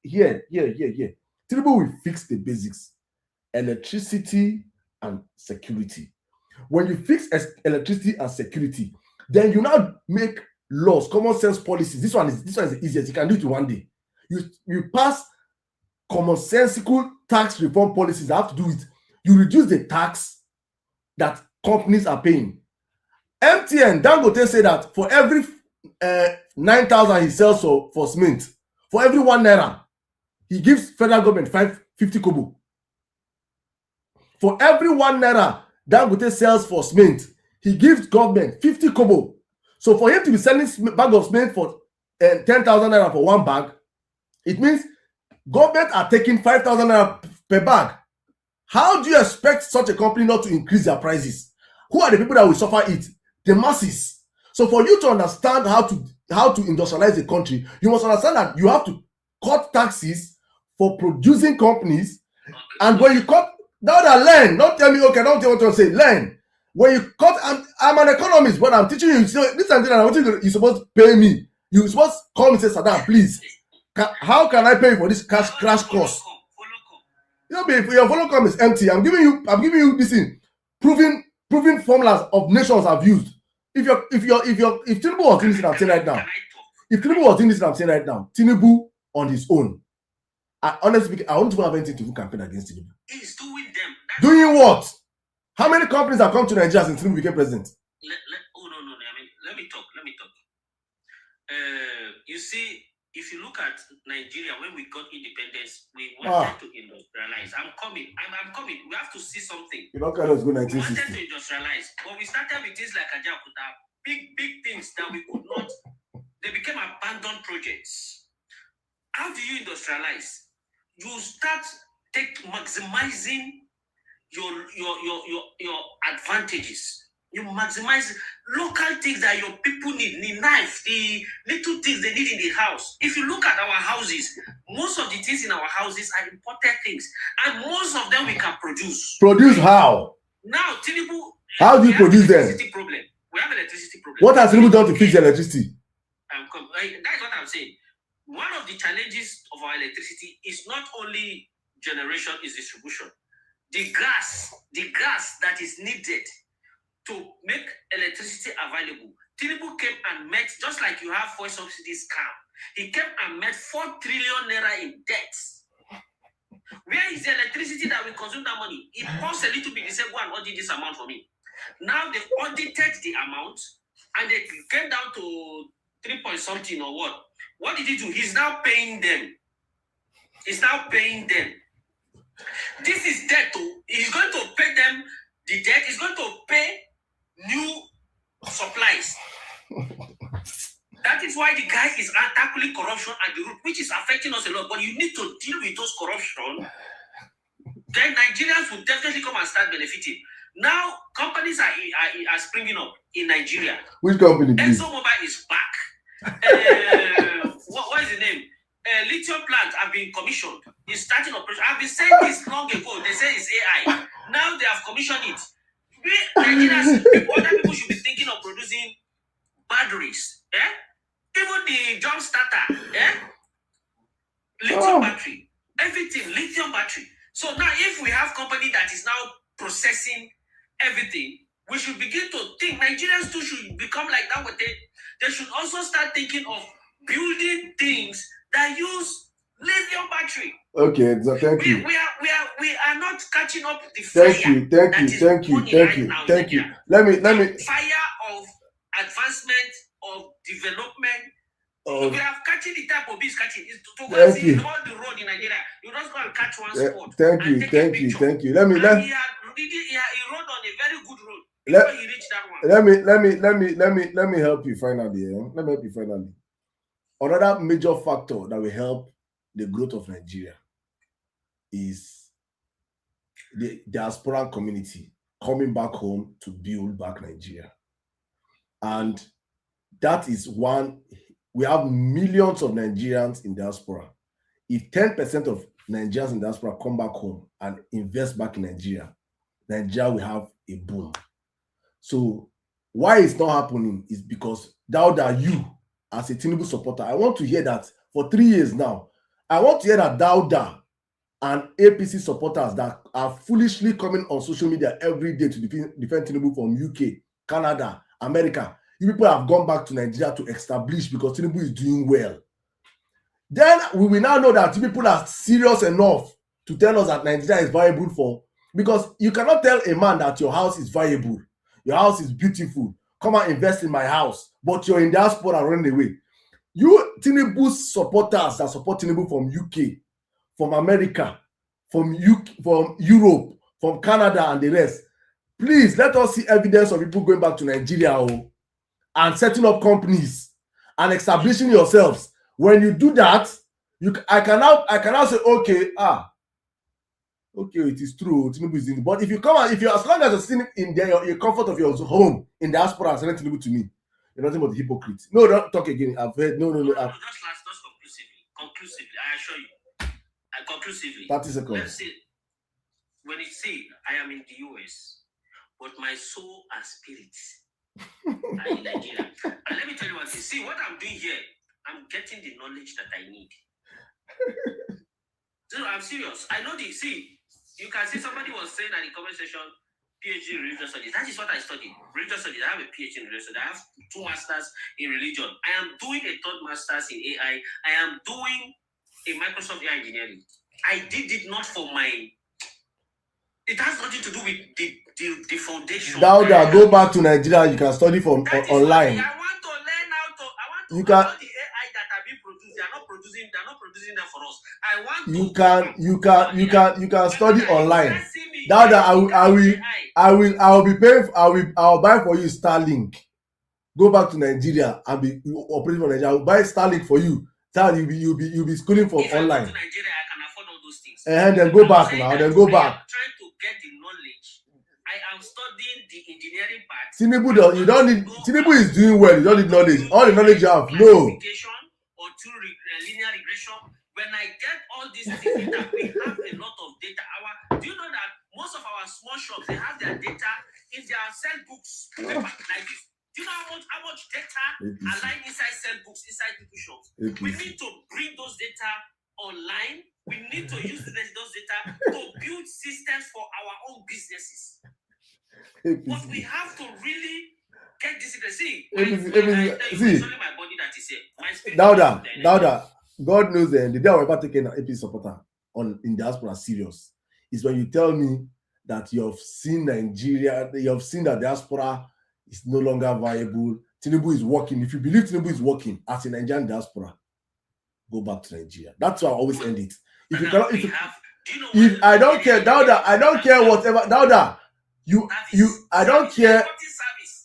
here, Tinubu will fix the basics: electricity and security. When you fix electricity and security, then you now make laws, common sense policies. This one is the easiest. You can do it in one day. You pass commonsensical tax reform policies that have to do with you reduce the tax that companies are paying. MTN, Dangote say that for every 9,000 he sells for cement, for every 1 naira, he gives federal government 50 kobo. For every 1 naira Dangote sells for cement, he gives government 50 kobo. So for him to be selling bag of cement for 10,000 naira for 1 bag, it means government are taking 5,000 naira per bag. How do you expect such a company not to increase their prices? Who are the people that will suffer it? The masses. So for you to understand how to industrialize a country, you must understand that you have to cut taxes for producing companies. And when you cut, now that learn, don't tell me, okay, don't tell what to say, learn. When you cut, I'm an economist, but I'm teaching you, so this and that, you're supposed to pay me. You're supposed to call me and say, Sirdam, please, how can I pay for this crash course? You know, if your follow come is empty, I'm giving you this thing, proving formulas of nations have used. If Tinubu was doing this, I'm saying right now. If Tinubu was doing this, I'm saying right now, Tinubu on his own. Honestly, I don't have anything to do campaign against Tinubu. He's doing them. Doing what? How many companies have come to Nigeria since Tinubu became president? No. I mean, let me talk. You see, if you look at Nigeria, when we got independence, we wanted to industrialize. I'm coming. We have to see something. You don't kind of go 1960. We wanted to industrialize, but we started with things like Ajaokuta, big things that we could not. They became abandoned projects. How do you industrialize? You start maximizing your advantages. You maximize local things that your people need, the knife, the little things they need in the house. If you look at our houses, most of the things in our houses are imported things, and most of them we can produce. Produce how? Now, Tinubu, how do you produce them? We have electricity problem. What has Tinubu done to fix the electricity? That's what I'm saying. One of the challenges of our electricity is not only generation, is distribution. The gas that is needed to make electricity available. Tinubu came and met, just like you have fuel subsidy scam, he came and met 4 trillion naira in debt. Where is the electricity that will consume that money? It costs a little bit, he said, go and order this amount for me. Now they audited the amount and they came down to 3 point something or what. What did he do? He's now paying them. He's now paying them. This is debt. He's going to pay them the debt. He's going to pay new supplies. That is why the guy is tackling corruption at the root, which is affecting us a lot. But you need to deal with those corruption. Then Nigerians will definitely come and start benefiting. Now, companies are springing up in Nigeria. Which company? ExxonMobil is back. What is the name? Lithium plant have been commissioned. It's starting operation. I've been saying this long ago. They say it's AI. Now they have commissioned it. We Nigerians, other people should be thinking of producing batteries. Even the jump starter. Lithium battery. Everything, lithium battery. So now if we have company that is now processing everything, we should begin to think. Nigerians too should become like that. They should also start thinking of building things that use lithium battery. Okay, so thank you. We are not catching up the fire. Thank you. Let me fire of advancement, of development. We have catching the type of bees catching is to go see all the road in Nigeria. You just go and catch one spot. Thank you. He rode on a very good road before he reached that one. Let me help you finally. Another major factor that will help the growth of Nigeria is the diaspora community coming back home to build back Nigeria. And that is one. We have millions of Nigerians in diaspora. If 10% of Nigerians in diaspora come back home and invest back in Nigeria, Nigeria will have a boom. So why it's not happening is because Dauda, you as a Tinubu supporter, I want to hear that for 3 years now. I want to hear that Dauda and APC supporters that are foolishly coming on social media every day to defend Tinubu from UK, Canada, America. You people have gone back to Nigeria to establish because Tinubu is doing well. Then we will now know that people are serious enough to tell us that Nigeria is viable for, because you cannot tell a man that your house is viable, your house is beautiful, come and invest in my house, but you're in diaspora running away. You Tinubu supporters that support Tinubu from UK, from America, from Europe, from Canada and the rest, please let us see evidence of people going back to Nigeria and setting up companies and establishing yourselves. When you do that, I can now say, okay, it is true, Tinubu is in it. But if you as long as you're sitting in your comfort of your home in diaspora and sending Tinubu to me, you're nothing but a hypocrite. No, don't talk again. I've heard. No. Just conclusively, I assure you. Conclusively. 30 seconds. Let's say, when you say I am in the US, but my soul and spirit are in Nigeria. And let me tell you what you see. What I'm doing here, I'm getting the knowledge that I need. So I'm serious. I know you can see somebody was saying at the comment section, PhD in religious studies. That is what I studied. Religious studies. I have a PhD in religious studies. I have 2 masters in religion. I am doing a 3rd master's in AI. I am doing a Microsoft AI engineering. I did it not for my. It has nothing to do with the foundation. Dauda, go back to Nigeria. You can study from online. I want to learn how to. I want to you can. The AI that have been produced. They are not producing them for us. I want. You can study online. Dauda, I will be paying. I'll buy for you Starlink. Go back to Nigeria and be operating for Nigeria. I will buy Starlink for you. So you'll be schooling from online. If I go to Nigeria, I can afford all those things. And then go back now. Then go back. I'm trying to get the knowledge. I am studying the engineering part. Tinubu is doing well. You don't need knowledge. All the knowledge you have. No. Or linear regression. When I get all these things, we have a lot of data. Do you know that most of our small shops, they have their data in their cell books paper like this? Do you know how much data are lying inside cell books inside people shops? We need to bring those data online. We need to use those data to build systems for our own businesses. But we have to really get this. See, it's only my body that is here. My spirit. Dauda, God knows the day I'm ever taking an AP supporter in diaspora serious is when you tell me that you have seen Nigeria, you have seen that diaspora is no longer viable. Tinubu is working. If you believe Tinubu is working as a Nigerian diaspora, go back to Nigeria. That's why I always end it. If you cannot, if I don't care, Dauda, I don't care whatever, Dauda, I don't care.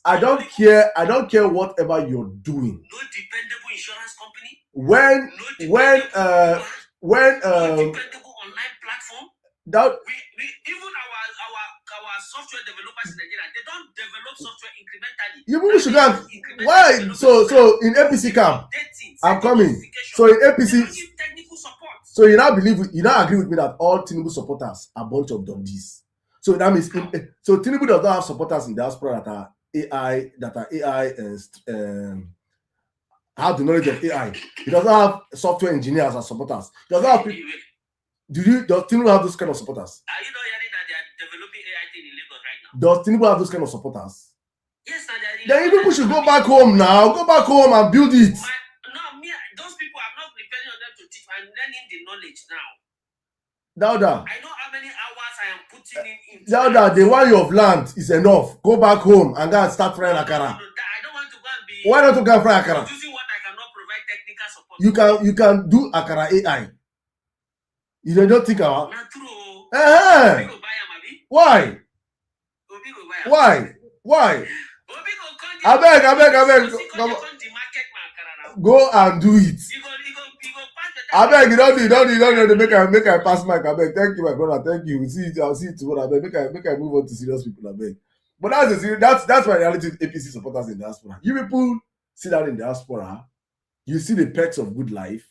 I don't care whatever you're doing. No dependable insurance company. When dependable online platform. That we even our software developers in Nigeria, they don't develop software incrementally. You should have why so in APC camp. I'm coming. So in APC, technical support. So you now agree with me that all Tinubu supporters are a bunch of dummies. So that means so Tinubu does not have supporters in diaspora that are AI and have the knowledge of AI. He doesn't have software engineers as supporters. He doesn't have people. Does Tinubu have those kind of supporters? Are you not hearing that they are developing AI thing in Lagos right now? Does Tinubu have those kind of supporters? Yes, then you people should go back home now. Go back home and build it. Those people, I'm not depending on them to teach. I'm learning the knowledge now. Dauda. I know how many hours I am putting in. Dauda, the one you have learned is enough. Go back home and go and start frying akara. I don't want to go and be. Why don't you go and fry akara? Using what I cannot provide technical support. You can do akara AI. You don't think about. Not true. Why? Why? I beg. Go and do it. I beg you don't make I pass mic. I beg. Thank you, my brother. Thank you. I'll see you tomorrow. I beg. Make I move on to serious people. I beg. But that's my reality with APC supporters in diaspora. You people sit down in diaspora, you see the perks of good life,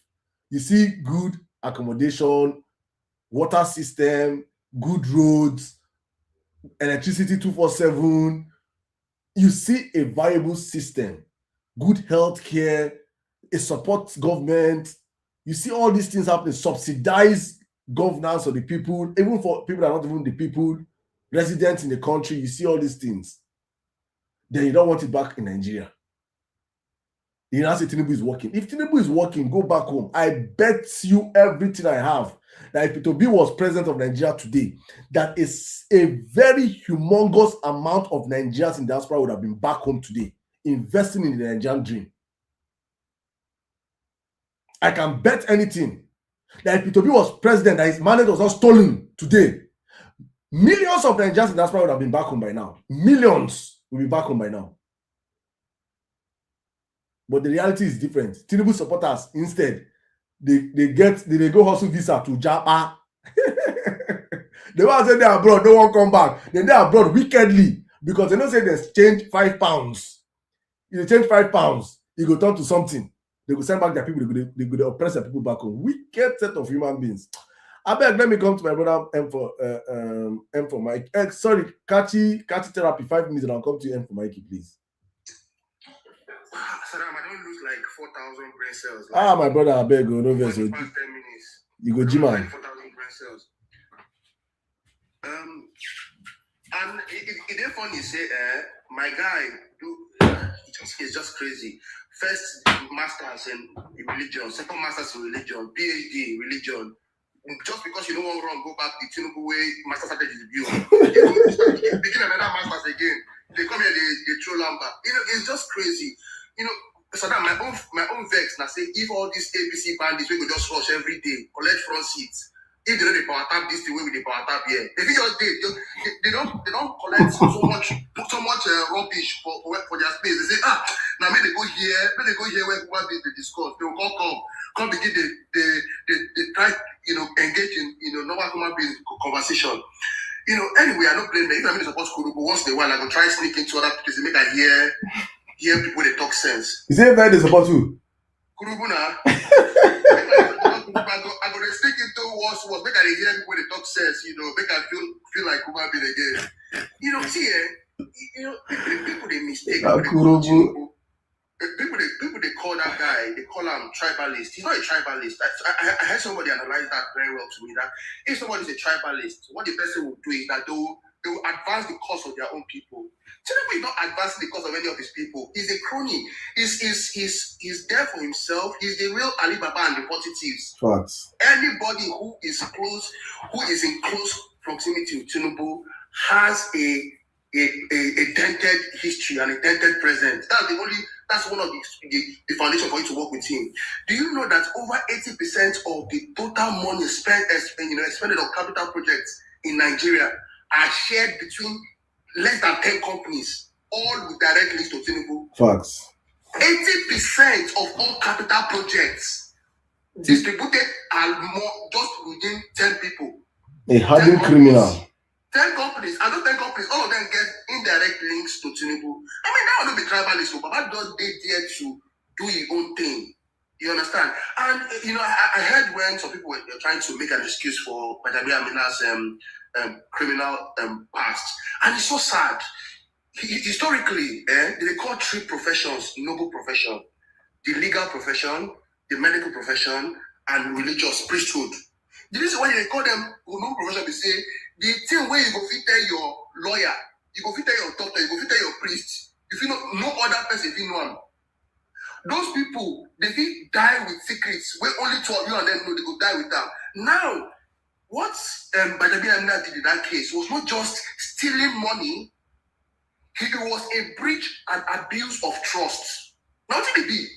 you see good accommodation, water system, good roads, electricity 24/7. You see a viable system, good health care, a support government. You see all these things happening, subsidized governance of the people, even for people that are not even the people, residents in the country. You see all these things. Then you don't want it back in Nigeria. You now say Tinubu is working. If Tinubu is working, go back home. I bet you everything I have that if P2B was president of Nigeria today, that is a very humongous amount of Nigerians in diaspora would have been back home today, investing in the Nigerian dream. I can bet anything that if P2B was president, that his mandate was not stolen today, millions of Nigerians in diaspora would have been back home by now. Millions will be back home by now. But the reality is different. Tinubu supporters, instead, they go hustle visa to Japa. They want to say they're abroad, don't want to come back. Then they're abroad wickedly because they don't say they change £5. If they change £5, you go turn to something. They go send back their people. They go oppress their people back home. Wicked set of human beings. I beg, let me come to my brother M for Mike. Sorry, Kachi therapy. 5 minutes, and I'll come to you M for Mikey, please. Sirdam, I don't lose like 4,000 brain cells. My brother, I beg you, no verse. 10 minutes. You go gym man. 4,000 brain cells. And it's funny, say, my guy it's just crazy. First masters in religion, second masters in religion, PhD in religion. Just because you don't want to run, go back the Tinubu way, master started his view. Begin another masters again. They come here, they throw lamba. It's just crazy. Sirdam, my own vex. Now say if all these APC bandits we go just rush every day, collect front seats. If they don't power tap this the way with the power tap here, they don't collect so much rubbish for their space. They say now may they go here where people be discuss. They will come begin they try engage in normal human being conversation. Anyway, I don't blame them. If I'm supposed to go once in a while, I go try sneak into other places, make I hear people they talk sense. Is it that they support you? Kurubu na. I go sneak into what's make I hear people they talk sense, make I feel like human being again. See people they mistake. People they call that guy, they call him tribalist. He's not a tribalist. I heard somebody analyze that very well to me, that if somebody's a tribalist, what the person will do is that they will advance the cause of their own people. Tinubu is not advancing the cause of any of his people. He's a crony. He's there for himself. He's the real Alibaba and the positives. Facts. Anybody who is in close proximity to Tinubu has a dented history and a dented present. That's one of the foundation for you to work with him. Do you know that over 80% of the total money expended on capital projects in Nigeria are shared between less than 10 companies, all with direct links to Tinubu? Facts. 80% of all capital projects distributed are more just within 10 people. A hardened criminal. 10 companies, and those 10 companies, all of them get indirect links to Tinubu. I mean, that will not be tribalist, but that does they dare to do his own thing. You understand? And, I heard when some people were trying to make an excuse for Gbajabi Amina's criminal past. And it's so sad. Historically, they call 3 professions noble profession: the legal profession, the medical profession, and religious priesthood. The reason why they call them noble profession is say the thing where you go fit tell your lawyer, you go fit tell your doctor, you go fit tell your priest, if you know no other person if you know them. Those people, they fit die with secrets where only 2 of you and them know. They go die with them. Now, what Gbajabi Amina did in that case was not just stealing money. It was a breach and abuse of trust. Now, what did it be?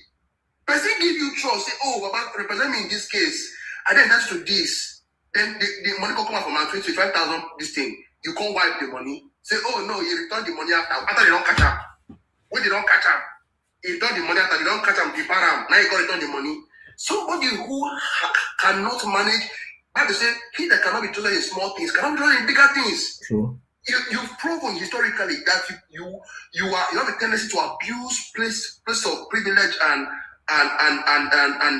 Person give you trust, say, oh, Baba, represent me in this case, and then that's to this. Then the money can come out from my 25,000, this thing. You can't wipe the money. Say, oh, no, you return the money after they don't catch up. When they don't catch up, you return the money after they don't catch up, you param. Now you can return the money. Somebody who cannot manage, Bible say, he that cannot be trusted in small things cannot be trusted in bigger things. True. You've proven historically that you have a tendency to abuse place of privilege and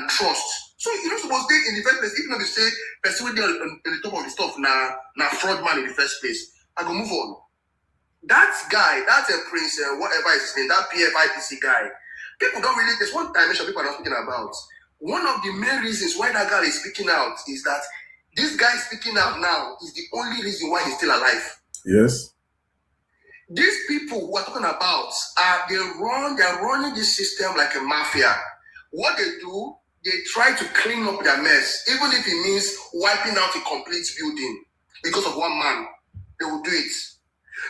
trust. So you're not supposed to stay in the first place. Even though they say person there on the top of the stuff na fraud man in the first place. I go move on. That guy, that's a prince, whatever his name, that PFIPC guy. People don't really. There's one dimension people are not speaking about. One of the main reasons why that guy is speaking out is that this guy speaking out now is the only reason why he's still alive. Yes. These people who are talking about they're running this system like a mafia. What they do, they try to clean up their mess, even if it means wiping out a complete building because of one man. They will do it.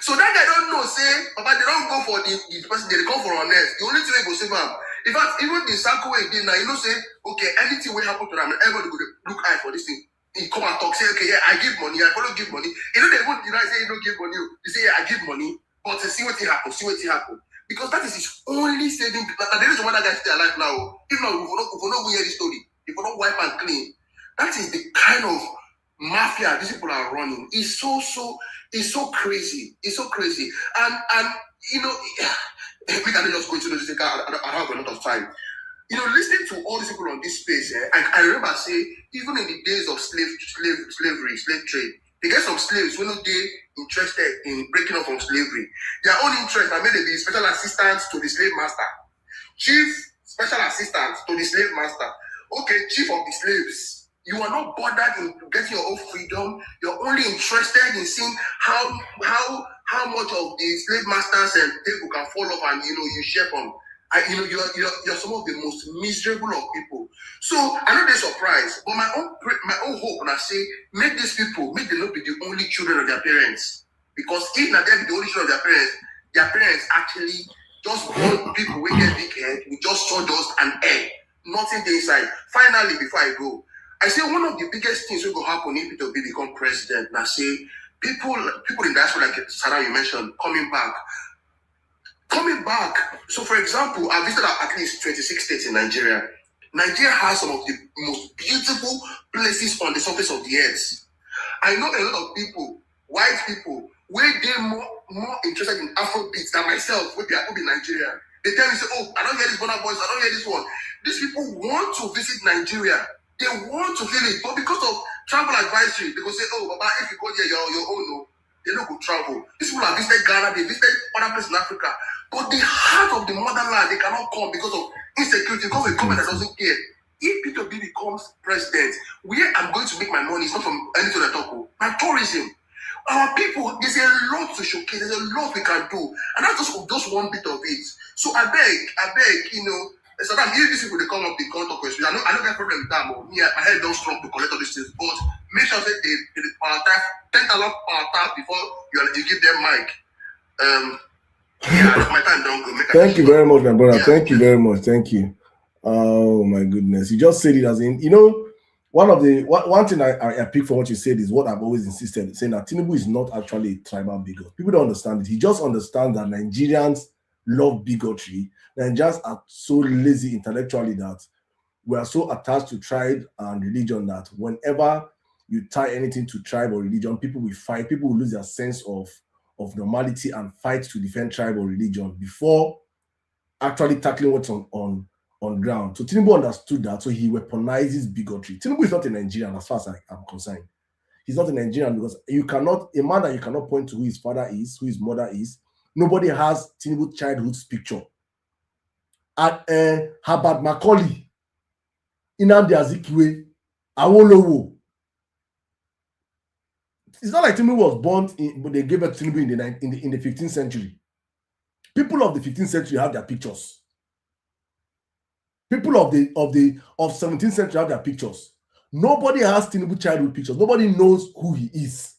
So that guy don't know, say, but they don't go for the person, they come for honest. The only thing they go save them. In fact, even the circle way again now, say, okay, anything will happen to them, everybody will look out for this thing. He come and talk, say, okay, yeah, I give money, I follow give money. They even deny, say, you don't give money. They say, yeah, I give money, but see what happen, Because that is his only saving. There is one that guy still alive now. If not, we will not hear the story. If we not wipe and clean. That is the kind of mafia these people are running. It's so crazy. It's so crazy. And we cannot just go into this. I have a lot of time. Listening to all these people on this space, I remember say, even in the days of slave trade, they get some slaves who not they interested in breaking up from slavery. Their own interest are made to be special assistants to the slave master, chief special assistants to the slave master. Okay, chief of the slaves. You are not bothered in getting your own freedom. You're only interested in seeing how much of the slave masters and table can fall off, and you share from. You're some of the most miserable of people. So I know they're surprised, but my own hope, and I say, make these people, make them not be the only children of their parents. Because if not them be the only children of their parents actually just born people with get big head, with just sawdust and air, nothing inside. Finally, before I go, I say one of the biggest things will go happen if Peter Obi become president. And I say people in diaspora, like Sarah you mentioned, coming back. So, for example, I visited at least 26 states in Nigeria. Nigeria has some of the most beautiful places on the surface of the earth. I know a lot of people, white people, where they're more interested in Afrobeats than myself, who be Nigerian. They tell me, say, oh, I don't hear this Burna Boys, I don't hear this one. These people want to visit Nigeria. They want to feel it, but because of travel advisory, they go say, oh, Baba, if you go there, your own, no. They don't go travel. These people have visited Ghana, they visited other places in Africa. But the heart of the motherland, they cannot come because of insecurity, because of a government that doesn't care. If Peter Obi becomes president, where I'm going to make my money is not from anything at all. My tourism. Our people, there's a lot to showcase, there's a lot we can do. And that's just one bit of it. So I beg, Sometimes if these people they come up, they come talk question. I don't get problem with that, but me, my head don't strong to collect all these things. But make sure that they power tap 10,000 power tap before you give them mic. Yeah, my time don't go. Thank you very much, my brother. Yeah. Thank you very much. Thank you. Oh my goodness. You just said it as in, one thing I pick from what you said is what I've always insisted, saying that Tinubu is not actually a tribal bigot. People don't understand it. He just understands that Nigerians love bigotry. Nigerians are so lazy intellectually that we are so attached to tribe and religion that whenever you tie anything to tribe or religion, people will fight. People will lose their sense of normality and fight to defend tribe or religion before actually tackling what's on ground. So Tinubu understood that, so he weaponizes bigotry. Tinubu is not a Nigerian as far as I'm concerned. He's not a Nigerian because a man that you cannot point to who his father is, who his mother is. Nobody has Tinubu's childhood's picture. At Herbert Macaulay, Nnamdi Azikiwe, Awolowo. It's not like Tinubu was born but they gave it to Tinubu in the 15th century. People of the 15th century have their pictures. People of 17th century have their pictures. Nobody has Tinubu childhood pictures. Nobody knows who he is.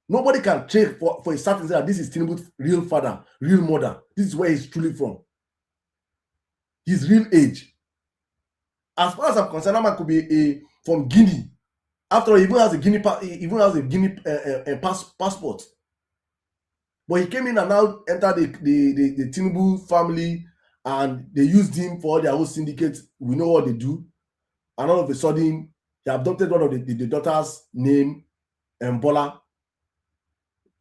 Nobody can check for a certain that this is Tinubu's real father, real mother. This is where he's truly from. His real age. As far as I'm concerned, that man could be from Guinea. After all, he even has a Guinea passport. But he came in and now entered the Tinubu family, and they used him for their whole syndicate. We know what they do. And all of a sudden, he adopted one of the daughter's name, Mbola.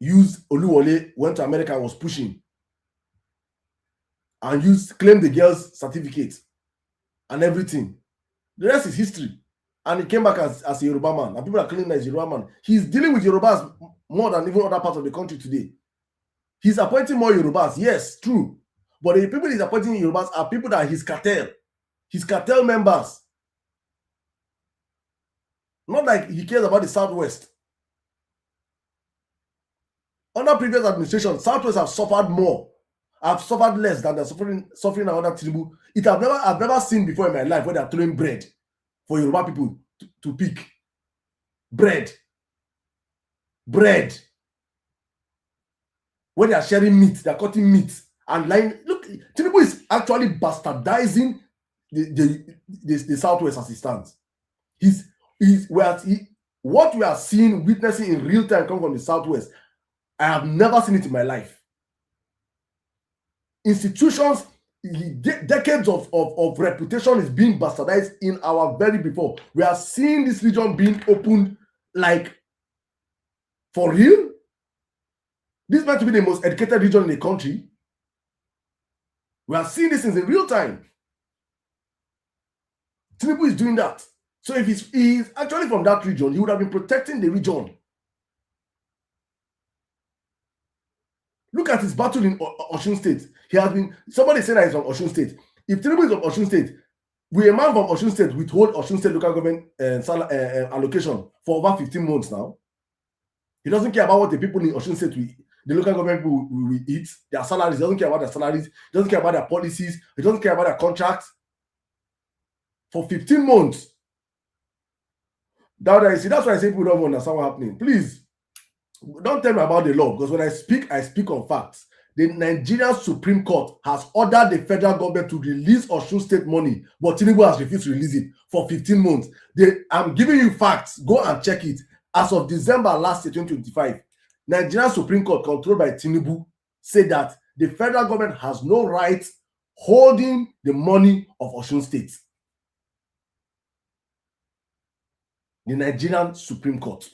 Used Oluwole, went to America and was pushing. And claimed the girl's certificate and everything. The rest is history. And he came back as a Yoruba man. And people are claiming that he's a Yoruba man. He's dealing with Yorubas more than even other parts of the country today. He's appointing more Yorubas. Yes, true. But the people he's appointing Yorubas are people that are his cartel members. Not like he cares about the Southwest. Under previous administration, Southwest have suffered more. Have suffered less than they're suffering under Tinubu. I've never seen before in my life where they're throwing bread for Yoruba people to pick. Bread. When they are sharing meat, they are cutting meat and lying. Look, Tinubu is actually bastardizing the Southwest as it stands. What we are seeing, witnessing in real time come from the Southwest, I have never seen it in my life. Institutions, decades of reputation is being bastardized in our very before. We are seeing this region being opened like for real. This is meant to be the most educated region in the country. We are seeing these things in real time. Tinubu is doing that. So if he's actually from that region, he would have been protecting the region. Look at his battle in Osun State. Somebody said that he's from Osun State. If Tinubu is from Osun State, will a man from Osun State withhold Osun State local government allocation for over 15 months now? He doesn't care about what the people in Osun State the local government will eat, their salaries. He doesn't care about their salaries. He doesn't care about their policies. He doesn't care about their contracts. For 15 months. That's why I say people don't understand what's happening. Please, don't tell me about the law, because when I speak on facts. The Nigerian Supreme Court has ordered the federal government to release Osun State money, but Tinubu has refused to release it for 15 months. I'm giving you facts. Go and check it. As of December last year, 2025, Nigerian Supreme Court, controlled by Tinubu, said that the federal government has no right holding the money of Osun State. The Nigerian Supreme Court.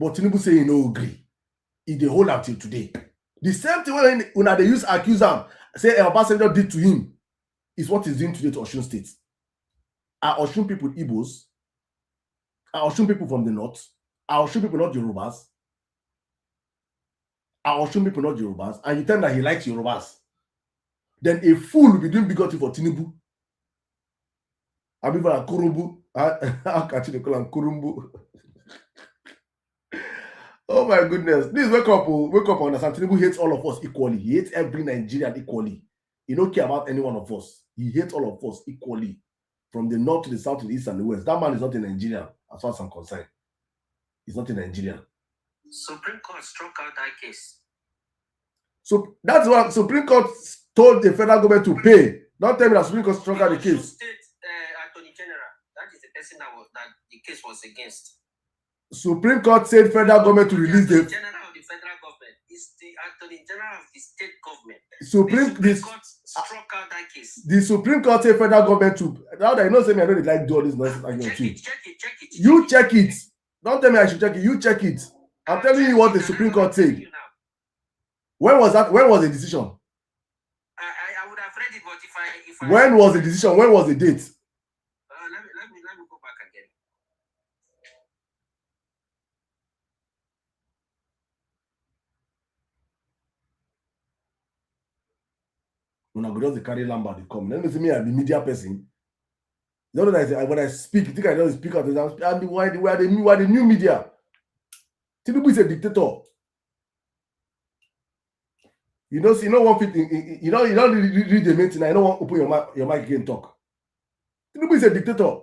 But Tinubu say he no agree. He dey hold until today. The same thing when they use accuse him, say Obasanjo did to him, is what he's doing today to Osun State. Are Osun people Igbos? Are Osun people from the north? Are Osun people not Yorubas? Are Osun people not Yorubas? And you tell me that he likes Yorubas. Then a fool will be doing bigotry for Tinubu. Abiba and Kurumbu. How can you call him Kurumbu? Oh my goodness. Please wake up and understand. Tinubu hates all of us equally. He hates every Nigerian equally. He don't care about any one of us. He hates all of us equally, from the north to the south to the east and the west. That man is not a Nigerian, as far as I'm concerned. He's not a Nigerian. Supreme Court struck out that case. So that's what Supreme Court told the federal government to pay. Don't tell me that Supreme Court struck out the case. State Attorney General, that is the person that the case was against. Supreme Court said federal government to release the General of the federal government is the Attorney General of the state government. Supreme Court struck out that case. The Supreme Court said federal government to. Now that you know, say me, I know they like do all this nonsense. Check it. You check it. Don't tell me I should check it. You check it. I'm telling you what the Supreme Court said. When was that? When was the decision? I would have read it, but if I when was the decision? When was the date? Let me go back again. When I go just carry Lambert, they come. Let me see me as the media person. You know that when I speak, you think I don't speak out. And we are the new media. Tinubu is a dictator. You know one thing. You don't read the main thing. I don't want to open your mic again and talk. Tinubu is a dictator.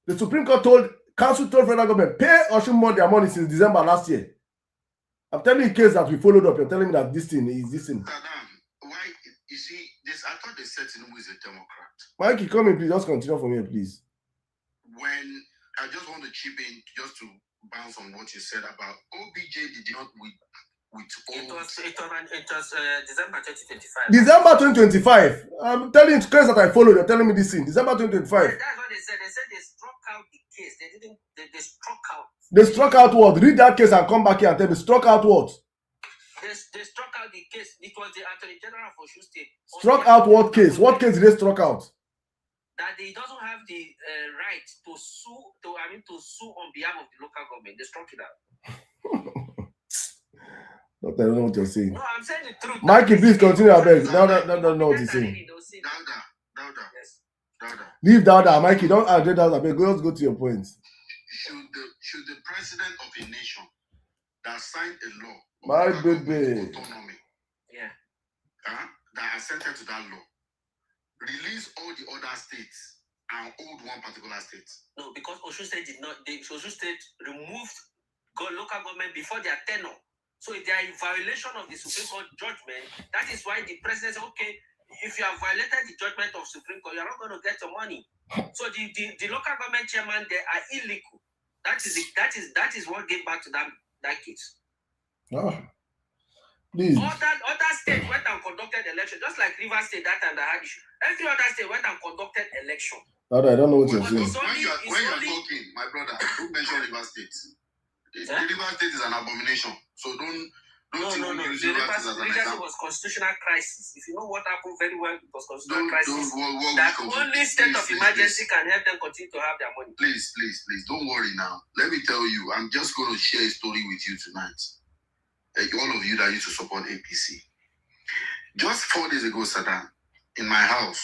The Supreme Court Council told federal government pay Osun more their money since December last year. I'm telling you a case that we followed up. You're telling me that this thing is this thing. Why? You see, this I thought they said Tinubu is a Democrat. Mikey, come in, please. Just continue for me, please. When I just want to chip in just to bounce on what you said about OBJ did not with it was December 2025. December 2025. I'm telling you, it's case that I followed. You're telling me this thing. December 2025. That's what they said. They said they struck out the case. They didn't. They struck out. They struck out what? Read that case and come back here and tell me. Struck out what? They struck out the case. It was the Attorney General for Osun State. Struck out what case? What case did they struck out? That he doesn't have the right to sue. To sue on behalf of the local government. They struck it out. I don't know what you're saying. No, I'm saying the truth. Mikey, please continue. I beg. Don't know what he's saying. Dauda. Yes. Dauda. Leave Dauda, Mikey. Don't address Dauda. I beg. Let's go to your points. Should the president of a nation that signed a law My of baby. autonomy, Yeah. that assented to that law, release all the other states and hold one particular state? No, because Osun State did not. Osun State removed local government before their tenure. So if they are in violation of the Supreme Court judgment, that is why the president said, okay, if you have violated the judgment of Supreme Court, you're not going to get your money. So the local government chairman, they are illegal. That is what gave back to that case. Oh, please. Other states went and conducted election, just like Rivers State that time that had issue. Every other state went and conducted election. I don't know what you're saying. When you're talking, my brother, don't mention Rivers State. The Rivers State is an abomination. So don't No. The Rivers was constitutional crisis. If you know what happened very well, it was constitutional crisis. That only state of emergency can help them continue to have their money. Please, don't worry now. Let me tell you, I'm just going to share a story with you tonight. All of you that used to support APC. Just 4 days ago, Sirdam, in my house,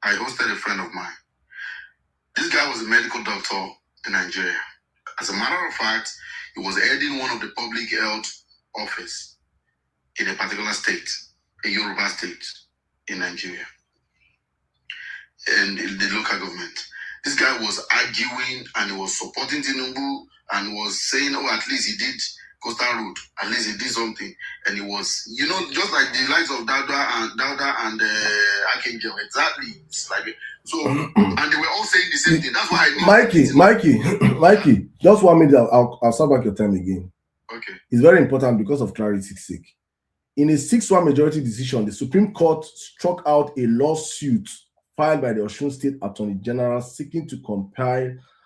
I hosted a friend of mine. This guy was a medical doctor in Nigeria. As a matter of fact, he was heading one of the public health office in a particular state, a Yoruba state in Nigeria, and in the local government. This guy was arguing and he was supporting Tinubu and was saying, oh, at least he did Coastal Road, at least he did something. And he was, just like the likes of Dauda and Archangel, exactly. It's like, so, and they were all saying the same thing. That's why I Mikey, just 1 minute, I'll start back your time again. Okay. It's very important because of clarity's sake. In a 6-1 majority decision, the Supreme Court struck out a lawsuit filed by the Osun State Attorney General seeking to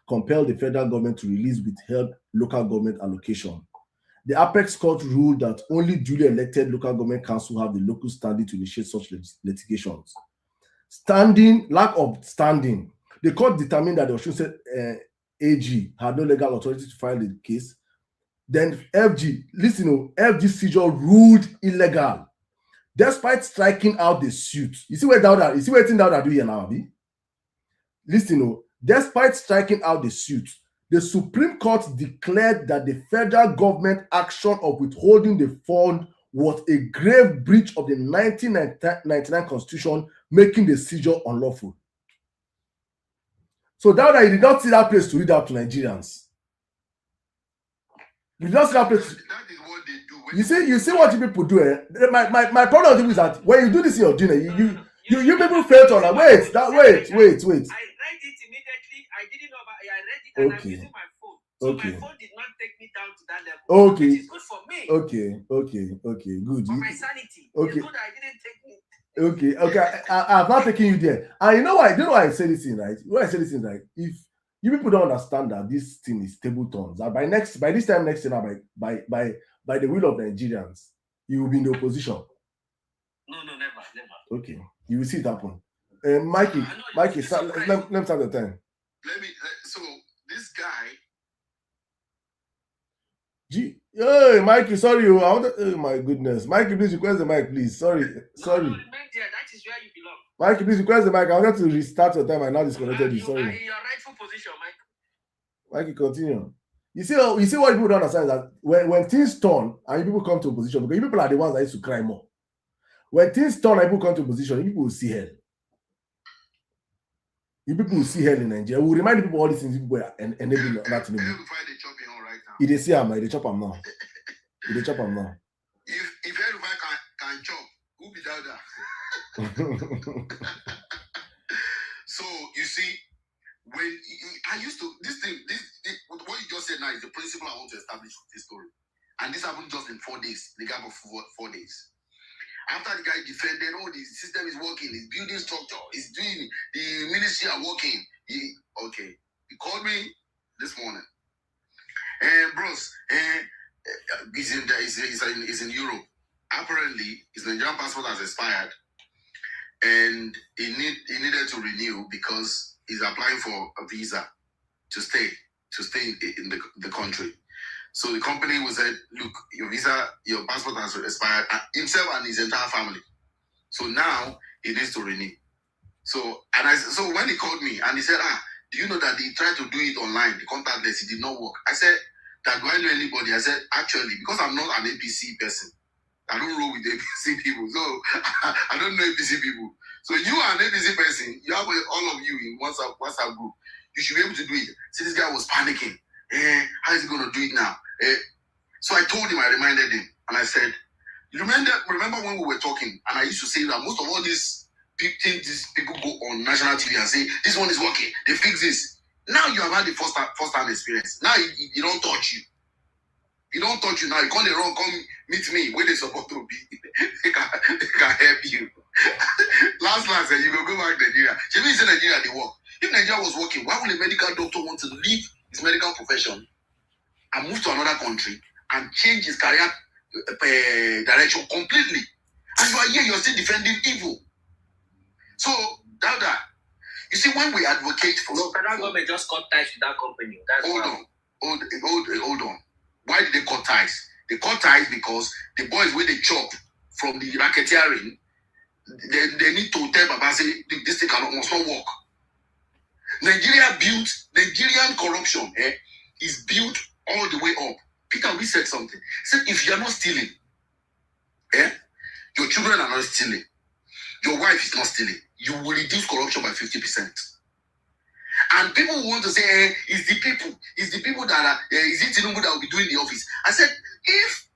compel the federal government to release withheld local government allocation. The Apex Court ruled that only duly elected local government council have the local standing to initiate such litigations. Lack of standing. The court determined that the Osun State AG had no legal authority to file the case. Then FG seizure ruled illegal, despite striking out the suit. You see where Dauda do here now, Abi? Despite striking out the suit, the Supreme Court declared that the federal government action of withholding the fund was a grave breach of the 1999 Constitution, making the seizure unlawful. So that you did not see that place to read out to Nigerians. You did not see that place. That is what they do. You see what you people do. My problem is that when you do this in your dinner, you people fail to wait. I read it immediately. I didn't know about it. I read it and I'm using my phone. So my phone did not take me down to that level. Okay. Which is good for me. Okay. Good. For my sanity. Okay. It's good that I didn't take me. Okay. I'm not taking you there. And you know why? I say this thing, right? When I say this thing, right? If you people don't understand that this thing is table turns, that by this time next year, by the will of Nigerians, you will be in the opposition. No, never. Okay, you will see it happen. Mikey, let me start the time. So this guy. Hey, Mikey, sorry. Oh my goodness, Mikey, please request the mic, please. Sorry. No, that is where you belong. Mikey, please request the mic. I wanted to restart your time. I now disconnected you. Sorry. You are in your rightful position, Mike. Mikey, continue. You see what people don't understand is that when things turn and people come to opposition, because people are the ones that used to cry more. When things turn and people come to opposition, people will see hell. You people will see hell in Nigeria. We will remind people all these things people were enabling that to them. If they see him, they chop him now. If El-Rufai can chop, who be that? So you see, when I used to this what you just said now is the principle I want to establish with this story, and this happened just in 4 days, the gap of 4 days. After the guy defended, the system is working, it's building structure, it's doing the ministry are working. He called me this morning. Bros, he's in Europe. Apparently, his Nigerian passport has expired, and he needed to renew because he's applying for a visa to stay in the country. So the company was said, look, your passport has expired, himself and his entire family. So now he needs to renew. So when he called me and he said, do you know that he tried to do it online, the contactless, it did not work. I said, do I know anybody? I said, actually, because I'm not an APC person, I don't roll with APC people. So I don't know APC people. So you are an APC person, you have all of you in WhatsApp group. You should be able to do it. See, this guy was panicking. How is he going to do it now? So I told him, I reminded him, and I said, remember when we were talking, and I used to say that most of all these people go on national TV and say, this one is working, they fix this. Now you have had the first-hand experience. Now it don't touch you. It don't touch you now. You can't run, come meet me where they supposed to be. they can help you. last, you go back to Nigeria. She means in Nigeria they work. If Nigeria was working, why would a medical doctor want to leave his medical profession and move to another country and change his career direction completely? And you are here, you're still defending evil. So, Dada, you see, when we advocate for... No, federal government just cut ties with that company. Hold on. Why did they cut ties? They cut ties because the boys, when they chop from the racketeering, they need to tell Baba, say, this thing must not work. Nigerian corruption is built all the way up. Peter, we said something. He said, if you are not stealing, your children are not stealing, your wife is not stealing, you will reduce corruption by 50%. And people want to say, it's the people that are, is it Tinubu that will be doing the office? I said, if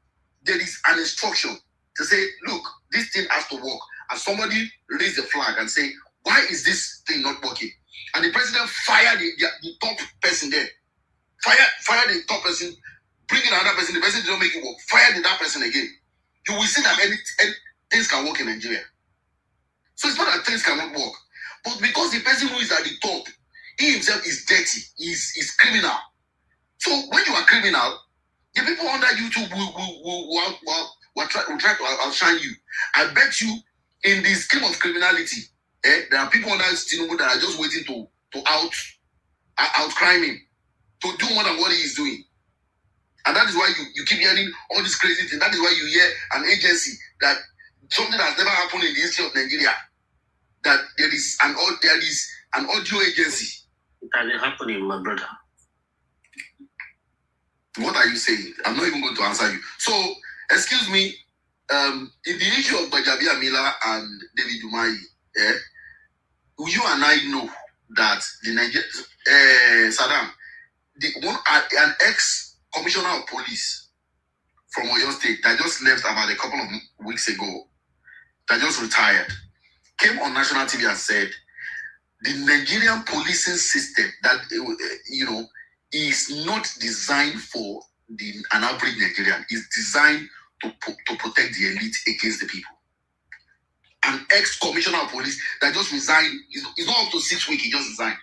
there is an instruction to say, look, this thing has to work, and somebody raise the flag and say, why is this thing not working? And the president fire the top person there. Fire the top person, bring in another person, the person did not make it work, fire that person again. You will see that things can work in Nigeria. So it's not that things cannot work. But because the person who is at the top, he himself is dirty, is criminal. So when you are criminal, the people under you too will try to outshine you. I bet you in the scheme of criminality, there are people under Tinubu that are just waiting to outcrime him, to do more than what he is doing. And that is why you keep hearing all these crazy things. That is why you hear an agency that something that has never happened in the history of Nigeria, that there is an audio agency. It has been happening, my brother. What are you saying? I'm not even going to answer you. So, excuse me, in the issue of Gbajabiamila and David Umahi, you and I know that the Saddam, an ex-commissioner of police from Oyo State that just left about a couple of weeks ago, that just retired, came on national TV and said the Nigerian policing system that is not designed for an average Nigerian. It's designed to protect the elite against the people. An ex-commissioner of police that just resigned, it's not up to 6 weeks, he just resigned.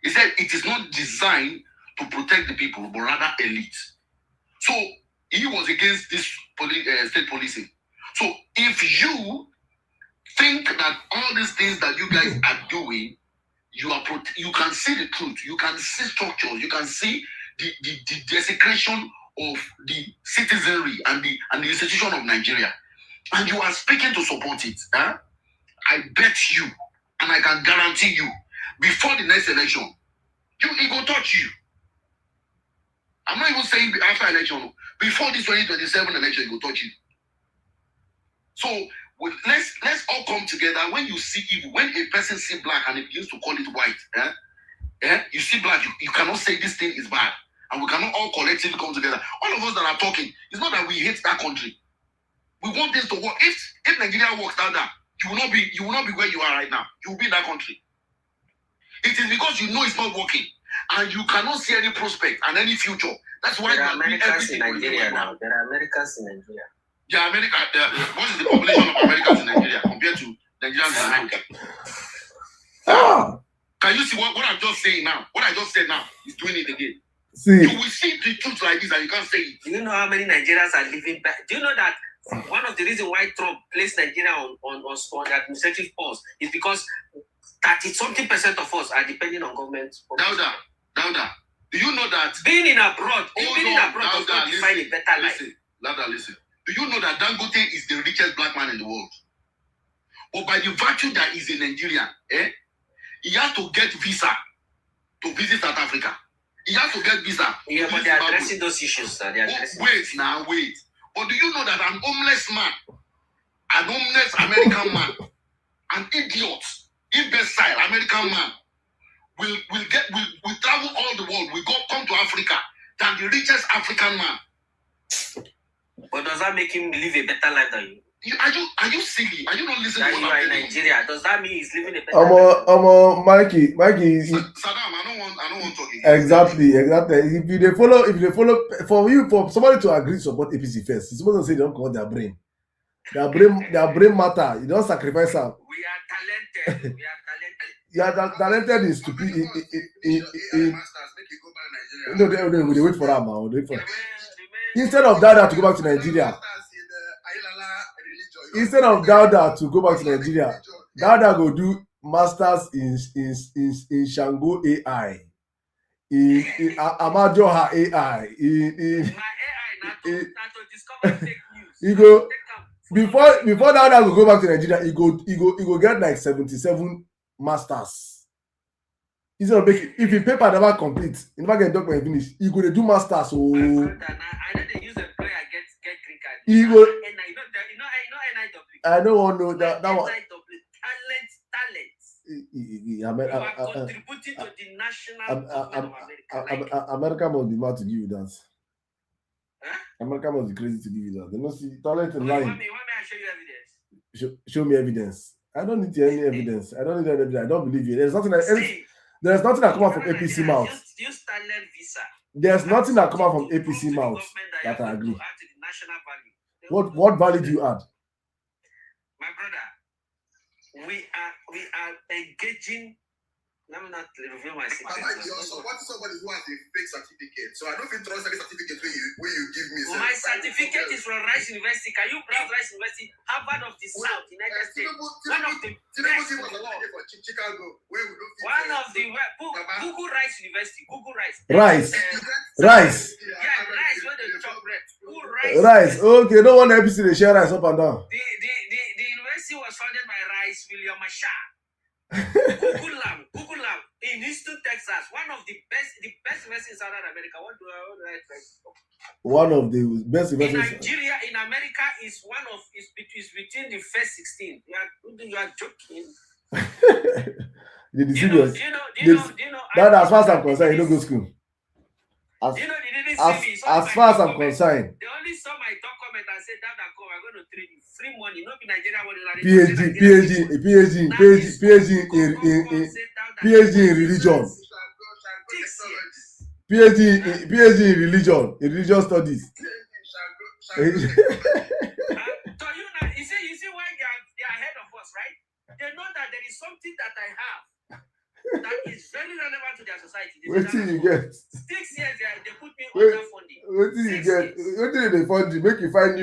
He said it is not designed to protect the people, but rather elite. So he was against this state policing. So if you think that all these things that you guys are doing, you can see the truth, you can see structures, you can see the desecration of the citizenry and the institution of Nigeria, and you are speaking to support it, I bet you, and I can guarantee you, before the next election, it will touch you. I'm not even saying after election, before this 2027 election, it will touch you. So let's all come together. When you see evil, when a person see black and he begins to call it white, you see black, you cannot say this thing is bad. And we cannot all collectively come together. All of us that are talking, it's not that we hate that country. We want this to work. If Nigeria works like that, you will not be where you are right now. You will be in that country. It is because you know it's not working and you cannot see any prospect and any future. That's why there are Americans in Nigeria now. There are Americans in Nigeria. Yeah, what is the population of Americans in Nigeria compared to Nigerians in America? Can you see what I'm just saying now? What I just said now is doing it again. See. You will see the truth like this and you can't say it. Do you know how many Nigerians are living back? Do you know that one of the reasons why Trump placed Nigeria on administrative pause is because 30-something% of us are depending on government. Dauda, do you know that being abroad does not define a better life? Listen. Do you know that Dangote is the richest black man in the world? But by the virtue that he's a Nigerian, he has to get visa to visit South Africa. He has to get visa. Yeah, but they're addressing those issues. Wait. But do you know that an homeless man, an homeless American man, an idiot, imbecile American man will travel all the world, will come to Africa than the richest African man? But does that make him live a better life than you? Are you silly? Are you not listening to what I'm saying? Nigeria. Does that mean he's living a better life? Mikey. Saddam, I don't want to talk again. Exactly. If they follow, for somebody to agree to support APC first, you're supposed to say they don't call their brain. Their brain matter. You don't sacrifice them. We are talented. You are talented in stupid. No, they wait for that, man. Instead of Dauda to go back to Nigeria. Instead of Dauda to go back to Nigeria, Dauda go do masters in Shango AI, in Amajoha AI, he go before Dauda go back to Nigeria, he go get like 77 masters. Instead of making, if the paper never complete, he never get document finish, he go do masters. So I know they use employer get green card. He go. I don't want to know that one. Talent. You are contributing to the national government of America. America must be mad to give you that. Huh? America must be crazy to give you that. They must see talent in line. You want me to show you evidence? Show me evidence. I don't need any evidence. I don't need any evidence. I don't believe you. There's nothing that come out from APC mouth. Use talent visa. There's nothing that come out from APC mouth that I agree. What value do you add? My brother, we are engaging. Let me not reveal my secret. So what is somebody who has a fake certificate? So I don't even trust any certificate when you give me. My certificate is from Rice University. Can you browse Rice University? Harvard of the South, United States. One of the best in the world. One of the Google Rice University. Google Rice. Rice. Yeah, Rice. Where they chop bread. Rice. Okay, no one episode they share rice up and down. The university was founded by Rice William Mashar. Google them. in Houston, Texas, one of the best investors in Southern America. What do I try to talk? One of the best In investors. Nigeria, in America, is between the first 16. You are joking. They Do deceive you us. know? That as far as I'm concerned, you don't go school. As far as I'm concerned, they only saw my talk comment and said that I'm going to trade you free money, not be Nigeria money. PhD in religion. PhD in religion studies. So you see why they are ahead of us, right? They know that there is something that I have that is very relevant to their society. What did you get? 6 years they put me under funding. What did you get? What did they fund you? Make you find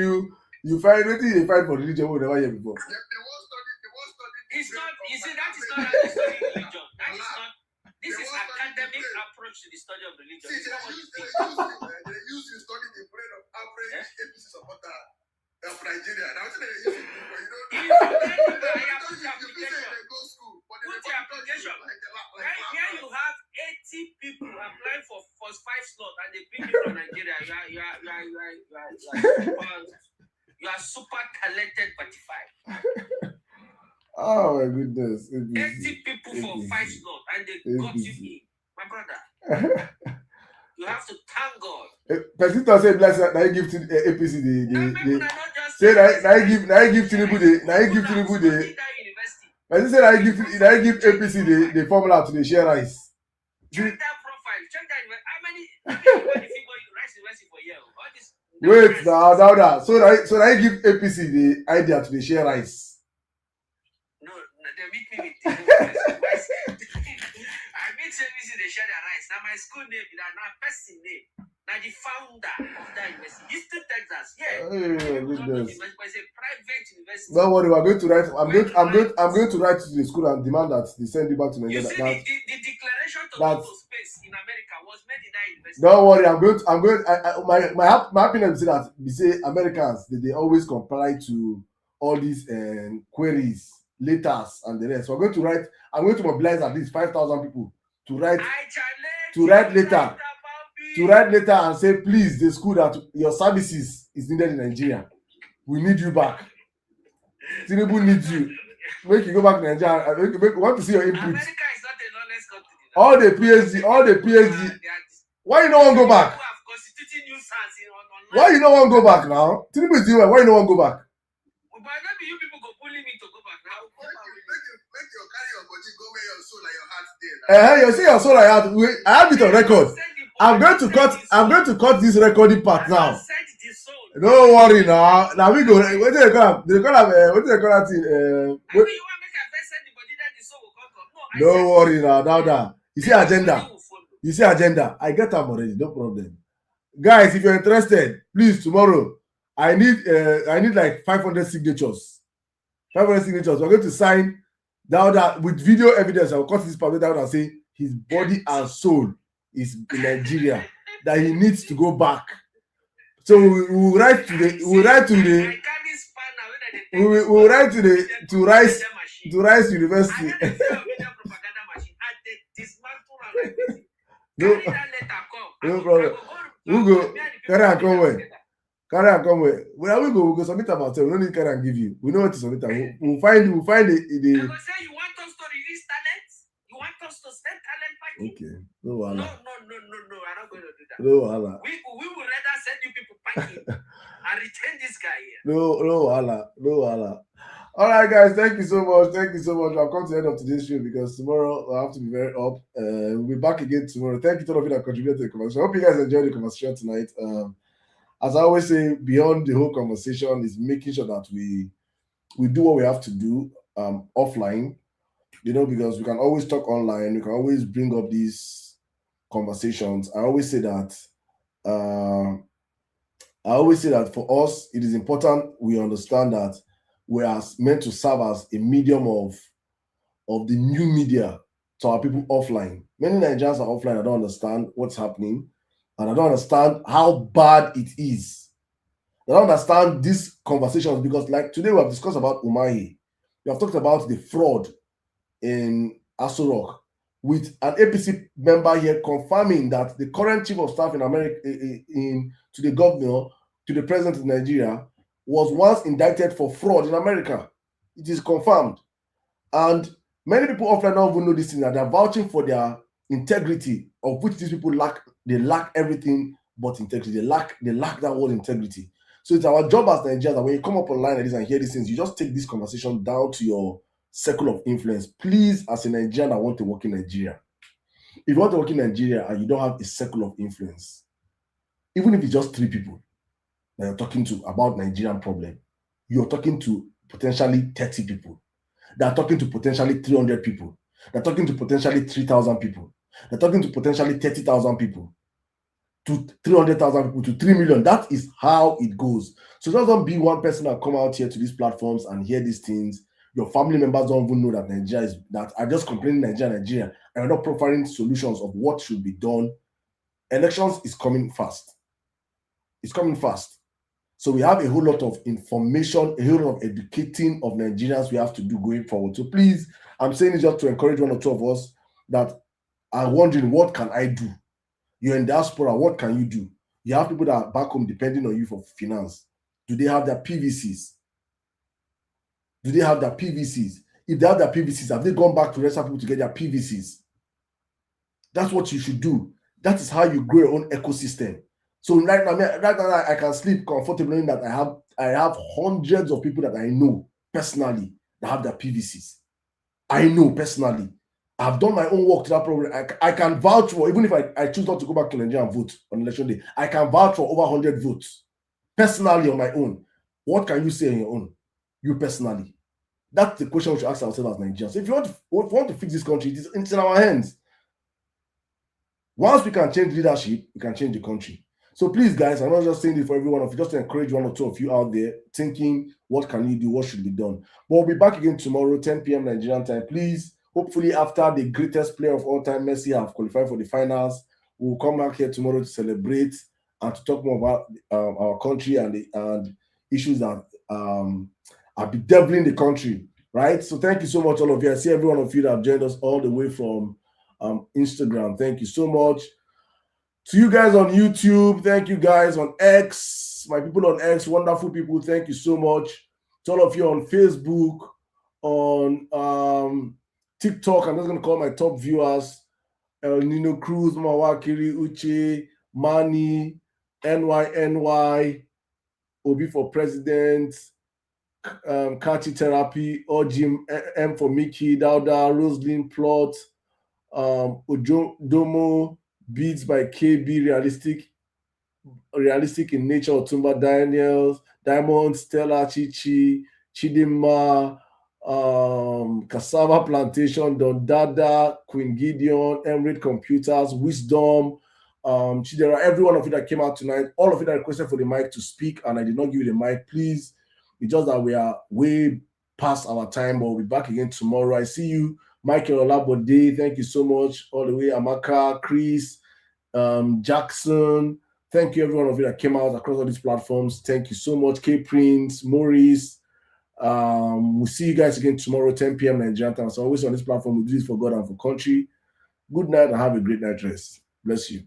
what did they find for religion we never hear before? It's not, you see, that is not how they study religion. That is not, this is academic approach to the study of religion. See, they use to study the brain of average APC supporter of Nigeria. Now, they use it, but you don't know. Put your application. Right here you have 80 people applying for 5 slots and they bring you from Nigeria. You are super talented but 5. Oh my goodness. 80 people for 5 slots and they got you in. My brother. You have to thank God. Persistent say bless that I give to APC say that I give Tinubu the Person say I give APC the formula to the share rice. Check that profile. Check that. How many rice investing for year? Wait now. So I give APC the idea to the share rice. No, they meet me with the I meet APC they share their rice. Now my school name, now person name. Now the founder of that university, Houston, Texas. Yeah. Oh, goodness. It's a private university. Don't worry, we're going to write. I'm going to write to the school and demand that they send you back to Nigeria. You see, the declaration to go to space in America was made in that university. Don't worry, my happiness is that we say Americans they always comply to all these queries, letters, and the rest. So I'm going to mobilize at least 5,000 people to write letter and say, please, the school that your services is needed in Nigeria. We need you back. Tinubu needs you. Make you go back to Nigeria. We want to see your input. America is not a lawless country. All the PhD. Why you don't want to go back? Why you don't want to go back now? Tinubu is doing. Why you don't want to go back? But maybe you people go bully me to go back now. Make your carry your body go where your soul and your heart there. You see your soul I have it on record. I'm going to cut this recording part now. Don't worry now. Now we go. What do they call that thing? Don't worry now. You see agenda. I get them already. No problem. Guys, if you're interested, please tomorrow. I need like 500 signatures. 500 signatures. We're going to sign down with video evidence. I'll cut this part down and say his body and soul is in Nigeria, that he needs to go back. So we'll write to Rice University. No problem. We'll go carry and come away. Where we go submit about it. We don't need carry and give you. We know what to submit. We'll find the. You want us to release talent? You want us to send talent back? Okay. No, I'm not going to do that. No, Allah. We would rather send you people packing and return this guy here. No, Allah. All right, guys. Thank you so much. I've come to the end of today's show because tomorrow I have to be very up. We'll be back again tomorrow. Thank you to all of you that contributed to the conversation. I hope you guys enjoyed the conversation tonight. As I always say, beyond the whole conversation is making sure that we do what we have to do offline. Because we can always talk online. We can always bring up these conversations. I always say that for us, it is important we understand that we are meant to serve as a medium of the new media to our people offline. Many Nigerians are offline. I don't understand what's happening, and I don't understand how bad it is. I don't understand these conversations because, like today, we have discussed about Umahi. We have talked about the fraud in Aso Rock. with an APC member here confirming that the current chief of staff in America, to the governor, to the president of Nigeria, was once indicted for fraud in America. It is confirmed. And many people often don't even know this thing, that they're vouching for their integrity, of which these people lack. They lack everything but integrity. They lack that word integrity. So it's our job as Nigerians that when you come up online like this and hear these things, you just take this conversation down to your circle of influence. Please, as a Nigerian that want to work in Nigeria, if you want to work in Nigeria and you don't have a circle of influence, even if it's just 3 people that you're talking to about Nigerian problem, you're talking to potentially 30 people. They're talking to potentially 300 people. They're talking to potentially 3,000 people. They're talking to potentially 30,000 people, to 300,000 people, to 3 million. That is how it goes. So just don't be one person that come out here to these platforms and hear these things. Your family members don't even know that Nigeria is, that are just complaining Nigeria, and are not providing solutions of what should be done. Elections is coming fast. It's coming fast. So we have a whole lot of information, a whole lot of educating of Nigerians we have to do going forward. So please, I'm saying it just to encourage 1 or 2 of us that are wondering, what can I do? You're in diaspora, what can you do? You have people that are back home depending on you for finance. Do they have their PVCs? Do they have their PVCs? If they have their PVCs, have they gone back to rest people to get their PVCs? That's what you should do. That is how you grow your own ecosystem. So right now, I can sleep comfortably knowing that I have hundreds of people that I know personally that have their PVCs. I know personally. I've done my own work to that problem. I can vouch for, even if I choose not to go back to Nigeria and vote on election day, I can vouch for over 100 votes personally on my own. What can you say on your own? You personally. That's the question we should ask ourselves as Nigerians. If you want to fix this country, it's in our hands. Once we can change leadership, we can change the country. So please, guys, I'm not just saying this for every one of you, just to encourage 1 or 2 of you out there thinking, what can you do? What should be done? But we'll be back again tomorrow, 10 p.m. Nigerian time. Please, hopefully after the greatest player of all time, Messi, have qualified for the finals, we'll come back here tomorrow to celebrate and to talk more about our country and issues that are bedeviling the country, right? So thank you so much, all of you. I see every one of you that have joined us all the way from Instagram. Thank you so much. To you guys on YouTube, thank you guys on X, my people on X, wonderful people, thank you so much. To all of you on Facebook, on TikTok, I'm just going to call my top viewers, El Nino Cruz, Mawakiri, Uche, Mani, NYNY, Obi for President, Kati Therapy, Ojim, M for Mickey, Dauda, Roslyn Plot, Ojo Domo, Beats by KB, Realistic in Nature, Otumba Daniels, Diamond, Stella, Chichi, Chidima, Cassava Plantation, Don Dada, Queen Gideon, Emerald Computers, Wisdom, Chidera, every one of you that came out tonight, all of you that requested for the mic to speak, and I did not give you the mic, please. It's just that we are way past our time, but we'll be back again tomorrow. I see you, Michael Olabode, thank you so much, all the way, Amaka, Chris, Jackson, thank you every one of you that came out across all these platforms. Thank you so much, K Prince, Maurice. We'll see you guys again tomorrow, 10 p.m. Nigerian time. So always on this platform, we do this for God and for country. Good night and have a great night rest. Bless you.